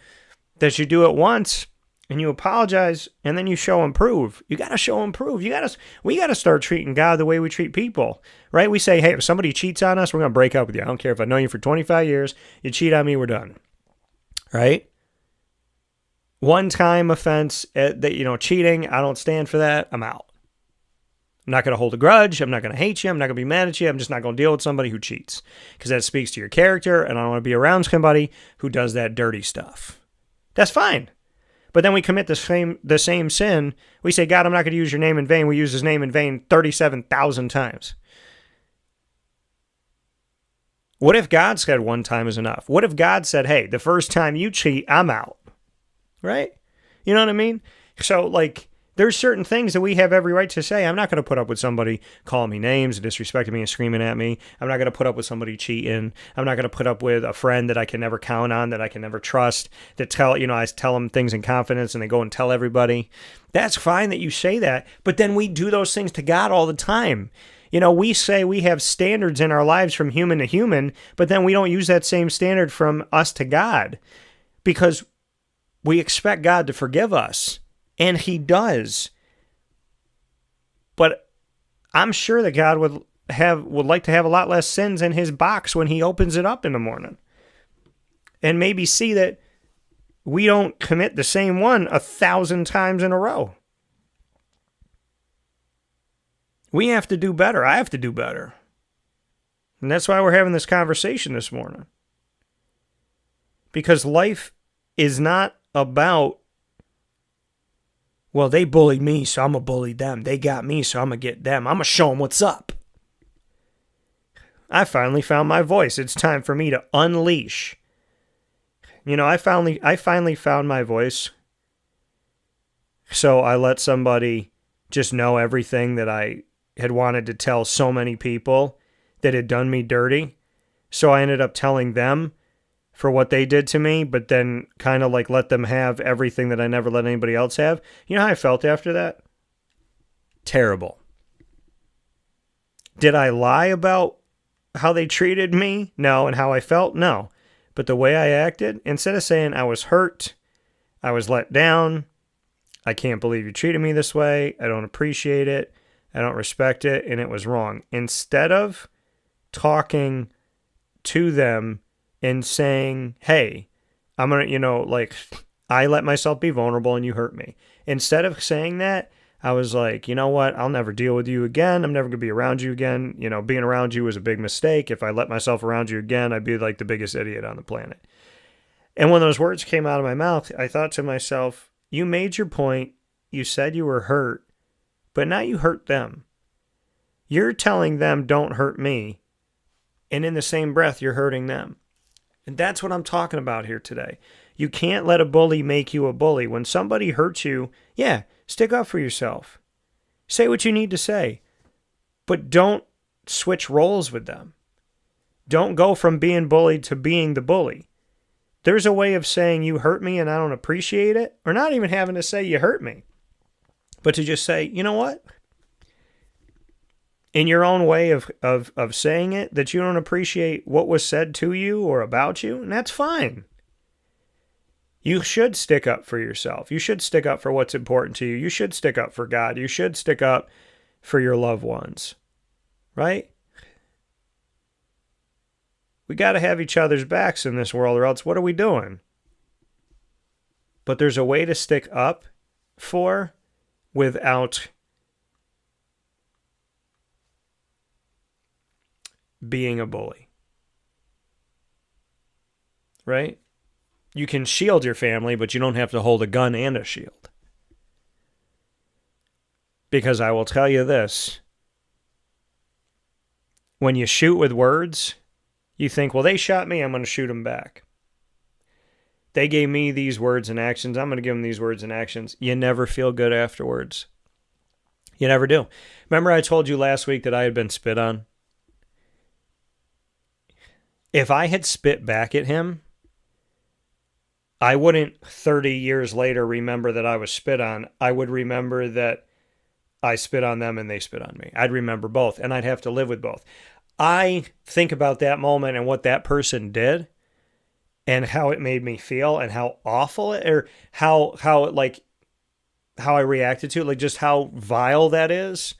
that you do it once and you apologize and then you show and prove. You got to show and prove. We got to start treating God the way we treat people, right? We say, hey, if somebody cheats on us, we're going to break up with you. I don't care if I've known you for 25 years. You cheat on me, we're done. Right? One-time offense, cheating, I don't stand for that. I'm out. I'm not going to hold a grudge. I'm not going to hate you. I'm not going to be mad at you. I'm just not going to deal with somebody who cheats because that speaks to your character, and I don't want to be around somebody who does that dirty stuff. That's fine. But then we commit the same sin. We say, God, I'm not going to use your name in vain. We use his name in vain 37,000 times. What if God said one time is enough? What if God said, hey, the first time you cheat, I'm out? Right? You know what I mean? So, like, there's certain things that we have every right to say. I'm not going to put up with somebody calling me names, disrespecting me, and screaming at me. I'm not going to put up with somebody cheating. I'm not going to put up with a friend that I can never count on, that I can never trust, that I tell them things in confidence and they go and tell everybody. That's fine that you say that, but then we do those things to God all the time. We say we have standards in our lives from human to human, but then we don't use that same standard from us to God because we expect God to forgive us, and he does. But I'm sure that God would like to have a lot less sins in his box when he opens it up in the morning. And maybe see that we don't commit the same one 1,000 times in a row. We have to do better. I have to do better. And that's why we're having this conversation this morning. Because life is not about, well, they bullied me, so I'm going to bully them. They got me, so I'm going to get them. I'm going to show them what's up. I finally found my voice. It's time for me to unleash. I finally found my voice. So I let somebody just know everything that I had wanted to tell so many people that had done me dirty. So I ended up telling them for what they did to me, but then kind of like let them have everything that I never let anybody else have. You know how I felt after that? Terrible. Did I lie about how they treated me? No. And how I felt? No. But the way I acted, instead of saying I was hurt, I was let down, I can't believe you treated me this way, I don't appreciate it, I don't respect it, and it was wrong. Instead of talking to them and saying, hey, I'm going to, I let myself be vulnerable and you hurt me. Instead of saying that, I was like, you know what? I'll never deal with you again. I'm never going to be around you again. Being around you was a big mistake. If I let myself around you again, I'd be like the biggest idiot on the planet. And when those words came out of my mouth, I thought to myself, you made your point. You said you were hurt, but now you hurt them. You're telling them don't hurt me. And in the same breath, you're hurting them. And that's what I'm talking about here today. You can't let a bully make you a bully. When somebody hurts you, yeah, stick up for yourself. Say what you need to say. But don't switch roles with them. Don't go from being bullied to being the bully. There's a way of saying you hurt me and I don't appreciate it, or not even having to say you hurt me, but to just say, you know what? In your own way of saying it, that you don't appreciate what was said to you or about you, and that's fine. You should stick up for yourself. You should stick up for what's important to you. You should stick up for God. You should stick up for your loved ones, right? We got to have each other's backs in this world, or else what are we doing? But there's a way to stick up for without being a bully. right? You can shield your family, but you don't have to hold a gun and a shield. Because I will tell you this, when you shoot with words, you think, well, they shot me, I'm going to shoot them back. They gave me these words and actions, I'm going to give them these words and actions. You never feel good afterwards. You never do. Remember I told you last week that I had been spit on? If I had spit back at him, I wouldn't 30 years later remember that I was spit on. I would remember that I spit on them and they spit on me. I'd remember both, and I'd have to live with both. I think about that moment and what that person did and how it made me feel and how awful it, or how I reacted to it, like just how vile that is.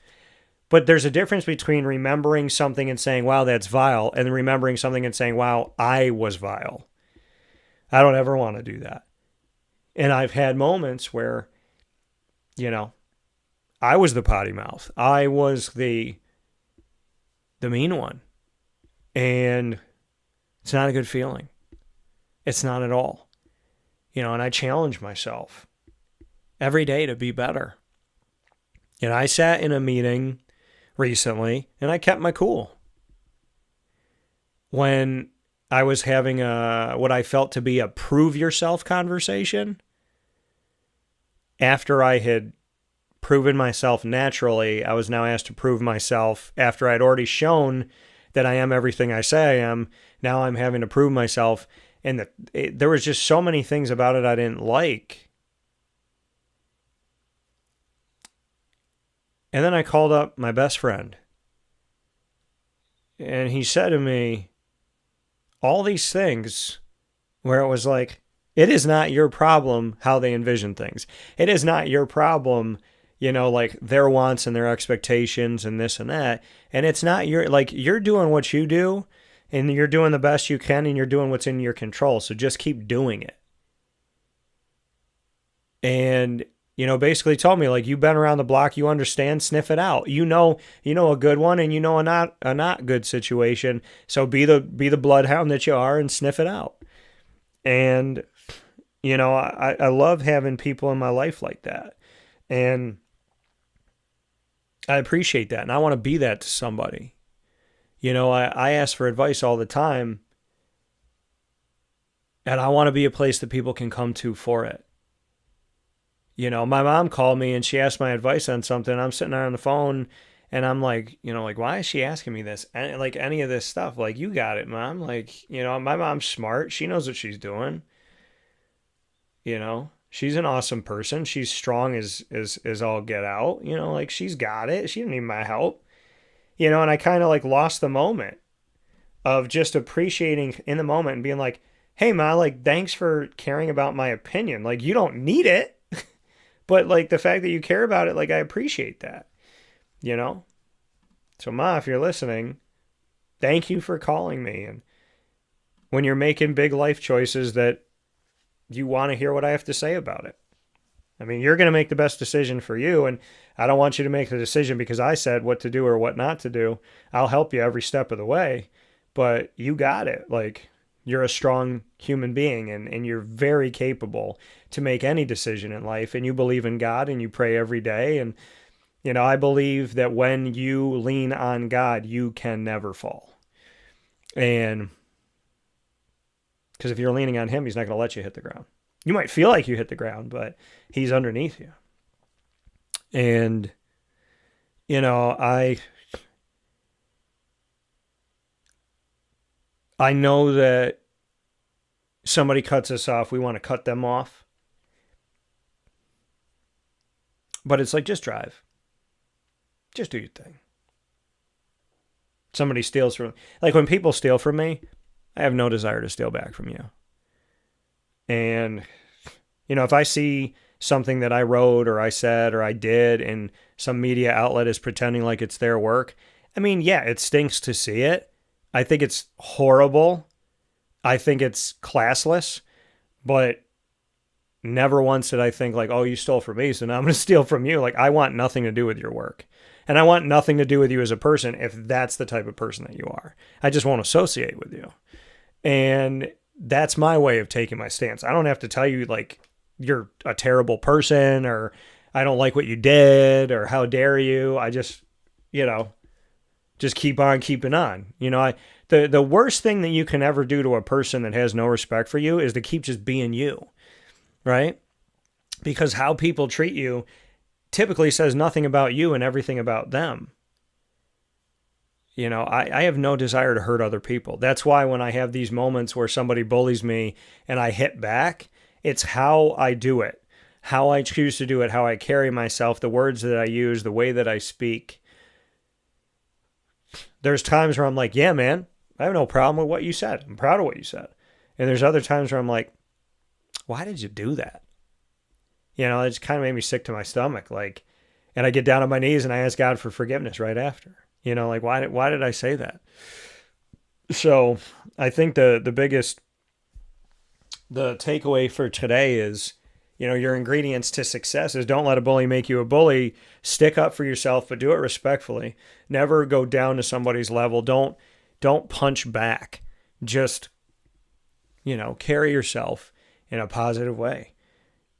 But there's a difference between remembering something and saying, wow, that's vile, and remembering something and saying, wow, I was vile. I don't ever want to do that. And I've had moments where, I was the potty mouth. I was the mean one. And it's not a good feeling. It's not at all. And I challenge myself every day to be better. I sat in a meeting recently and I kept my cool. When I was having what I felt to be a prove yourself conversation, after I had proven myself naturally, I was now asked to prove myself after I'd already shown that I am everything I say I am. Now I'm having to prove myself. And there was just so many things about it I didn't like. And then I called up my best friend. And he said to me all these things where it was like, it is not your problem how they envision things. It is not your problem, like their wants and their expectations and this and that. And it's not you're doing what you do and you're doing the best you can and you're doing what's in your control. So just keep doing it. And, basically told me, like, you've been around the block, you understand, sniff it out. You know a good one and a not good situation. So be the bloodhound that you are and sniff it out. And, I love having people in my life like that. And I appreciate that. And I want to be that to somebody. I ask for advice all the time. And I want to be a place that people can come to for it. My mom called me and she asked my advice on something. I'm sitting there on the phone and I'm like, why is she asking me this? And like any of this stuff, like, you got it, Mom. Like, my mom's smart. She knows what she's doing. She's an awesome person. She's strong as all get out, like she's got it. She didn't need my help, and I kind of like lost the moment of just appreciating in the moment and being like, hey, Ma, like, thanks for caring about my opinion. Like, you don't need it. But, like, the fact that you care about it, like, I appreciate that, So, Ma, if you're listening, thank you for calling me. And when you're making big life choices that you want to hear what I have to say about it. I mean, you're going to make the best decision for you, and I don't want you to make the decision because I said what to do or what not to do. I'll help you every step of the way, but you got it. Like, you're a strong human being and you're very capable to make any decision in life, and you believe in God and you pray every day. And, I believe that when you lean on God, you can never fall. And because if you're leaning on him, he's not going to let you hit the ground. You might feel like you hit the ground, but he's underneath you. And, I know that somebody cuts us off, we want to cut them off. But it's like, just drive. Just do your thing. Somebody steals from, like when people steal from me, I have no desire to steal back from you. And, if I see something that I wrote or I said or I did and some media outlet is pretending like it's their work, I mean, yeah, it stinks to see it. I think it's horrible. I think it's classless, but never once did I think like, oh, you stole from me, so now I'm going to steal from you. Like, I want nothing to do with your work. And I want nothing to do with you as a person if that's the type of person that you are. I just won't associate with you. And that's my way of taking my stance. I don't have to tell you like you're a terrible person or I don't like what you did or how dare you. I just, just keep on keeping on. The worst thing that you can ever do to a person that has no respect for you is to keep just being you, right? Because how people treat you typically says nothing about you and everything about them. I have no desire to hurt other people. That's why when I have these moments where somebody bullies me and I hit back, it's how I do it, how I choose to do it, how I carry myself, the words that I use, the way that I speak. There's times where I'm like, yeah, man, I have no problem with what you said. I'm proud of what you said. And there's other times where I'm like, why did you do that? It just kind of made me sick to my stomach. And I get down on my knees and I ask God for forgiveness right after. Why did I say that? So I think the takeaway for today is, your ingredients to success is don't let a bully make you a bully. Stick up for yourself, but do it respectfully. Never go down to somebody's level. Don't punch back. Just, carry yourself in a positive way.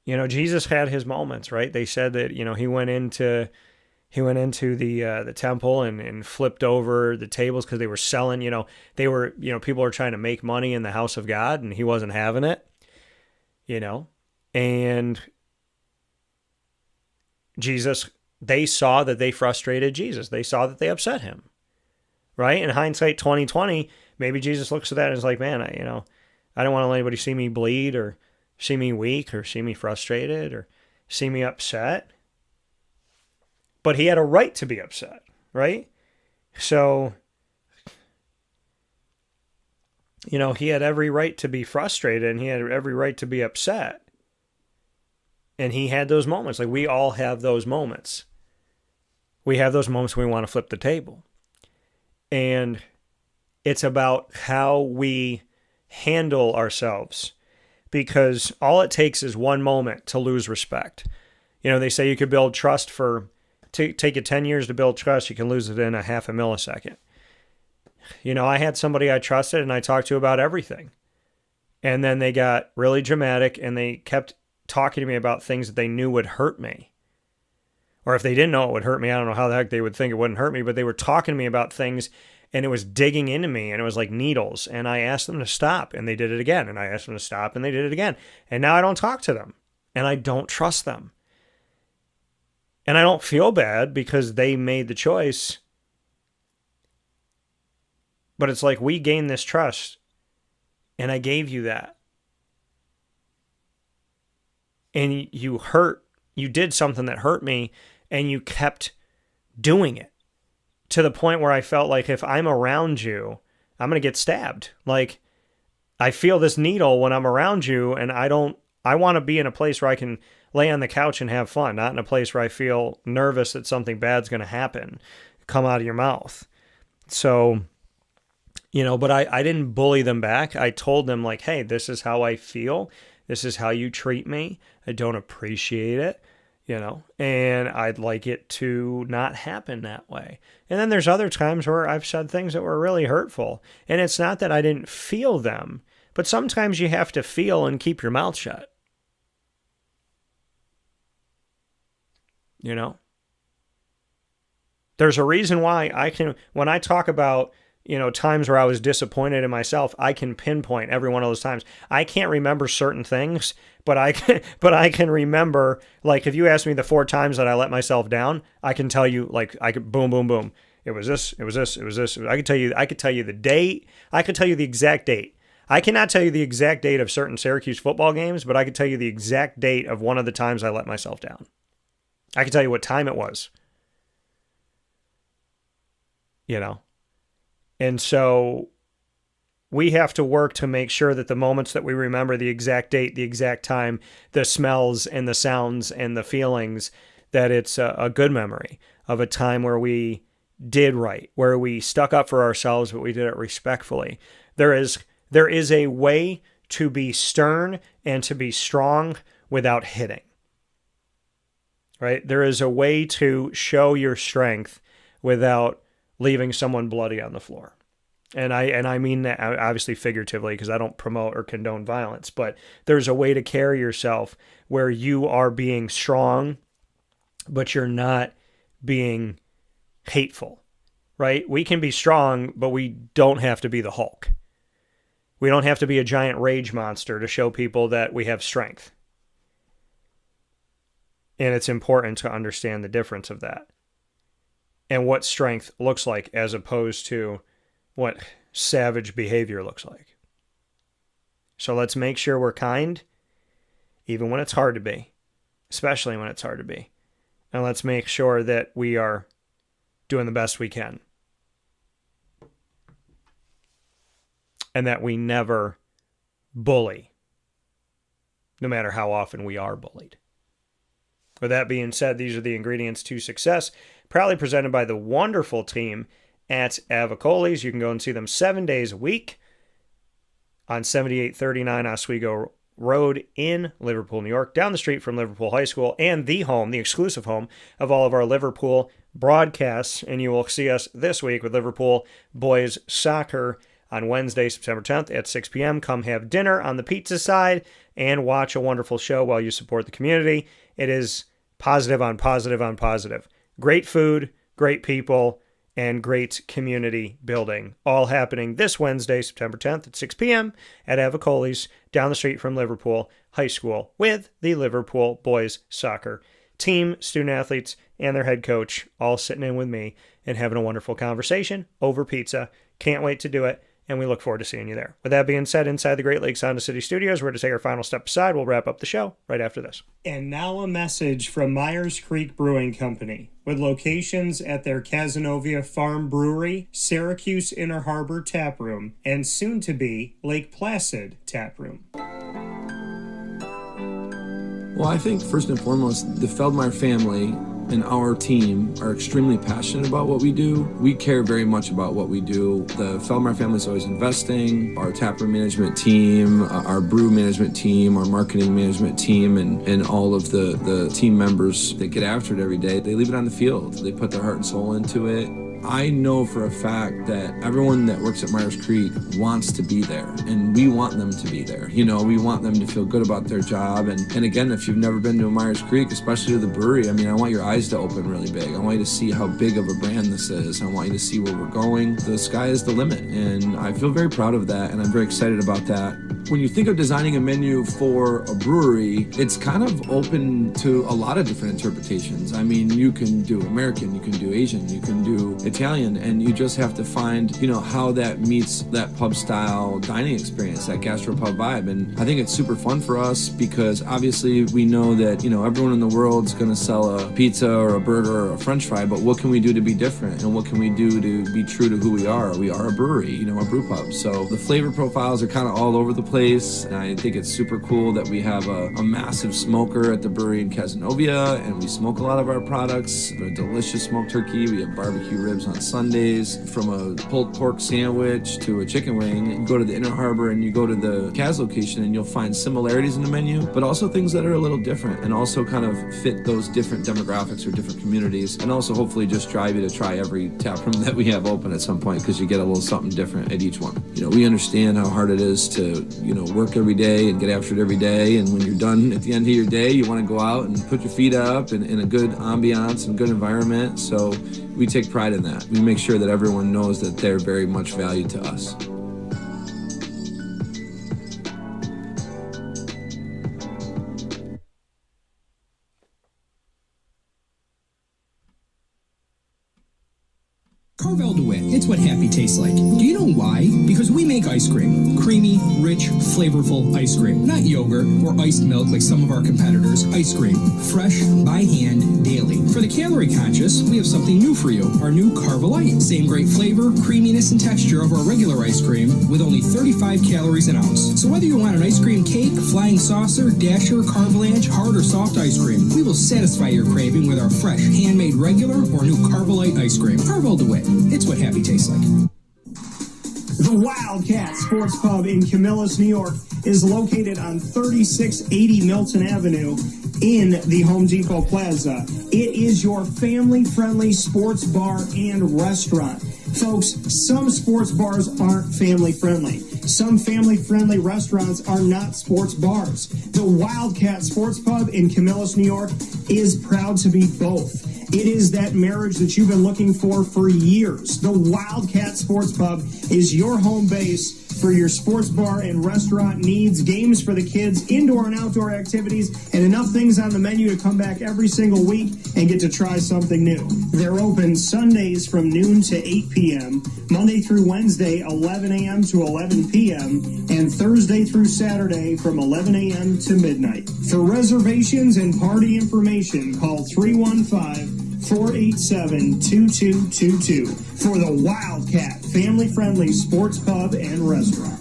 Jesus had his moments, right? They said that, he went into the temple and flipped over the tables because they were selling, people were trying to make money in the house of God and he wasn't having it, and Jesus, they saw that they frustrated Jesus. They saw that they upset him, right? In hindsight, 2020, maybe Jesus looks at that and is like, man, I don't want to let anybody see me bleed or see me weak or see me frustrated or see me upset. But he had a right to be upset, right? So, he had every right to be frustrated and he had every right to be upset. And he had those moments. Like we all have those moments. We have those moments when we want to flip the table. And it's about how we handle ourselves. Because all it takes is one moment to lose respect. They say you could build trust take you 10 years to build trust, you can lose it in a half a millisecond. I had somebody I trusted and I talked to about everything. And then they got really dramatic and they kept talking to me about things that they knew would hurt me. Or if they didn't know it would hurt me, I don't know how the heck they would think it wouldn't hurt me, but they were talking to me about things and it was digging into me and it was like needles. And I asked them to stop and they did it again. And I asked them to stop and they did it again. And now I don't talk to them and I don't trust them. And I don't feel bad because they made the choice. But it's like we gained this trust and I gave you that. And you did something that hurt me and you kept doing it to the point where I felt like if I'm around you, I'm going to get stabbed. Like I feel this needle when I'm around you and I want to be in a place where I can lay on the couch and have fun, not in a place where I feel nervous that something bad's going to happen, come out of your mouth. So, but I didn't bully them back. I told them like, hey, this is how I feel. This is how you treat me. I don't appreciate it, and I'd like it to not happen that way. And then there's other times where I've said things that were really hurtful. And it's not that I didn't feel them, but sometimes you have to feel and keep your mouth shut. There's a reason why when I talk about, times where I was disappointed in myself, I can pinpoint every one of those times. I can't remember certain things, but I can remember, like, if you ask me the 4 times that I let myself down, I can tell you, like, I could boom, boom, boom. It was this, it was this, it was this. I could tell you the date. I could tell you the exact date. I cannot tell you the exact date of certain Syracuse football games, but I could tell you the exact date of one of the times I let myself down. I can tell you what time it was. And so we have to work to make sure that the moments that we remember, the exact date, the exact time, the smells and the sounds and the feelings, that it's a good memory of a time where we did right, where we stuck up for ourselves, but we did it respectfully. There is a way to be stern and to be strong without hitting. Right? There is a way to show your strength without leaving someone bloody on the floor. And I mean that obviously figuratively, because I don't promote or condone violence, but there's a way to carry yourself where you are being strong, but you're not being hateful, right? We can be strong, but we don't have to be the Hulk. We don't have to be a giant rage monster to show people that we have strength. And it's important to understand the difference of that and what strength looks like as opposed to what savage behavior looks like. So let's make sure we're kind, even when it's hard to be, especially when it's hard to be. And let's make sure that we are doing the best we can. And that we never bully, no matter how often we are bullied. With that being said, these are the ingredients to success, proudly presented by the wonderful team at Avicolli's. You can go and see them 7 days a week on 7839 Oswego Road in Liverpool, New York, down the street from Liverpool High School, and the home, the exclusive home of all of our Liverpool broadcasts. And you will see us this week with Liverpool boys soccer on Wednesday, September 10th at 6 p.m. Come have dinner on the pizza side and watch a wonderful show while you support the community. It is positive on positive on positive. Great food, great people, and great community building. All happening this Wednesday, September 10th at 6 p.m. at Avicolli's down the street from Liverpool High School with the Liverpool boys soccer team, student athletes, and their head coach all sitting in with me and having a wonderful conversation over pizza. Can't wait to do it, and we look forward to seeing you there. With that being said, inside the Great Lakes Honda City Studios, we're going to take our final step aside. We'll wrap up the show right after this. And now a message from Myers Creek Brewing Company, with locations at their Cazenovia Farm Brewery, Syracuse Inner Harbor Tap Room, and soon-to-be Lake Placid Tap Room. Well, I think first and foremost, the Feldmeyer family and our team are extremely passionate about what we do. We care very much about what we do. The Feldmeyer family is always investing. Our taproom management team, our brew management team, our marketing management team, and all of the team members that get after it every day, they leave it on the field. They put their heart and soul into it. I know for a fact that everyone that works at Myers Creek wants to be there, and we want them to be there. You know, we want them to feel good about their job. And again, if you've never been to a Myers Creek, especially to the brewery, I mean, I want your eyes to open really big. I want you to see how big of a brand this is. I want you to see where we're going. The sky is the limit, and I feel very proud of that, and I'm very excited about that. When you think of designing a menu for a brewery, it's kind of open to a lot of different interpretations. I mean, you can do American, you can do Asian, you can do Italian, and you just have to find, you know, how that meets that pub style dining experience, that gastropub vibe. And I think it's super fun for us because obviously we know that, you know, everyone in the world's going to sell a pizza or a burger or a french fry, but what can we do to be different? And what can we do to be true to who we are? We are a brewery, you know, a brew pub. So the flavor profiles are kind of all over the place. And I think it's super cool that we have a massive smoker at the brewery in Cazenovia, and we smoke a lot of our products. A delicious smoked turkey. We have barbecue ribs on Sundays, from a pulled pork sandwich to a chicken wing. You go to the Inner Harbor and you go to the Kaz location and you'll find similarities in the menu, but also things that are a little different and also kind of fit those different demographics or different communities, and also hopefully just drive you to try every tap room that we have open at some point, because you get a little something different at each one. You know, we understand how hard it is to, you know, work every day and get after it every day, and when you're done at the end of your day, you want to go out and put your feet up in a good ambiance and good environment. So we take pride in that. We make sure that everyone knows that they're very much valued to us. Carvel DeWitt, it's what happy tastes like. Do you know why? Because we make ice cream. Creamy, rich, flavorful ice cream. Not yogurt or iced milk like some of our competitors. Ice cream. Fresh, by hand, daily. For the calorie conscious, we have something new for you. Our new Carvelite. Same great flavor, creaminess, and texture of our regular ice cream with only 35 calories an ounce. So whether you want an ice cream cake, flying saucer, dasher, carvalanche, hard or soft ice cream, we will satisfy your craving with our fresh, handmade regular or new Carvelite ice cream. Carvel DeWitt. It's what happy tastes like. The Wildcat Sports Pub in Camillus, New York is located on 3680 Milton Avenue in the Home Depot Plaza. It is your family-friendly sports bar and restaurant. Folks, some sports bars aren't family friendly. Some family friendly restaurants are not sports bars. The Wildcat Sports Pub in Camillus, New York is proud to be both. It is that marriage that you've been looking for years. The Wildcat Sports Pub is your home base for your sports bar and restaurant needs, games for the kids, indoor and outdoor activities, and enough things on the menu to come back every single week and get to try something new. They're open Sundays from noon to 8 p.m., Monday through Wednesday, 11 a.m. to 11 p.m., and Thursday through Saturday from 11 a.m. to midnight. For reservations and party information, call 315-487-2222 for the Wildcat family-friendly sports pub and restaurant.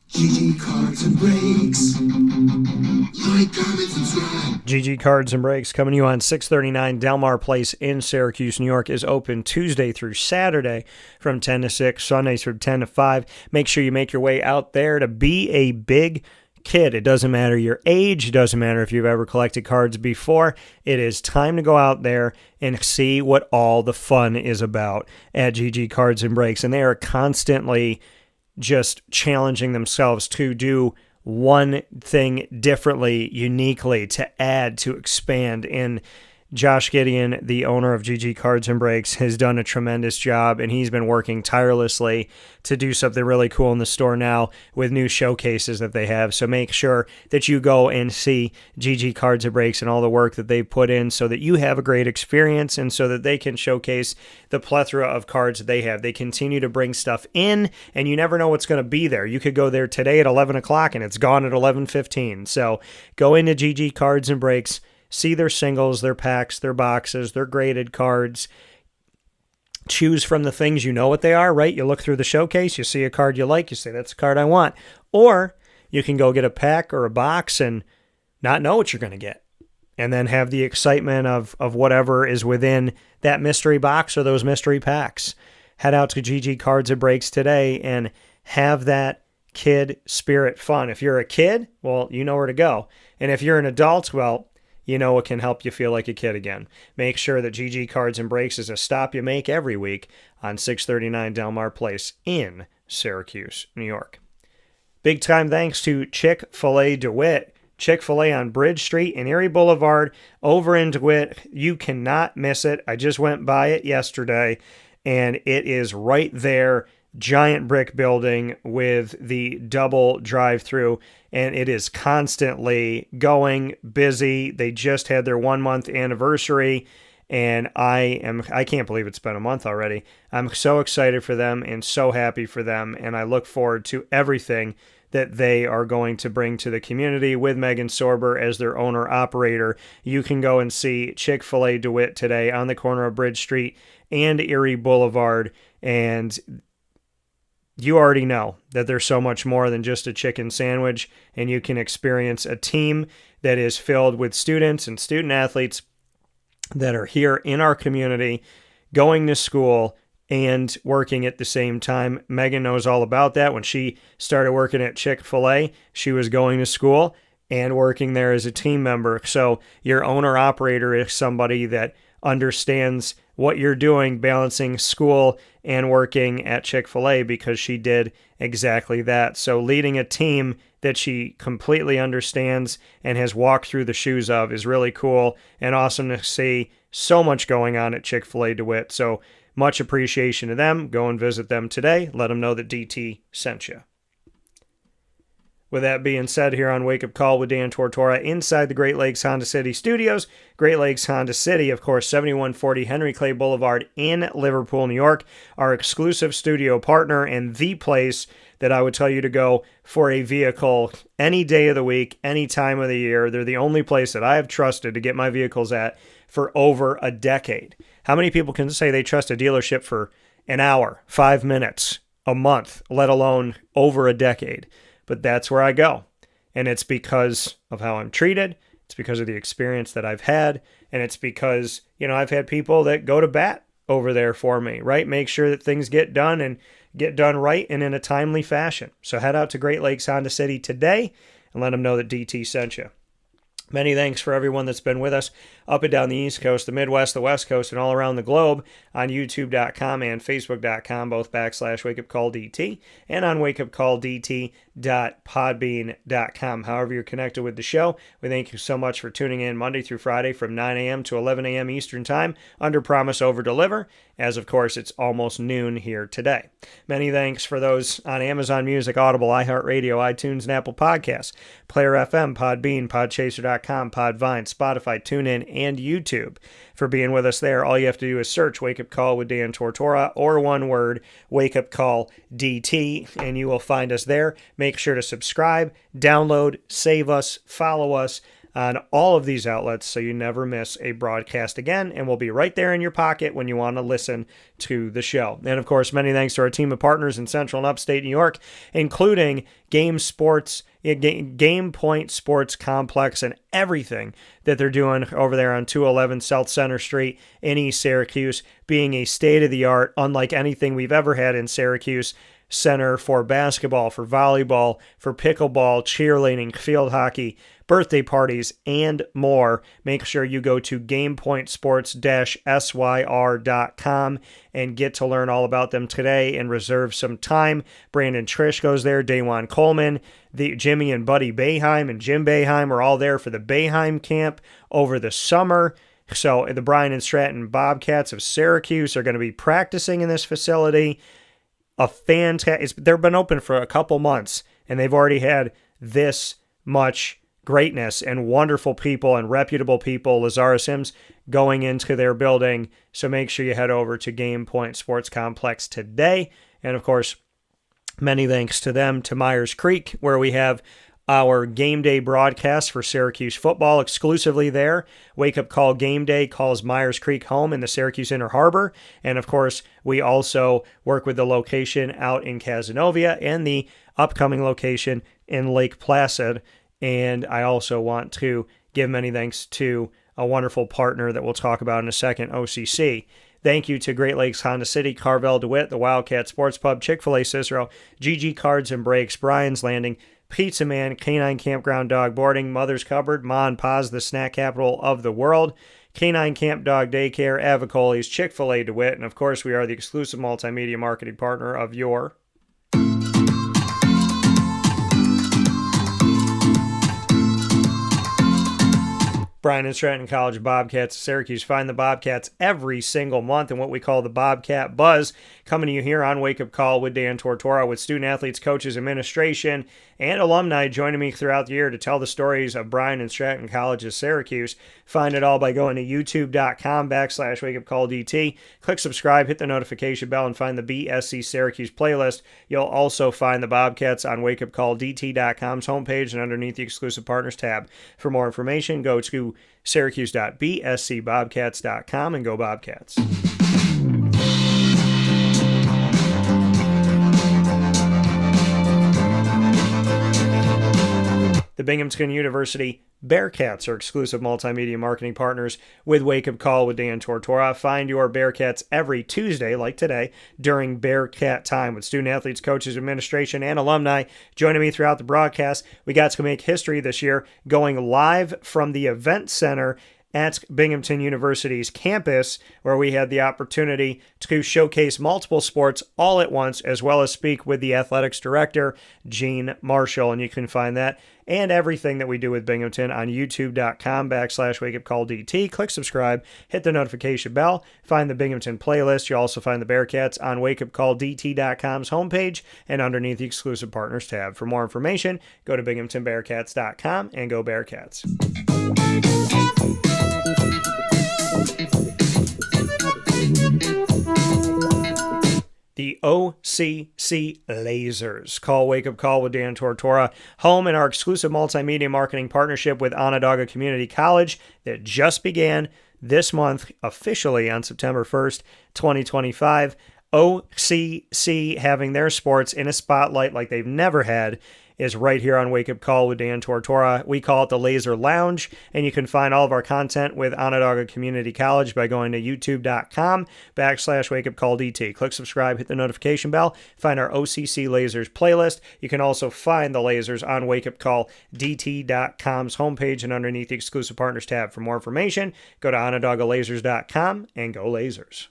GG Cards and Breaks. Like, comment, subscribe. GG Cards and Breaks coming to you on 639 Delmar Place in Syracuse, New York is open Tuesday through Saturday from 10 to 6, Sundays from 10 to 5. Make sure you make your way out there to be a big kid. It doesn't matter your age. It doesn't matter if you've ever collected cards before. It is time to go out there and see what all the fun is about at GG Cards and Breaks. And they are constantly just challenging themselves to do one thing differently, uniquely, to add, to expand. And Josh Gideon, the owner of GG Cards and Breaks, has done a tremendous job, and he's been working tirelessly to do something really cool in the store now with new showcases that they have. So make sure that you go and see GG Cards and Breaks and all the work that they put in so that you have a great experience and so that they can showcase the plethora of cards that they have. They continue to bring stuff in, and you never know what's going to be there. You could go there today at 11 o'clock, and it's gone at 11:15. So go into GG Cards and Breaks, see their singles, their packs, their boxes, their graded cards. Choose from the things you know what they are, right? You look through the showcase, you see a card you like, you say, that's the card I want. Or you can go get a pack or a box and not know what you're going to get. And then have the excitement of whatever is within that mystery box or those mystery packs. Head out to GG Cards and Breaks today and have that kid spirit fun. If you're a kid, well, you know where to go. And if you're an adult, well, you know it can help you feel like a kid again. Make sure that GG Cards and Breaks is a stop you make every week on 639 Delmar Place in Syracuse, New York. Big time thanks to Chick-fil-A DeWitt. Chick-fil-A on Bridge Street and Erie Boulevard over in DeWitt. You cannot miss it. I just went by it yesterday, and it is right there. Giant brick building with the double drive-through, and it is constantly going, busy. They just had their 1 month anniversary, and I can't believe it's been a month already. I'm so excited for them and so happy for them, and I look forward to everything that they are going to bring to the community with Megan Sorber as their owner-operator. You can go and see Chick-fil-A DeWitt today on the corner of Bridge Street and Erie Boulevard, and you already know that there's so much more than just a chicken sandwich, and you can experience a team that is filled with students and student athletes that are here in our community, going to school and working at the same time. Megan knows all about that. When she started working at Chick-fil-A, she was going to school and working there as a team member. So your owner-operator is somebody that understands what you're doing, balancing school and working at Chick-fil-A, because she did exactly that. So leading a team that she completely understands and has walked through the shoes of is really cool and awesome to see. So much going on at Chick-fil-A DeWitt. So much appreciation to them. Go and visit them today. Let them know that DT sent you. With that being said, here on Wake Up Call with Dan Tortora inside the Great Lakes Honda City Studios. Great Lakes Honda City, of course, 7140 Henry Clay Boulevard in Liverpool, New York. Our exclusive studio partner and the place that I would tell you to go for a vehicle any day of the week, any time of the year. They're the only place that I have trusted to get my vehicles at for over a decade. How many people can say they trust a dealership for an hour, 5 minutes, a month, let alone over a decade? But that's where I go. And it's because of how I'm treated. It's because of the experience that I've had. And it's because, I've had people that go to bat over there for me, right? Make sure that things get done and get done right and in a timely fashion. So head out to Great Lakes Honda City today and let them know that DT sent you. Many thanks for everyone that's been with us up and down the East Coast, the Midwest, the West Coast, and all around the globe on YouTube.com and Facebook.com, both /WakeUpCallDT, and on WakeUpCallDT.podbean.com. However you're connected with the show, we thank you so much for tuning in Monday through Friday from 9 a.m. to 11 a.m. Eastern Time, under promise, over deliver, as of course it's almost noon here today. Many thanks for those on Amazon Music, Audible, iHeartRadio, iTunes, and Apple Podcasts, Player FM, Podbean, Podchaser.com, Podvine, Spotify, TuneIn, and YouTube for being with us there. All you have to do is search Wake Up Call with Dan Tortora, or one word, Wake Up Call DT, and you will find us there. Make sure to subscribe, download, save us, follow us on all of these outlets so you never miss a broadcast again, and we'll be right there in your pocket when you want to listen to the show. And of course, many thanks to our team of partners in Central and Upstate New York, including Game Point Sports Complex and everything that they're doing over there on 211 South Center Street in East Syracuse, being a state-of-the-art, unlike anything we've ever had in Syracuse, center for basketball, for volleyball, for pickleball, cheerleading, field hockey, birthday parties, and more. Make sure you go to gamepointsports-syr.com and get to learn all about them today and reserve some time. Brandon Trish goes there. Dawan Coleman, Jimmy and Buddy Boeheim and Jim Boeheim are all there for the Boeheim camp over the summer. So the Bryan and Stratton Bobcats of Syracuse are going to be practicing in this facility. They've been open for a couple months, and they've already had this much greatness and wonderful people and reputable people, Lazara Sims, going into their building. So make sure you head over to Game Point Sports Complex today. And of course, many thanks to them, to Myers Creek, where we have our game day broadcast for Syracuse football exclusively there. Wake Up Call Game Day calls Myers Creek home in the Syracuse Inner Harbor. And of course, we also work with the location out in Cazenovia and the upcoming location in Lake Placid. And I also want to give many thanks to a wonderful partner that we'll talk about in a second, OCC. Thank you to Great Lakes Honda City, Carvel DeWitt, the Wildcat Sports Pub, Chick-fil-A Cicero, GG Cards and Breaks, Brian's Landing, Pizza Man, Canine Campground Dog Boarding, Mother's Cupboard, Ma and Pa's, the snack capital of the world, Canine Camp Dog Daycare, Avicolli's, Chick-fil-A DeWitt, and of course we are the exclusive multimedia marketing partner of your Bryan and Stratton College Bobcats of Syracuse. Find the Bobcats every single month in what we call the Bobcat Buzz, coming to you here on Wake Up Call with Dan Tortora, with student athletes, coaches, administration, and alumni joining me throughout the year to tell the stories of Bryan and Stratton College of Syracuse. Find it all by going to youtube.com/wakeupcalldt. Click subscribe, hit the notification bell, and find the BSC Syracuse playlist. You'll also find the Bobcats on wakeupcalldt.com's homepage and underneath the exclusive partners tab. For more information, go to syracuse.bscbobcats.com and go Bobcats. The Binghamton University Bearcats are exclusive multimedia marketing partners with Wake Up Call with Dan Tortora. Find your Bearcats every Tuesday, like today, during Bearcat time with student athletes, coaches, administration, and alumni joining me throughout the broadcast. We got to make history this year, going live from the event center at Binghamton University's campus, where we had the opportunity to showcase multiple sports all at once, as well as speak with the athletics director, Gene Marshall. And you can find that and everything that we do with Binghamton on youtube.com/wakeupcalldt. Click subscribe, hit the notification bell, find the Binghamton playlist. You'll also find the Bearcats on wakeupcalldt.com's homepage and underneath the exclusive partners tab. For more information, go to binghamtonbearcats.com and go Bearcats. The OCC Lasers. Call Wake Up Call with Dan Tortora, home in our exclusive multimedia marketing partnership with Onondaga Community College that just began this month officially on September 1st, 2025. OCC having their sports in a spotlight like they've never had is right here on Wake Up Call with Dan Tortora. We call it the Laser Lounge, and you can find all of our content with Onondaga Community College by going to youtube.com/wakeupcalldt. Click subscribe, hit the notification bell, find our OCC Lasers playlist. You can also find the lasers on wakeupcalldt.com's homepage and underneath the exclusive partners tab. For more information, go to onondagalazers.com and go Lasers.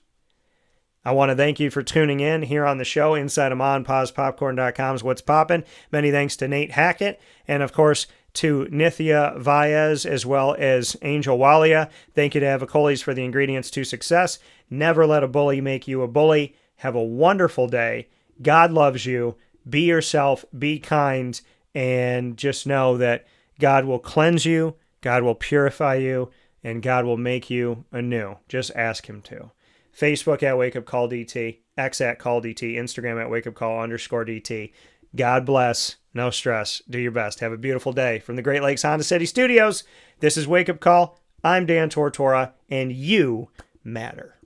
I want to thank you for tuning in here on the show inside of MonPawsPopcorn.com's What's Poppin'. Many thanks to Nate Hackett, and of course to Nitya, Vyas, as well as Angel Walia. Thank you to Avicolli's for the ingredients to success. Never let a bully make you a bully. Have a wonderful day. God loves you. Be yourself. Be kind. And just know that God will cleanse you. God will purify you. And God will make you anew. Just ask him to. Facebook at WakeUpCallDT, X at CallDT, Instagram at WakeUpCall_DT. God bless. No stress. Do your best. Have a beautiful day. From the Great Lakes Honda City Studios, this is Wake Up Call. I'm Dan Tortora, and you matter.